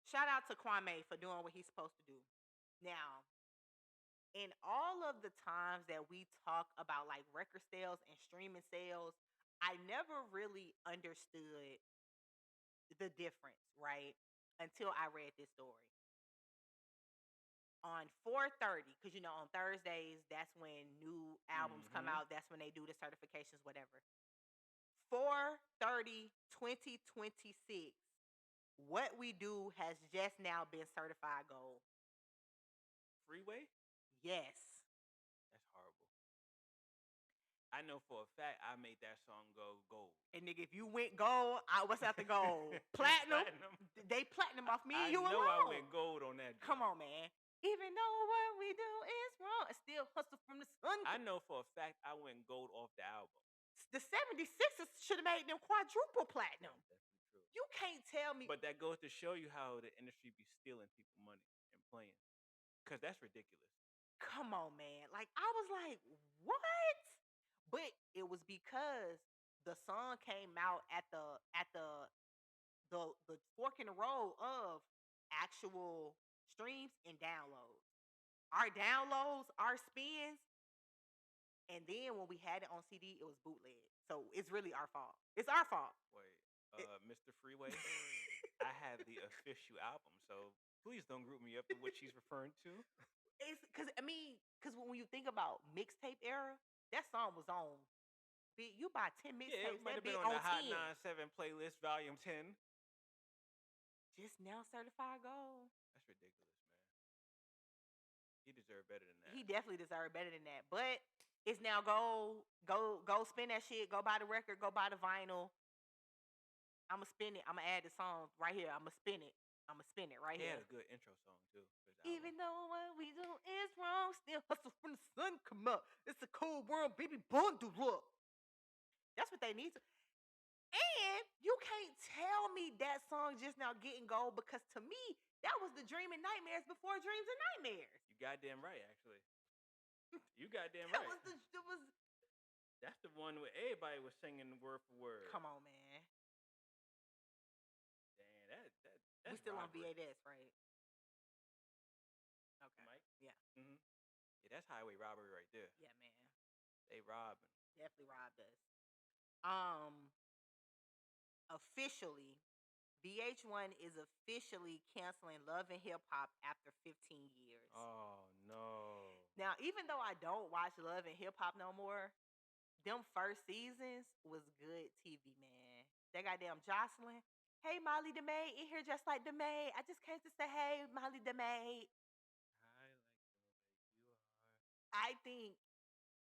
S5: Shout out to Kwame for doing what he's supposed to do. Now, in all of the times that we talk about like record sales and streaming sales, I never really understood the difference, right? Until I read this story. On 4/30, because on Thursdays, that's when new albums come out. That's when they do the certifications, whatever. 4/30/2026. What We Do has just now been certified gold.
S6: Freeway?
S5: Yes.
S6: That's horrible. I know for a fact I made that song go gold.
S5: And nigga, if you went gold, what's after gold? Platinum? They platinum off me and you alone.
S6: I know I went gold on that.
S5: Come on, man. Even though what we do is wrong, I still hustle from the sun.
S6: I know for a fact I went gold off the album.
S5: The 76ers should have made them quadruple platinum.
S6: That's definitely true.
S5: You can't tell me.
S6: But that goes to show you how the industry be stealing people money and playing. Because that's ridiculous.
S5: Come on, man. Like, I was like, what? But it was because the song came out at the fork in the road of actual streams and downloads. Our downloads, our spins, and then when we had it on CD, it was bootleg. So it's really our fault. It's our fault.
S6: Wait, Mr. Freeway, I have the official album, so please don't group me up to what she's referring to.
S5: It's because when you think about mixtape era, that song was on. You buy 10 mixtapes.
S6: Yeah, it might have been on the Hot 97 playlist, volume 10.
S5: Just now certified gold.
S6: That's ridiculous, man. He deserved better than that.
S5: He definitely deserved better than that. But it's now gold. Go spin that shit. Go buy the record. Go buy the vinyl. I'm going to spin it. I'm going to add the song right here. I'm going to spin it. I'm going to spin it right here.
S6: He had a good intro song, too.
S5: Even though what we do is wrong, still hustle from the sun come up. It's a cold world, baby, bundle up. That's what they need to. And you can't tell me that song just now getting gold, because to me, that was the Dream and Nightmares before Dreams and Nightmares.
S6: You goddamn right, actually. You goddamn right. That's the one where everybody was singing word for word.
S5: Come on, man.
S6: Damn, that's
S5: we still
S6: robbery.
S5: on VHS, right? Okay.
S6: Mike?
S5: Yeah.
S6: Mm-hmm. Yeah, that's highway robbery right there.
S5: Yeah, man.
S6: They robbing.
S5: Definitely robbed us. Officially, VH1 is officially canceling Love and Hip Hop after 15 years.
S6: Oh, no.
S5: Now, even though I don't watch Love and Hip Hop no more, them first seasons was good TV, man. That goddamn Jocelyn. Hey, Molly the maid, in here just like the maid. I just came to say, hey, Molly the maid.
S6: I like the way you are.
S5: I think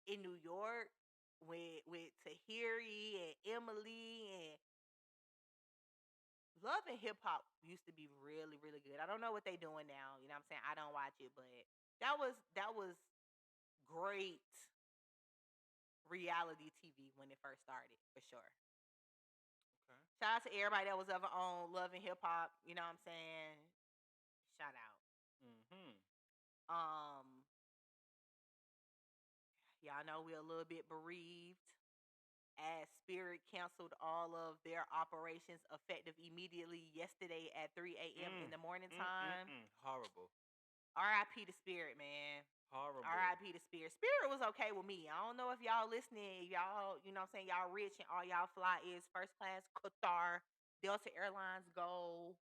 S5: in New York, with Tahiri and Emily and Love and Hip Hop used to be really, really good. I don't know what they doing now. You know what I'm saying? I don't watch it, but that was great reality TV when it first started, for sure.
S6: Okay.
S5: Shout out to everybody that was ever on Love and Hip Hop. You know what I'm saying? Shout out.
S6: Mm-hmm.
S5: Um, y'all know we're a little bit bereaved as Spirit canceled all of their operations effective immediately yesterday at 3 a.m. in the morning time.
S6: Horrible.
S5: R.I.P. to Spirit, man.
S6: Horrible.
S5: R.I.P. to Spirit. Spirit was okay with me. I don't know if y'all listening, y'all, you know what I'm saying, y'all rich and all y'all fly is first class, Qatar, Delta Airlines Go,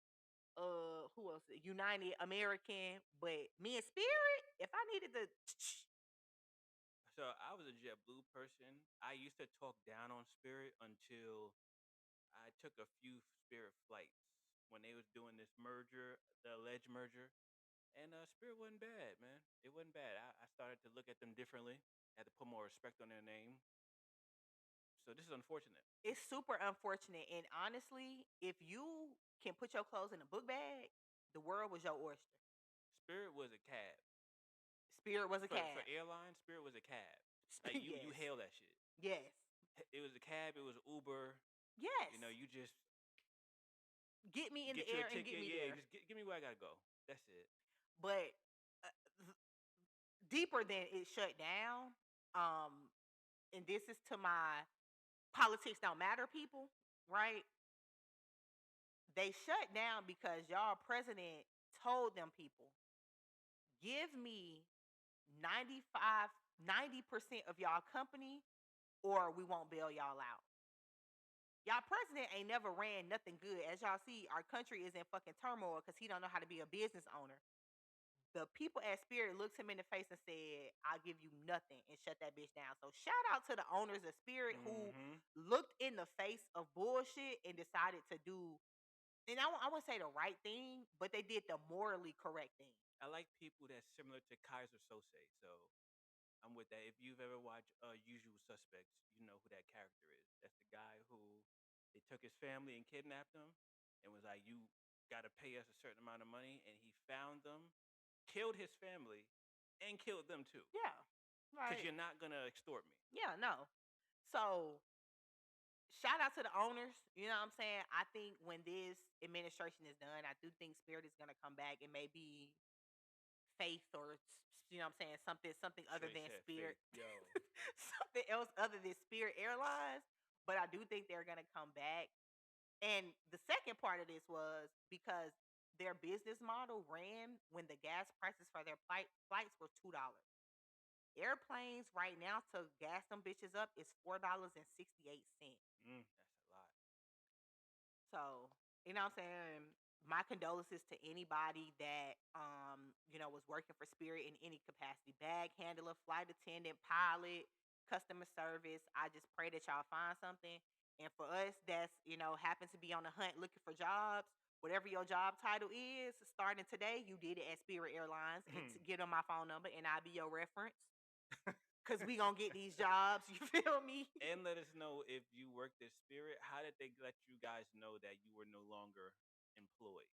S5: who else? United American. But me and Spirit, if I needed to
S6: So I was a JetBlue person. I used to talk down on Spirit until I took a few Spirit flights when they was doing this merger, the alleged merger. And Spirit wasn't bad, man. It wasn't bad. I started to look at them differently. Had to put more respect on their name. So this is unfortunate.
S5: it's super unfortunate. And honestly, if you can put your clothes in a book bag, the world was your oyster.
S6: Spirit was a cab.
S5: Spirit was a
S6: For
S5: cab.
S6: airline, Spirit was a cab. Like you
S5: Yes.
S6: hail that shit.
S5: Yes.
S6: It was a cab. It was Uber.
S5: Yes.
S6: You know, you just
S5: get me in
S6: get
S5: the
S6: you
S5: air
S6: a
S5: and
S6: ticket.
S5: get me
S6: Yeah,
S5: there.
S6: just give me where I gotta go. That's it.
S5: But deeper than it shut down, and this is to my politics don't matter people, right? They shut down because y'all president told them people, give me 95, 90% of y'all company or we won't bail y'all out. Y'all president ain't never ran nothing good. As y'all see, our country is in fucking turmoil because he don't know how to be a business owner. The people at Spirit looked him in the face and said, I'll give you nothing, and shut that bitch down. So shout out to the owners of Spirit who looked in the face of bullshit and decided to do, and I wouldn't say the right thing, but they did the morally correct thing.
S6: I like people that's similar to Kaiser Sose. So I'm with that. If you've ever watched Usual Suspects, you know who that character is. That's the guy who they took his family and kidnapped them and was like, you got to pay us a certain amount of money. And he found them, killed his family, and killed them too.
S5: Yeah.
S6: Because
S5: Right.
S6: you're not going to extort me.
S5: Yeah, no. So shout out to the owners. You know what I'm saying? I think when this administration is done, I do think Spirit is gonna come back and maybe Faith or you know what I'm saying, something other
S6: Straight
S5: than
S6: said
S5: Spirit.
S6: Faith. Yo.
S5: Something else other than Spirit Airlines. But I do think they're gonna come back. And the second part of this was because their business model ran when the gas prices for their flights were $2. Airplanes right now to gas them bitches up is $4.68.
S6: That's a lot.
S5: So, you know what I'm saying? My condolences to anybody that was working for Spirit in any capacity. Bag handler, flight attendant, pilot, customer service. I just pray that y'all find something. And for us that's, happen to be on the hunt looking for jobs, whatever your job title is, starting today, you did it at Spirit Airlines. And to get on my phone number and I'll be your reference. Cause we gonna get these jobs, you feel me?
S6: And let us know if you worked at Spirit. How did they let you guys know that you were no longer employed?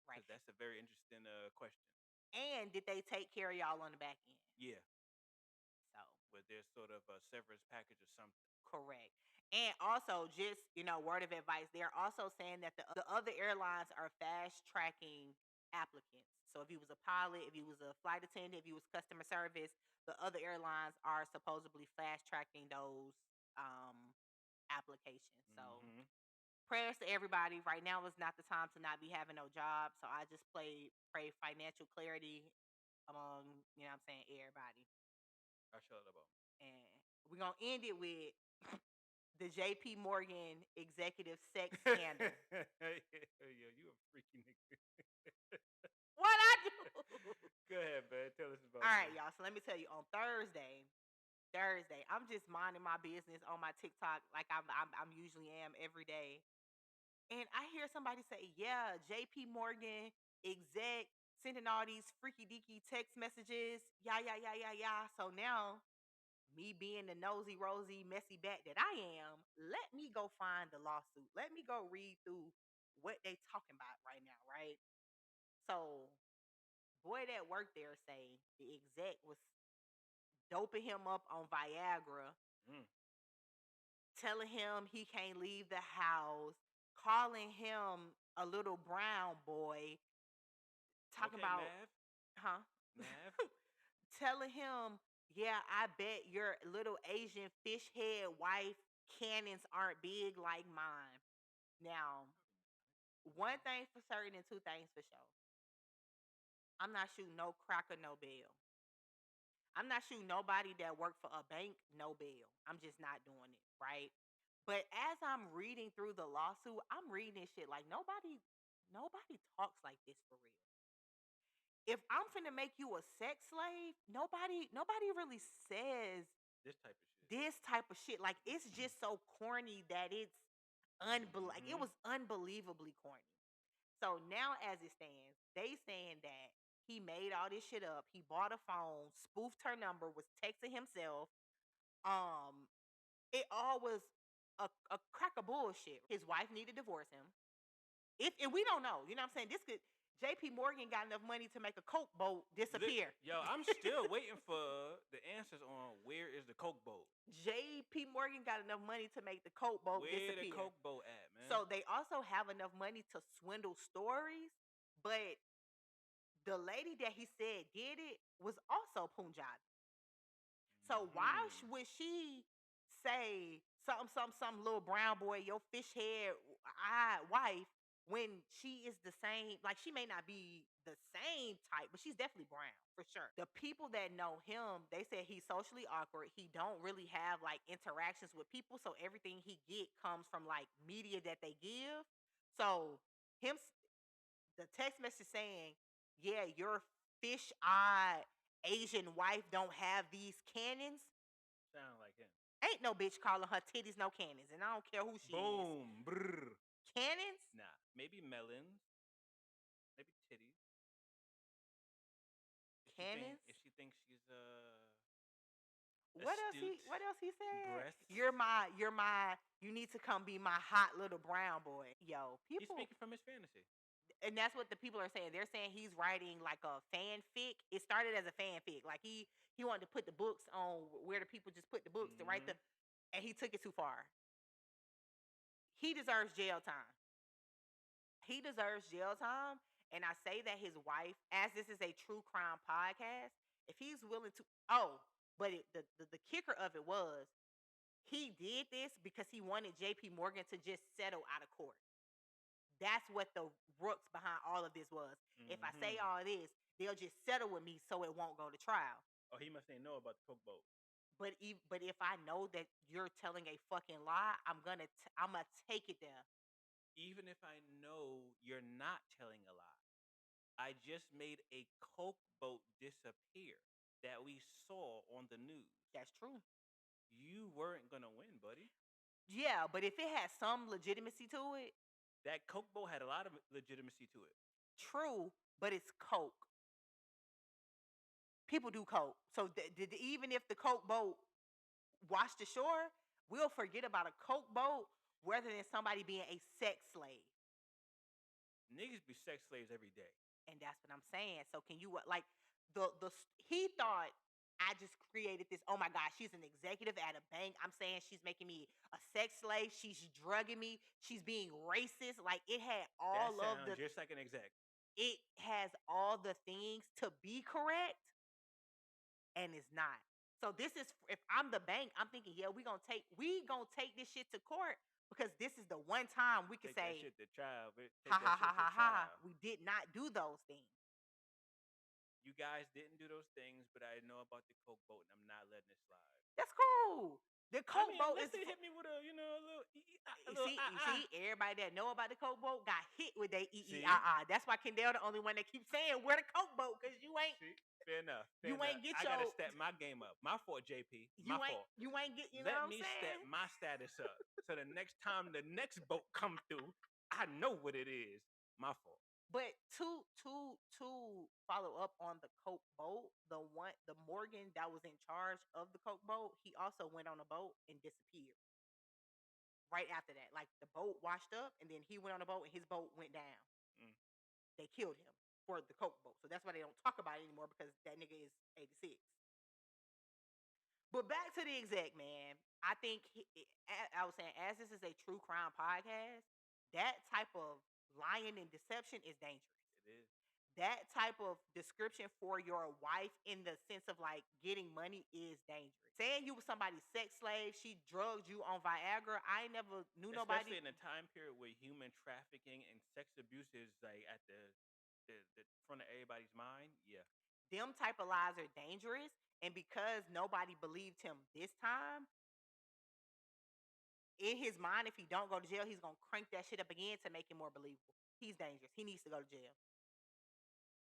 S5: Right.
S6: Because that's a very interesting question.
S5: And did they take care of y'all on the back end?
S6: Yeah.
S5: So
S6: Was there sort of a severance package or something?
S5: correct. And also, just word of advice, they're also saying that the other airlines are fast tracking applicants. So if you was a pilot, if you was a flight attendant, if you was customer service, the other airlines are supposedly fast tracking those applications. So prayers to everybody. Right now is not the time to not be having no job. So I just pray financial clarity among, what I'm saying, everybody.
S6: I shut it up.
S5: And we're gonna end it with the JP Morgan executive sex scandal.
S6: Yo, you a freaky nigga.
S5: What I do?
S6: Go ahead, man. Tell us about
S5: All right,
S6: this.
S5: y'all. So let me tell you, on Thursday, I'm just minding my business on my TikTok like I'm usually am every day. And I hear somebody say, yeah, JP Morgan exec sending all these freaky deaky text messages. Yeah. So now, me being the nosy, rosy, messy bat that I am, let me go find the lawsuit. Let me go read through what they talking about right now, right? So, boy that worked there say the exec was doping him up on Viagra,
S6: Mm.
S5: telling him he can't leave the house, calling him a little brown boy, talking
S6: Okay,
S5: about,
S6: Mav.
S5: huh?
S6: Mav.
S5: Telling him, yeah, I bet your little Asian fish head wife cannons aren't big like mine. Now, one thing for certain and two things for sure. I'm not shooting no cracker, no bail. I'm not shooting nobody that worked for a bank, no bail. I'm just not doing it, right? But as I'm reading through the lawsuit, I'm reading this shit like nobody talks like this for real. If I'm finna make you a sex slave, nobody really says
S6: This type of shit.
S5: this type of shit. Like it's just so corny that it's like it was unbelievably corny. So now as it stands, they saying that he made all this shit up. He bought a phone, spoofed her number, was texting himself. Um, it all was a crack of bullshit. His wife needed to divorce him. If and we don't know, you know what I'm saying? This could JP Morgan got enough money to make a Coke boat disappear.
S6: Yo, I'm still waiting for the answers on where is the Coke boat.
S5: JP Morgan got enough money to make the Coke boat
S6: Where
S5: disappear.
S6: the Coke boat at, man?
S5: So they also have enough money to swindle stories, but the lady that he said did it was also Punjabi. So why would she say some little brown boy, your fish head wife, when she is the same? Like she may not be the same type, but she's definitely brown for sure. The people that know him, they said he's socially awkward. He don't really have like interactions with people, so everything he get comes from like media that they give. So him, the text message saying, "Yeah, your fish-eyed Asian wife don't have these cannons."
S6: Sound like him.
S5: Ain't no bitch calling her titties no cannons, and I don't care who she is.
S6: Boom. Brr.
S5: Cannons?
S6: Nah, maybe melons. Maybe titties.
S5: Cannons?
S6: If she thinks she's
S5: What else he said?
S6: breasts.
S5: You need to come be my hot little brown boy. Yo,
S6: He's
S5: people,
S6: speaking from his fantasy.
S5: and that's what the people are saying. They're saying he's writing like a fanfic. It started as a fanfic. Like he wanted to put the books on where the people just put the books to write and he took it too far. He deserves jail time. He deserves jail time. And I say that his wife, as this is a true crime podcast, if he's willing to, but the kicker of it was he did this because he wanted JP Morgan to just settle out of court. That's what the roots behind all of this was. If I say all this, they'll just settle with me so it won't go to trial.
S6: Oh, he must ain't know about the Coke boat.
S5: But if I know that you're telling a fucking lie, I'm gonna take it there.
S6: Even if I know you're not telling a lie, I just made a Coke boat disappear that we saw on the news.
S5: That's true.
S6: You weren't gonna win, buddy.
S5: Yeah, but if it has some legitimacy to it,
S6: that Coke boat had a lot of legitimacy to it.
S5: True, but it's Coke. People do Coke. So even if the Coke boat washed ashore, we'll forget about a Coke boat rather than somebody being a sex slave.
S6: Niggas be sex slaves every day.
S5: And that's what I'm saying. So can you like he thought I just created this. Oh my God, she's an executive at a bank. I'm saying she's making me a sex slave. She's drugging me. She's being racist. Like it had all
S6: that
S5: of the
S6: just like an exec.
S5: It has all the things to be correct, and it's not. So this is if I'm the bank, I'm thinking, yeah, we gonna take this shit to court because this is the one time we can say,
S6: that shit to trial.
S5: We did not do those things.
S6: You guys didn't do those things, but I know about the Coke boat, and I'm not letting it slide.
S5: That's cool. The Coke boat is
S6: hit me with a
S5: see, everybody that know about the Coke boat got hit with their That's why Kendall the only one that keeps saying where the Coke boat because you ain't.
S6: See? Fair enough.
S5: I
S6: gotta step my game up. My fault, JP. My fault.
S5: You ain't get.
S6: Let me step my status up. So the next time the next boat come through, I know what it is. My fault.
S5: But to follow up on the Coke boat, the Morgan that was in charge of the Coke boat, he also went on a boat and disappeared. right after that. Like the boat washed up, and then he went on the boat, and his boat went down. They killed him for the coke boat, so that's why they don't talk about it anymore, because that nigga is 86. But back to the exec, man. I think I was saying, as this is a true crime podcast, that type of lying and deception is dangerous.
S6: It is.
S5: That type of description for your wife in the sense of like getting money is dangerous. Saying you was somebody's sex slave, she drugged you on Viagra. I ain't never knew nobody.
S6: Especially in a time period where human trafficking and sex abuse is like at the front of everybody's mind. Yeah.
S5: Them type of lies are dangerous, and because nobody believed him this time, in his mind, if he don't go to jail, he's gonna crank that shit up again to make it more believable. He's dangerous. He needs to go to jail.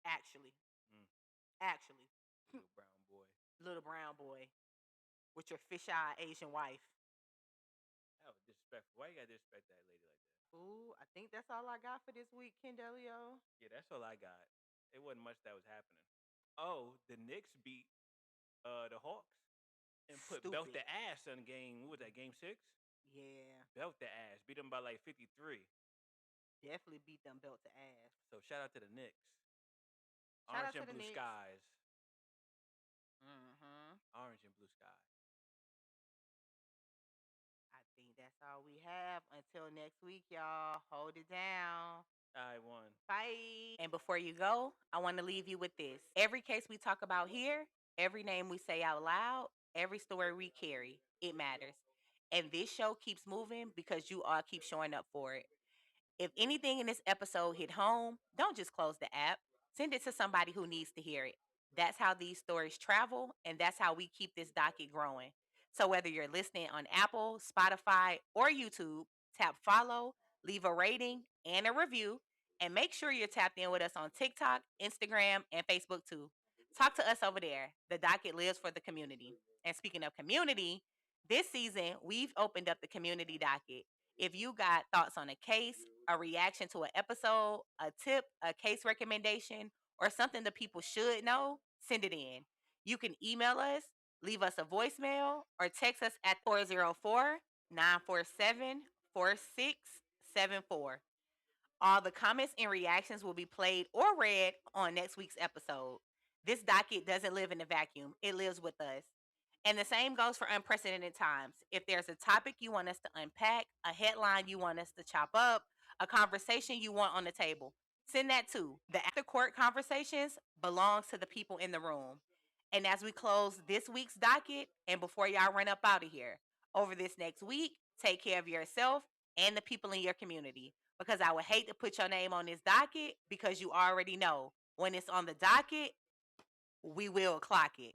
S5: Actually. Actually.
S6: Little brown boy.
S5: Little brown boy with your fish-eyed Asian wife.
S6: That was disrespectful. Why you gotta disrespect that lady like that?
S5: Ooh, I think that's all I got for this week, Kendelio.
S6: Yeah, that's all I got. It wasn't much that was happening. Oh, the Knicks beat the Hawks and put belt the ass on game. What was that, game 6?
S5: Yeah.
S6: Belt the ass. Beat them by like 53.
S5: Definitely beat them belt to ass.
S6: So shout out to the Knicks.
S5: Shout
S6: Orange
S5: out to
S6: and
S5: the
S6: blue
S5: Knicks.
S6: skies.
S5: Orange and blue skies. I think that's all we have. Until next week, y'all. Hold it down.
S6: I won.
S5: Bye. And before you go, I want to leave you with this. Every case we talk about here, every name we say out loud, every story we carry, it matters. And this show keeps moving because you all keep showing up for it. If anything in this episode hit home, don't just close the app. Send it to somebody who needs to hear it. That's how these stories travel, and that's how we keep this docket growing. So whether you're listening on Apple, Spotify, or YouTube, tap follow, leave a rating and a review, and make sure you're tapped in with us on TikTok, Instagram, and Facebook too. Talk to us over there. The docket lives for the community. And speaking of community, this season, we've opened up the community docket. If you got thoughts on a case, a reaction to an episode, a tip, a case recommendation, or something the people should know, send it in. You can email us, leave us a voicemail, or text us at 404-947-4674. All the comments and reactions will be played or read on next week's episode. This docket doesn't live in a vacuum, it lives with us. And the same goes for unprecedented times. If there's a topic you want us to unpack, a headline you want us to chop up, a conversation you want on the table, send that too. The after court conversations belongs to the people in the room. And as we close this week's docket, and before y'all run up out of here, over this next week, take care of yourself and the people in your community. Because I would hate to put your name on this docket because you already know when it's on the docket, we will clock it.